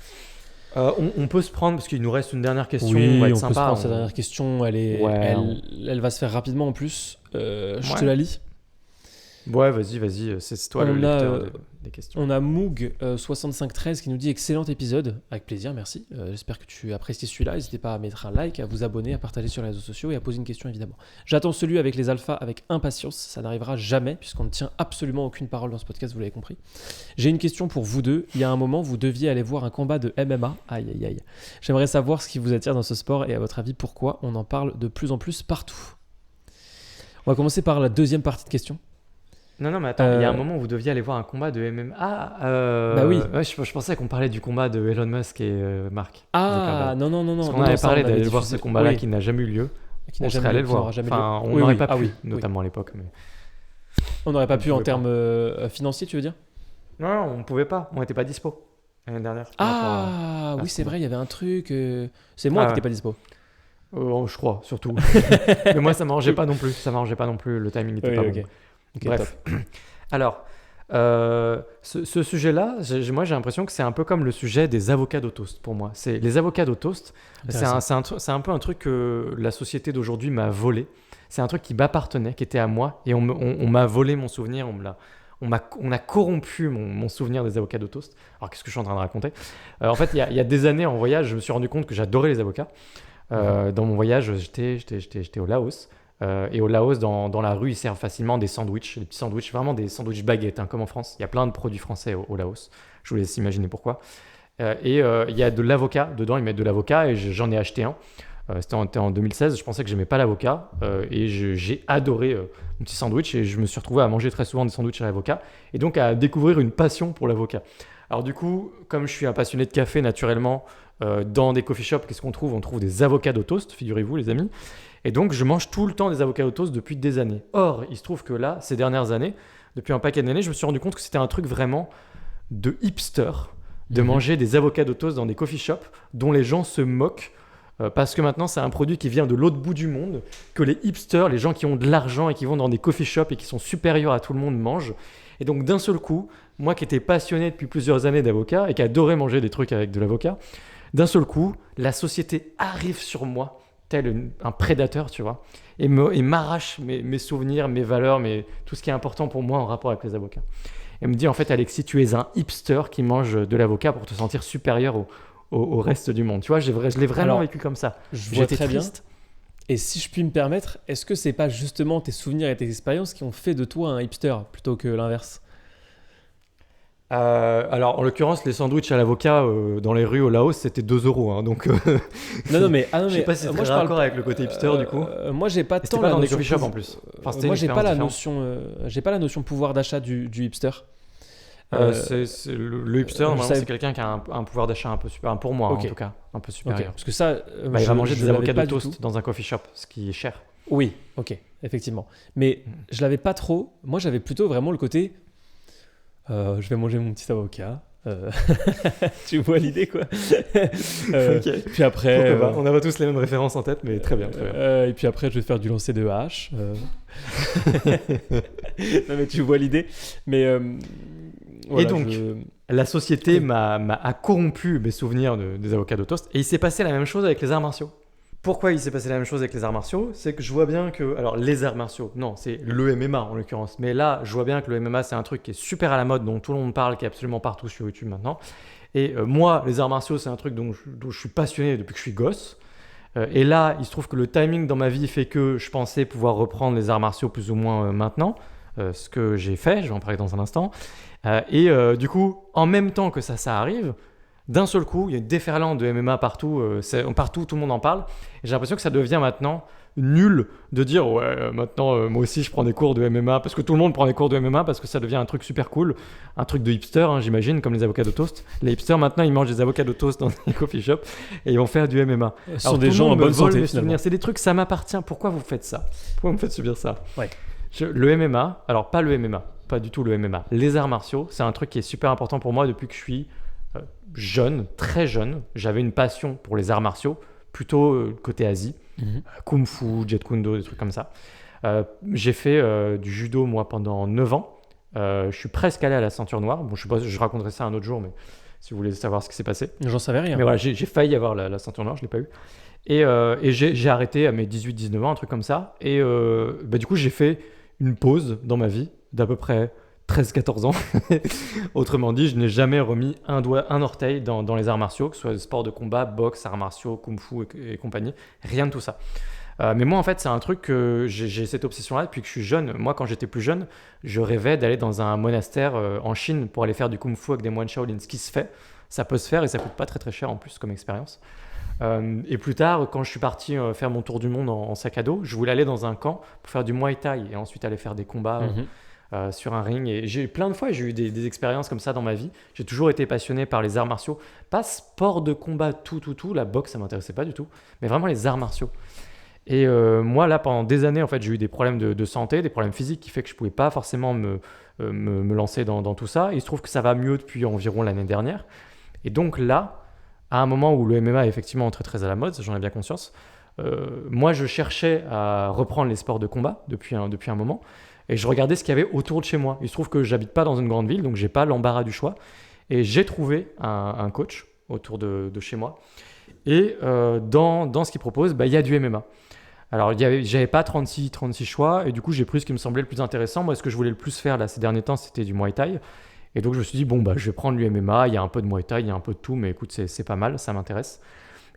On peut se prendre, parce qu'il nous reste une dernière question.
Oui,
on va être
peut
sympa.
Se prendre cette dernière question. Elle va se faire rapidement en plus. Je te la lis.
Ouais, vas-y, c'est toi le lecteur des questions.
On a Moog6513 qui nous dit excellent épisode, avec plaisir, merci. J'espère que tu apprécies celui-là. N'hésitez pas à mettre un like, à vous abonner, à partager sur les réseaux sociaux et à poser une question évidemment. J'attends celui avec les alphas avec impatience, ça n'arrivera jamais puisqu'on ne tient absolument aucune parole dans ce podcast, vous l'avez compris. J'ai une question pour vous deux. Il y a un moment, vous deviez aller voir un combat de MMA. Aïe aïe aïe. J'aimerais savoir ce qui vous attire dans ce sport et à votre avis pourquoi on en parle de plus en plus partout. On va commencer par la deuxième partie de question.
Non, mais attends, il y a un moment où vous deviez aller voir un combat de MMA.
Bah oui.
Ouais, je pensais qu'on parlait du combat de Elon Musk et Mark.
Ah, non.
Parce qu'on avait parlé d'aller voir ce combat-là qui n'a jamais eu lieu. On serait allé le voir. Enfin, on n'aurait pas pu, notamment à l'époque. Mais...
On n'aurait pas pu en termes financiers, tu veux dire ?
Non, on ne pouvait pas. On n'était pas dispo l'année dernière.
Oui, c'est vrai, il y avait un truc. C'est moi qui n'étais pas dispo.
Je crois, surtout. Mais moi, ça ne m'arrangeait pas non plus. Le timing n'était pas bon.
Okay,
bref. Alors, ce sujet-là, moi j'ai l'impression que c'est un peu comme le sujet des avocats au toast pour moi. Les avocats au toast, c'est un peu un truc que la société d'aujourd'hui m'a volé. C'est un truc qui m'appartenait, qui était à moi, et on m'a volé mon souvenir, on a corrompu mon souvenir des avocats au toast. Alors qu'est-ce que je suis en train de raconter ? En fait, il y a des années en voyage, je me suis rendu compte que j'adorais les avocats. Dans mon voyage, j'étais au Laos. Et au Laos, dans la rue, ils servent facilement des sandwichs, des petits sandwichs, vraiment des sandwichs baguettes, comme en France. Il y a plein de produits français au Laos. Je vous laisse imaginer pourquoi. Il y a de l'avocat dedans, ils mettent de l'avocat et j'en ai acheté un. C'était en 2016, je pensais que j'aimais pas l'avocat et j'ai adoré mon petit sandwich et je me suis retrouvé à manger très souvent des sandwichs à l'avocat et donc à découvrir une passion pour l'avocat. Alors du coup, comme je suis un passionné de café naturellement, dans des coffee shops, qu'est-ce qu'on trouve ? On trouve des avocats au toast, figurez-vous les amis. Et donc, je mange tout le temps des avocats au toast depuis des années. Or, il se trouve que là, ces dernières années, depuis un paquet d'années, je me suis rendu compte que c'était un truc vraiment de hipster de manger des avocats au toast dans des coffee shops dont les gens se moquent parce que maintenant, c'est un produit qui vient de l'autre bout du monde, que les hipsters, les gens qui ont de l'argent et qui vont dans des coffee shops et qui sont supérieurs à tout le monde mangent. Et donc, d'un seul coup, moi qui étais passionné depuis plusieurs années d'avocat et qui adorais manger des trucs avec de l'avocat, d'un seul coup, la société arrive sur moi tel un prédateur, tu vois, et m'arrache mes souvenirs, mes valeurs, tout ce qui est important pour moi en rapport avec les avocats. Et me dit, en fait, Alexis, tu es un hipster qui mange de l'avocat pour te sentir supérieur au reste du monde. Tu vois, je l'ai vraiment vécu comme ça.
J'étais très triste. Bien. Et si je puis me permettre, est-ce que c'est pas justement tes souvenirs et tes expériences qui ont fait de toi un hipster plutôt que l'inverse ?
Alors en l'occurrence les sandwichs à l'avocat dans les rues au Laos c'était 2 €, hein, donc
non mais
je sais pas si c'est très raccord avec le côté hipster du coup.
Moi j'ai pas tant
la notion dans des coffee shops en plus.
Moi j'ai pas la notion pouvoir d'achat du hipster.
Le hipster normalement c'est quelqu'un qui a un pouvoir d'achat un peu supérieur pour moi, en tout cas un peu supérieur.
Parce que ça
il va manger des avocats de toast dans un coffee shop, ce qui est cher.
Oui, ok, effectivement, mais je l'avais pas trop. Moi j'avais plutôt vraiment le côté je vais manger mon petit avocat. Tu vois l'idée quoi.
Okay.
Puis après,
on a tous les mêmes références en tête, mais très bien.
Et puis après, je vais faire du lancer de hache. Non mais tu vois l'idée. Mais voilà,
et donc, la société a corrompu mes souvenirs des avocats de toast. Et il s'est passé la même chose avec les arts martiaux. Pourquoi il s'est passé la même chose avec les arts martiaux? C'est que je vois bien que... Alors, les arts martiaux, non, c'est le MMA en l'occurrence. Mais là, je vois bien que le MMA, c'est un truc qui est super à la mode, dont tout le monde parle, qui est absolument partout sur YouTube maintenant. Et moi, les arts martiaux, c'est un truc dont je suis passionné depuis que je suis gosse. Et là, il se trouve que le timing dans ma vie fait que je pensais pouvoir reprendre les arts martiaux plus ou moins maintenant. Ce que j'ai fait, je vais en parler dans un instant. Du coup, en même temps que ça arrive, d'un seul coup, il y a une déferlante de MMA partout, partout, tout le monde en parle. Et j'ai l'impression que ça devient maintenant nul de dire ouais, maintenant moi aussi je prends des cours de MMA parce que tout le monde prend des cours de MMA parce que ça devient un truc super cool, un truc de hipster, hein, j'imagine, comme les avocats de toast. Les hipsters maintenant ils mangent des avocats de toast dans des coffee shops et ils vont faire du MMA.
Ce sont des gens en bonne santé finalement.
C'est des trucs, ça m'appartient. Pourquoi vous faites ça? Pourquoi vous me faites subir ça?
Ouais.
Le MMA, alors pas le MMA, pas du tout le MMA. Les arts martiaux, c'est un truc qui est super important pour moi depuis que je suis jeune, très jeune. J'avais une passion pour les arts martiaux, plutôt côté Asie, Kung Fu, Jet Kundo, des trucs comme ça. J'ai fait du judo, moi, pendant 9 ans. Je suis presque allé à la ceinture noire. Bon, je sais pas, je raconterai ça un autre jour, mais si vous voulez savoir ce qui s'est passé.
J'en savais rien.
Mais voilà, j'ai failli avoir la ceinture noire, je l'ai pas eu. Et j'ai arrêté à mes 18-19 ans, un truc comme ça. Et du coup, j'ai fait une pause dans ma vie d'à peu près 13-14 ans. Autrement dit, je n'ai jamais remis un orteil dans les arts martiaux, que ce soit le sport de combat, boxe, arts martiaux, kung fu et compagnie. Rien de tout ça. Mais moi, en fait, c'est un truc que j'ai cette obsession-là depuis que je suis jeune. Moi, quand j'étais plus jeune, je rêvais d'aller dans un monastère en Chine pour aller faire du kung fu avec des moines Shaolin. Ce qui se fait, ça peut se faire et ça coûte pas très très cher en plus comme expérience. Et plus tard, quand je suis parti faire mon tour du monde en sac à dos, je voulais aller dans un camp pour faire du Muay Thai et ensuite aller faire des combats sur un ring. Et plein de fois, j'ai eu des expériences comme ça dans ma vie. J'ai toujours été passionné par les arts martiaux. Pas sport de combat, tout. La boxe, ça m'intéressait pas du tout. Mais vraiment les arts martiaux. Et moi, là, pendant des années, en fait, j'ai eu des problèmes de santé, des problèmes physiques qui fait que je pouvais pas forcément me lancer dans tout ça. Il se trouve que ça va mieux depuis environ l'année dernière. Et donc là, à un moment où le MMA est effectivement très très à la mode, j'en ai bien conscience, moi je cherchais à reprendre les sports de combat depuis un moment et je regardais ce qu'il y avait autour de chez moi. Il se trouve que j'habite pas dans une grande ville, donc j'ai pas l'embarras du choix et j'ai trouvé un coach autour de chez moi et dans ce qu'il propose, il y a du MMA. Alors j'avais pas 36 choix et du coup j'ai pris ce qui me semblait le plus intéressant. Moi ce que je voulais le plus faire là ces derniers temps c'était du Muay Thai. Et donc je me suis dit, je vais prendre le MMA, il y a un peu de Muay Thai, il y a un peu de tout, mais écoute, c'est pas mal, ça m'intéresse.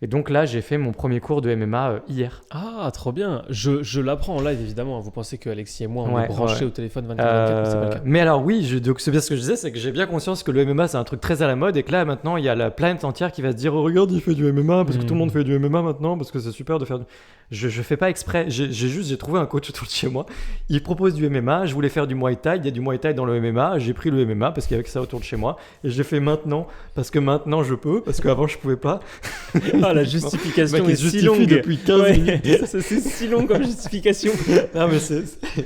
Et donc là, j'ai fait mon premier cours de MMA hier.
Ah, trop bien. Je l'apprends en live, évidemment. Vous pensez qu'Alexis et moi, on est branchés au téléphone 24/24, mais c'est pas le cas.
Mais alors oui, donc c'est bien ce que je disais, c'est que j'ai bien conscience que le MMA, c'est un truc très à la mode et que là, maintenant, il y a la planète entière qui va se dire, oh, regarde, il fait du MMA, parce que tout le monde fait du MMA maintenant, parce que c'est super de faire du... Je fais pas exprès, j'ai trouvé un coach autour de chez moi, il propose du MMA, je voulais faire du Muay Thai, il y a du Muay Thai dans le MMA, j'ai pris le MMA parce qu'il y avait que ça autour de chez moi, et j'ai fait maintenant, parce que maintenant je peux, parce qu'avant je pouvais pas.
Ah, la justification est si longue
depuis 15 minutes.
C'est si long comme justification.
Non mais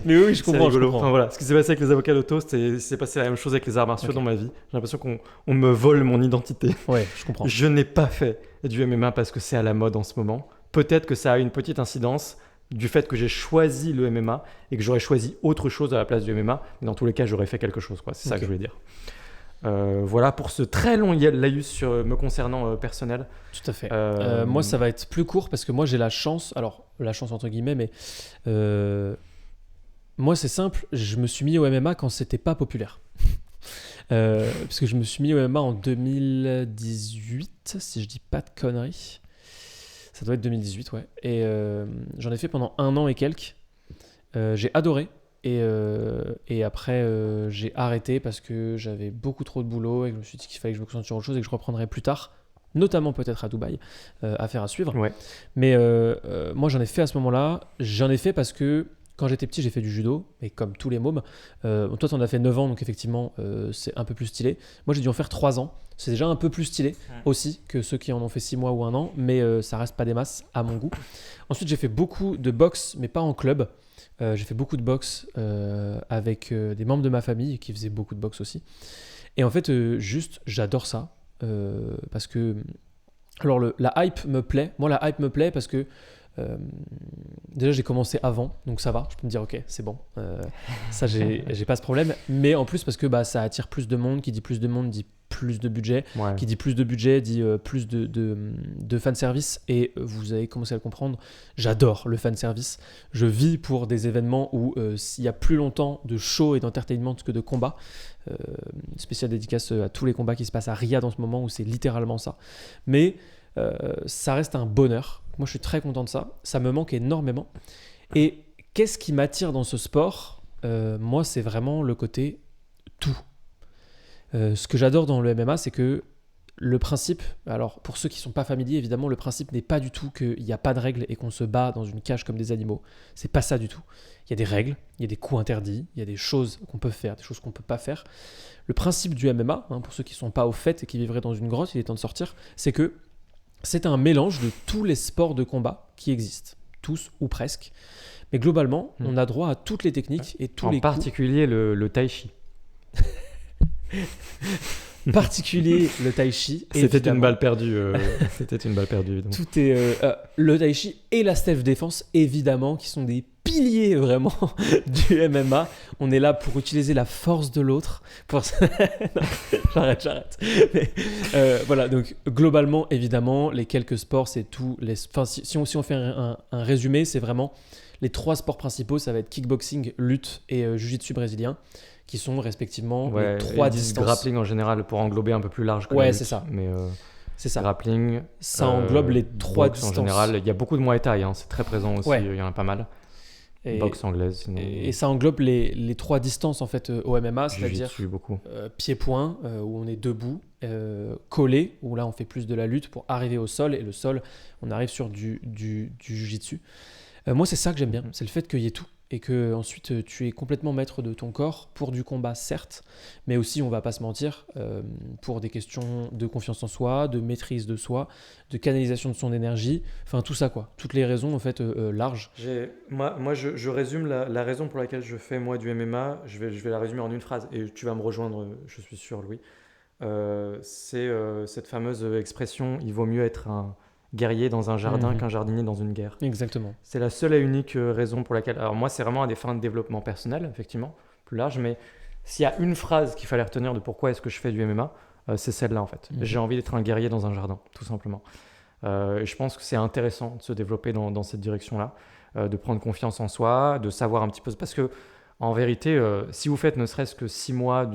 mais oui, je comprends.
Enfin voilà, ce qui s'est passé avec les avocats de toast, c'est passé la même chose avec les arts martiaux dans ma vie. J'ai l'impression qu'on me vole mon identité.
Ouais, je comprends.
Je n'ai pas fait du MMA parce que c'est à la mode en ce moment. Peut-être que ça a une petite incidence du fait que j'ai choisi le MMA et que j'aurais choisi autre chose à la place du MMA. Mais dans tous les cas, j'aurais fait quelque chose, quoi. C'est ça que je voulais dire. Voilà pour ce très long laïus me concernant personnel.
Tout à fait. Moi, ça va être plus court parce que moi, j'ai la chance entre guillemets, mais moi, c'est simple. Je me suis mis au MMA quand c'était pas populaire. Parce que je me suis mis au MMA en 2018, si je dis pas de conneries. Ça doit être 2018, ouais. Et j'en ai fait pendant 1 an et quelques. J'ai adoré. Et après, j'ai arrêté parce que j'avais beaucoup trop de boulot et que je me suis dit qu'il fallait que je me concentre sur autre chose et que je reprendrais plus tard, notamment peut-être à Dubaï, affaire à suivre.
Ouais.
Mais moi, j'en ai fait à ce moment-là. J'en ai fait parce que quand j'étais petit, j'ai fait du judo, et comme tous les mômes. Toi, t'en as fait 9 ans, donc effectivement, c'est un peu plus stylé. Moi, j'ai dû en faire 3 ans. C'est déjà un peu plus stylé aussi que ceux qui en ont fait 6 mois ou 1 an, mais ça reste pas des masses à mon goût. Ensuite, j'ai fait beaucoup de boxe, mais pas en club. J'ai fait beaucoup de boxe avec des membres de ma famille qui faisaient beaucoup de boxe aussi. Et en fait, juste, j'adore ça. Parce que... Alors, la hype me plaît. Moi, la hype me plaît parce que déjà, j'ai commencé avant, donc ça va. Je peux me dire, ok, c'est bon. Ça, j'ai pas ce problème. Mais en plus, parce que ça attire plus de monde. Qui dit plus de monde dit plus de budget.
Ouais.
Qui dit plus de budget dit plus de fanservice. Et vous avez commencé à le comprendre, j'adore le fanservice. Je vis pour des événements où il y a plus longtemps de show et d'entertainment que de combats. Spéciale dédicace à tous les combats qui se passent à Riyad en ce moment où c'est littéralement ça. Mais ça reste un bonheur. Moi, je suis très content de ça. Ça me manque énormément. Et qu'est-ce qui m'attire dans ce sport ? Moi, c'est vraiment le côté tout. Ce que j'adore dans le MMA, c'est que le principe, alors pour ceux qui ne sont pas familiers, évidemment, le principe n'est pas du tout qu'il n'y a pas de règles et qu'on se bat dans une cage comme des animaux. C'est pas ça du tout. Il y a des règles, il y a des coups interdits, il y a des choses qu'on peut faire, des choses qu'on ne peut pas faire. Le principe du MMA, pour ceux qui ne sont pas au fait et qui vivraient dans une grotte, il est temps de sortir, c'est que c'est un mélange de tous les sports de combat qui existent, tous ou presque. Mais globalement, on a droit à toutes les techniques et tous les coups.
En particulier le tai chi.
Particulier le tai chi.
C'était une balle perdue. C'était une balle perdue, évidemment.
Tout est le tai chi et la self-défense, évidemment, qui sont des piliers vraiment du MMA. On est là pour utiliser la force de l'autre. Pour... non, j'arrête. Mais, voilà, donc globalement, évidemment, les quelques sports, c'est tout. Enfin, si on fait un résumé, c'est vraiment les 3 sports principaux. Ça va être kickboxing, lutte et jiu-jitsu brésilien, qui sont respectivement les 3 distances.
Grappling en général pour englober un peu plus large que la lutte,
c'est ça.
Mais
c'est ça.
Grappling,
ça englobe les 3 distances.
En général, il y a beaucoup de Muay Thai, c'est très présent aussi, il y en a pas mal. Et boxe anglaise. Sinon...
Et ça englobe les 3 distances en fait au MMA, c'est-à-dire pied-point où on est debout, collé où là on fait plus de la lutte pour arriver au sol, et le sol on arrive sur du jiu-jitsu. Moi c'est ça que j'aime bien, c'est le fait qu'il y ait tout. Et que ensuite tu es complètement maître de ton corps pour du combat, certes, mais aussi, on va pas se mentir, pour des questions de confiance en soi, de maîtrise de soi, de canalisation de son énergie, enfin tout ça quoi, toutes les raisons en fait larges.
Moi je résume la raison pour laquelle je fais moi du MMA, je vais la résumer en une phrase et tu vas me rejoindre, je suis sûr, Louis. C'est cette fameuse expression, il vaut mieux être un guerrier dans un jardin qu'un jardinier dans une guerre.
Exactement.
C'est la seule et unique raison pour laquelle... Alors moi, c'est vraiment à des fins de développement personnel, effectivement, plus large, mais s'il y a une phrase qu'il fallait retenir de pourquoi est-ce que je fais du MMA, c'est celle-là, en fait. J'ai envie d'être un guerrier dans un jardin, tout simplement. Et je pense que c'est intéressant de se développer dans cette direction-là, de prendre confiance en soi, de savoir un petit peu... Parce que, en vérité, si vous faites ne serait-ce que 6 mois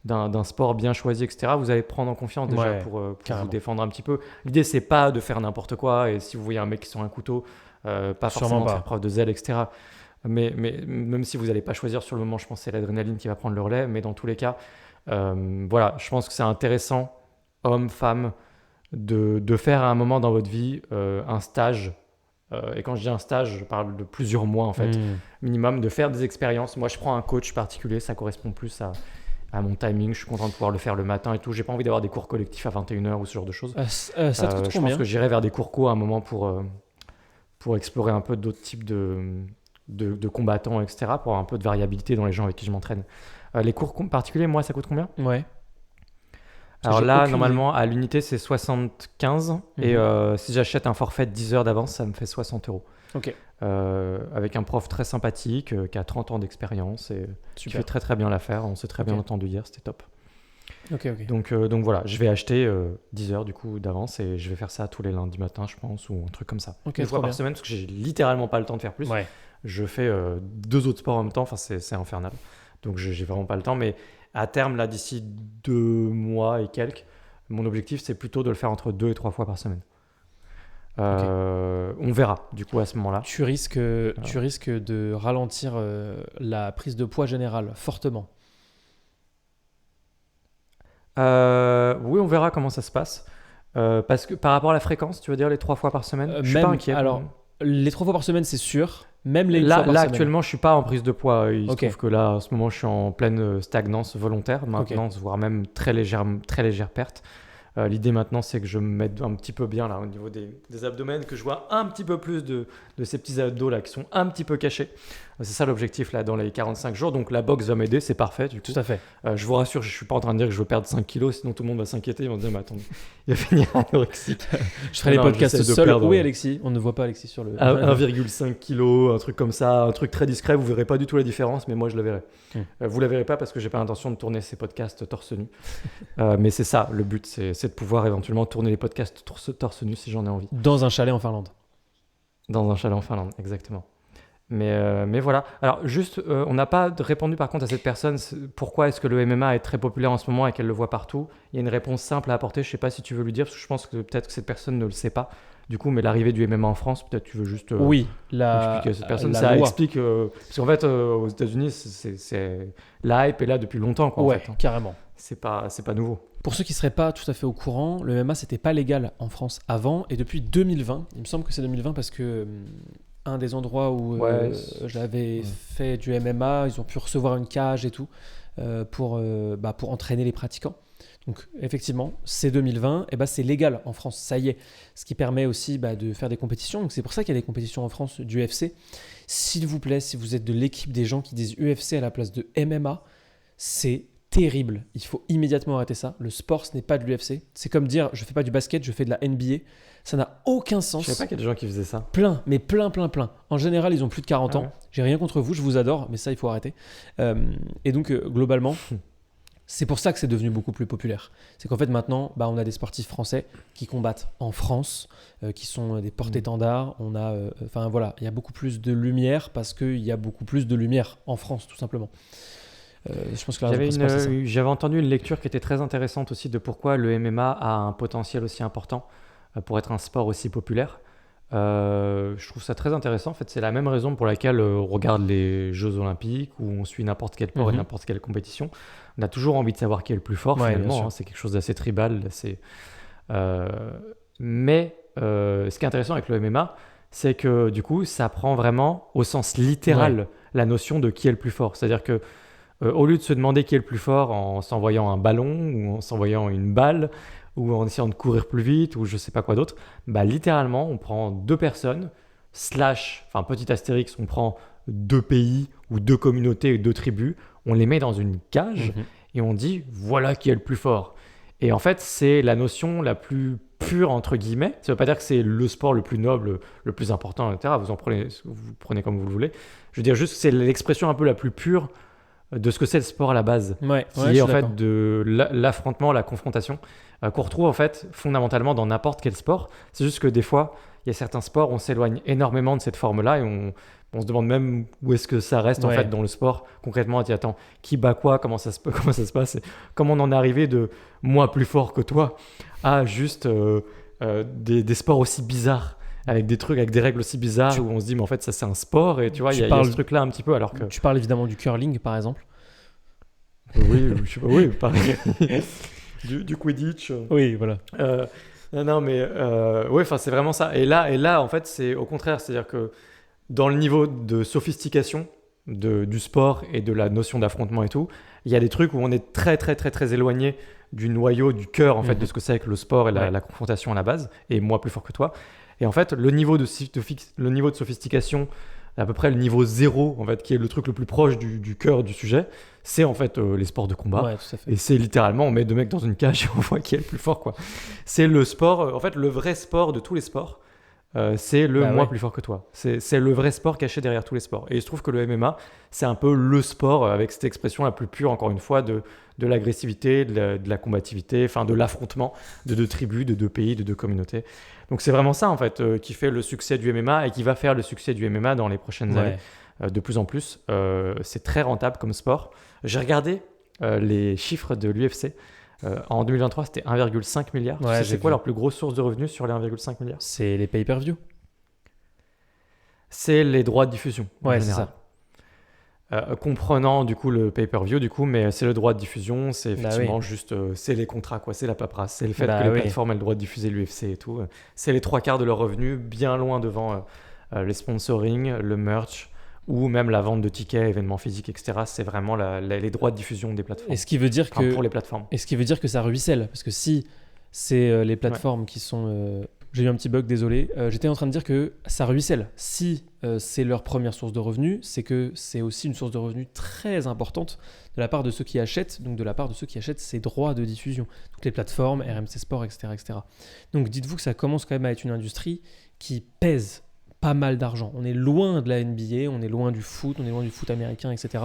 d'un sport bien choisi, etc., vous allez prendre en confiance déjà pour vous défendre un petit peu. L'idée, c'est pas de faire n'importe quoi, et si vous voyez un mec qui sort un couteau, pas forcément faire preuve de zèle, etc. Mais même si vous n'allez pas choisir sur le moment, je pense que c'est l'adrénaline qui va prendre le relais, mais dans tous les cas, voilà, je pense que c'est intéressant, homme, femme, de faire à un moment dans votre vie un stage. Et quand je dis un stage, je parle de plusieurs mois, en fait, minimum, de faire des expériences. Moi, je prends un coach particulier, ça correspond plus à mon timing, je suis content de pouvoir le faire le matin et tout. J'ai pas envie d'avoir des cours collectifs à 21h ou ce genre de choses.
Ça te coûte
je pense que j'irai vers des cours courts à un moment pour explorer un peu d'autres types de combattants, etc., pour avoir un peu de variabilité dans les gens avec qui je m'entraîne. Les cours particuliers, moi, ça coûte combien ?
Ouais.
Alors là, normalement, à l'unité, c'est 75. Et si j'achète un forfait de 10 heures d'avance, ça me fait 60 €.
Ok.
Avec un prof très sympathique qui a 30 ans d'expérience et qui fait très très bien l'affaire. On s'est très bien entendu hier, c'était top.
Ok.
Donc voilà, je vais acheter 10 heures du coup d'avance et je vais faire ça tous les lundis matins, je pense, ou un truc comme ça. Une fois par semaine, parce que j'ai littéralement pas le temps de faire plus.
Ouais.
Je fais 2 autres sports en même temps, enfin c'est infernal. Donc j'ai vraiment pas le temps, mais à terme, là, d'ici 2 mois et quelques, mon objectif, c'est plutôt de le faire entre 2 et 3 fois par semaine. On verra, du coup, à ce moment-là.
Tu risques de ralentir la prise de poids générale fortement.
Oui, on verra comment ça se passe. Parce que par rapport à la fréquence, tu veux dire les 3 fois par semaine, je suis pas inquiet.
Alors, les 3 fois par semaine, c'est sûr. Même les
là,
fois par
actuellement, je suis pas en prise de poids. Il se trouve que là, en ce moment, je suis en pleine stagnance volontaire, maintenance, voire même très légère perte. L'idée maintenant, c'est que je me mette un petit peu bien là au niveau des abdomens, que je vois un petit peu plus de ces petits abdos là qui sont un petit peu cachés. C'est ça l'objectif là dans les 45 jours. Donc la boxe va m'aider, c'est parfait du coup.
Tout à fait.
Je vous rassure, je suis pas en train de dire que je veux perdre 5 kilos, sinon tout le monde va s'inquiéter. Ils vont se dire, mais attends, il va finir anorexique.
Je ferai les podcasts seul. Où est Alexis? On ne voit pas Alexis sur le.
1,5 kg, un truc comme ça, un truc très discret. Vous verrez pas du tout la différence, mais moi je la verrai. Vous la verrez pas parce que j'ai pas l'intention de tourner ces podcasts torse nu. Mais c'est ça, le but, c'est de pouvoir éventuellement tourner les podcasts torse nu si j'en ai envie.
Dans un chalet en Finlande.
Dans un chalet en Finlande, exactement. Mais voilà. Alors juste, on n'a pas répondu par contre à cette personne, pourquoi est-ce que le MMA est très populaire en ce moment et qu'elle le voit partout. Il y a une réponse simple à apporter, je sais pas si tu veux lui dire, parce que je pense que peut-être que cette personne ne le sait pas. Du coup, mais l'arrivée du MMA en France, peut-être tu veux juste
oui,
expliquer à cette personne.
La
ça
loi.
explique, parce qu'en fait, aux États-Unis, c'est la hype est là depuis longtemps. Quoi,
ouais,
en fait, hein.
Carrément.
C'est pas nouveau.
Pour ceux qui ne seraient pas tout à fait au courant, le MMA, c'était pas légal en France avant, et depuis 2020, il me semble que c'est 2020 parce que un des endroits où j'avais fait du MMA, ils ont pu recevoir une cage et tout pour entraîner les pratiquants. Donc effectivement, c'est 2020, et c'est légal en France, ça y est. Ce qui permet aussi de faire des compétitions. Donc c'est pour ça qu'il y a des compétitions en France du UFC. S'il vous plaît, si vous êtes de l'équipe des gens qui disent UFC à la place de MMA, c'est terrible. Il faut immédiatement arrêter ça. Le sport, ce n'est pas de l'UFC. C'est comme dire, je fais pas du basket, je fais de la NBA. Ça n'a aucun sens.
Je savais pas qu'il y a des gens qui faisaient ça.
Plein. En général, ils ont plus de 40 ans. Ouais. J'ai rien contre vous, je vous adore, mais ça, il faut arrêter. Et donc, globalement, c'est pour ça que c'est devenu beaucoup plus populaire. C'est qu'en fait, maintenant, on a des sportifs français qui combattent en France, qui sont des porte-étendards. On a, il y a beaucoup plus de lumière parce qu'il y a beaucoup plus de lumière en France, tout simplement. Je pense que
j'avais entendu une lecture qui était très intéressante aussi de pourquoi le MMA a un potentiel aussi important pour être un sport aussi populaire. Je trouve ça très intéressant. En fait, c'est la même raison pour laquelle on regarde les Jeux Olympiques ou on suit n'importe quel sport et n'importe quelle compétition. On a toujours envie de savoir qui est le plus fort, finalement. Hein, c'est quelque chose d'assez tribal. Mais ce qui est intéressant avec le MMA, c'est que du coup, ça prend vraiment au sens littéral la notion de qui est le plus fort. C'est-à-dire que au lieu de se demander qui est le plus fort en s'envoyant un ballon ou en s'envoyant une balle ou en essayant de courir plus vite ou je sais pas quoi d'autre, littéralement on prend deux personnes, petit astérix, on prend deux pays ou deux communautés ou deux tribus, on les met dans une cage et on dit voilà qui est le plus fort. Et en fait c'est la notion la plus pure entre guillemets, ça veut pas dire que c'est le sport le plus noble, le plus important, etc. Vous prenez comme vous le voulez. Je veux dire juste que c'est l'expression un peu la plus pure de ce que c'est le sport à la base, qui est en fait de l'affrontement, la confrontation, qu'on retrouve en fait fondamentalement dans n'importe quel sport. C'est juste que des fois, il y a certains sports, on s'éloigne énormément de cette forme-là et on se demande même où est-ce que ça reste en fait dans le sport. Concrètement, on dit attends, qui bat quoi, comment ça se passe, comment on en est arrivé de moi plus fort que toi à juste des sports aussi bizarres. Avec des trucs, avec des règles aussi bizarres où on se dit mais en fait ça c'est un sport et tu vois il y a ce truc là un petit peu alors que...
Tu parles évidemment du curling par exemple.
Oui, je sais pas, oui, pareil. du Quidditch.
Oui, voilà.
Non mais c'est vraiment ça. Et là en fait c'est au contraire, c'est-à-dire que dans le niveau de sophistication du sport et de la notion d'affrontement et tout, il y a des trucs où on est très très très très éloigné du noyau, du cœur en fait de ce que c'est que le sport et la confrontation à la base et moi plus fort que toi. Et en fait, le niveau de sophistication, à peu près le niveau 0, en fait, qui est le truc le plus proche du cœur du sujet, c'est en fait les sports de combat.
Ouais, tout à fait.
Et c'est littéralement, on met deux mecs dans une cage et on voit qui est le plus fort, quoi. C'est le sport, en fait, le vrai sport de tous les sports, c'est le moi plus fort que toi. C'est le vrai sport caché derrière tous les sports. Et il se trouve que le MMA, c'est un peu le sport avec cette expression la plus pure, encore une fois, de l'agressivité, de la combativité, enfin de l'affrontement de deux tribus, de deux pays, de deux communautés. Donc c'est vraiment ça en fait qui fait le succès du MMA et qui va faire le succès du MMA dans les prochaines années de plus en plus. C'est très rentable comme sport. J'ai regardé les chiffres de l'UFC. En 2023, c'était 1,5 milliard. C'est quoi leur plus grosse source de revenus sur les 1,5 milliards ?
C'est les pay-per-view.
C'est les droits de diffusion.
Ouais, c'est ça.
Comprenant du coup le pay-per-view mais c'est le droit de diffusion, c'est effectivement juste c'est les contrats quoi, c'est la paperasse, c'est le fait que les plateformes aient le droit de diffuser l'UFC et tout, c'est les 3/4 de leurs revenus, bien loin devant les sponsoring, le merch ou même la vente de tickets, événements physiques, etc. C'est vraiment les droits de diffusion des plateformes.
Et ce qui veut dire
pour les plateformes.
Et ce qui veut dire que ça ruisselle, parce que si c'est les plateformes qui sont... J'ai eu un petit bug, désolé. J'étais en train de dire que ça ruisselle. Si c'est leur première source de revenus, c'est que c'est aussi une source de revenus très importante de la part de ceux qui achètent, donc de la part de ceux qui achètent ces droits de diffusion. Donc les plateformes, RMC Sport, etc., etc. Donc dites-vous que ça commence quand même à être une industrie qui pèse pas mal d'argent. On est loin de la NBA, on est loin du foot, on est loin du foot américain, etc.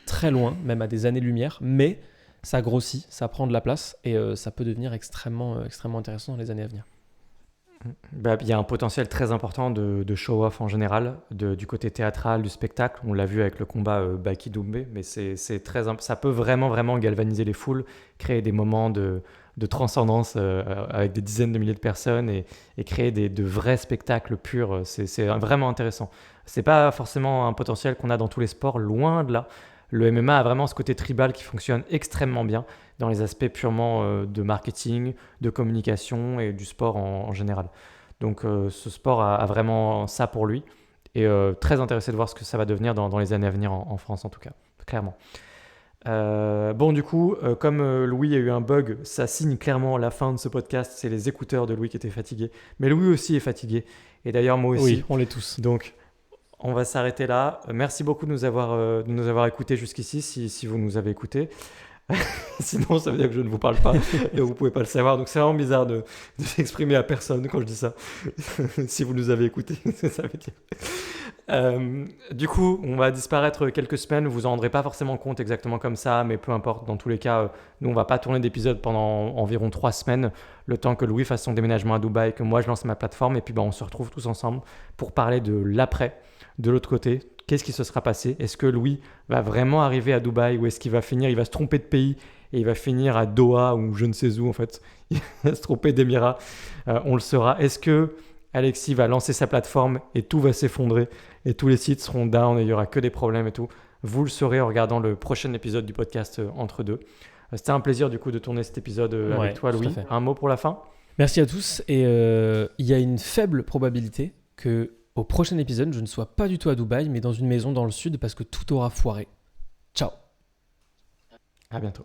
Très loin, même à des années-lumière, mais ça grossit, ça prend de la place et ça peut devenir extrêmement intéressant dans les années à venir.
Il y a un potentiel très important de show-off en général, du côté théâtral, du spectacle. On l'a vu avec le combat Baki Doumbé, mais ça peut vraiment galvaniser les foules, créer des moments de transcendance avec des dizaines de milliers de personnes et créer de vrais spectacles purs. C'est vraiment intéressant. C'est pas forcément un potentiel qu'on a dans tous les sports, loin de là. Le MMA a vraiment ce côté tribal qui fonctionne extrêmement bien dans les aspects purement de marketing, de communication et du sport en général. Donc ce sport a vraiment ça pour lui et très intéressé de voir ce que ça va devenir dans les années à venir en France en tout cas, clairement. Bon du coup, comme Louis a eu un bug, ça signe clairement la fin de ce podcast, c'est les écouteurs de Louis qui étaient fatigués. Mais Louis aussi est fatigué et d'ailleurs moi aussi.
Oui, on l'est tous.
Donc on va s'arrêter là. Merci beaucoup de nous avoir écoutés jusqu'ici, si vous nous avez écoutés. Sinon, ça veut dire que je ne vous parle pas et vous ne pouvez pas le savoir. Donc, c'est vraiment bizarre de s'exprimer à personne quand je dis ça. Si vous nous avez écoutés, ça veut dire. Du coup, on va disparaître quelques semaines. Vous en rendrez pas forcément compte exactement comme ça, mais peu importe. Dans tous les cas, nous, on va pas tourner d'épisode pendant environ 3 semaines, le temps que Louis fasse son déménagement à Dubaï, que moi, je lance ma plateforme. Et puis, on se retrouve tous ensemble pour parler de l'après, de l'autre côté. Qu'est-ce qui se sera passé? Est-ce que Louis va vraiment arriver à Dubaï ou est-ce qu'il va finir, il va se tromper de pays et il va finir à Doha ou je ne sais où en fait. Il va se tromper d'émirat. On le saura. Est-ce que Alexis va lancer sa plateforme et tout va s'effondrer et tous les sites seront down et il n'y aura que des problèmes et tout? Vous le saurez en regardant le prochain épisode du podcast Entre deux. C'était un plaisir du coup de tourner cet épisode avec toi Louis. Un mot pour la fin?
Merci à tous et il y a une faible probabilité que au prochain épisode, je ne sois pas du tout à Dubaï, mais dans une maison dans le sud parce que tout aura foiré. Ciao.
À bientôt.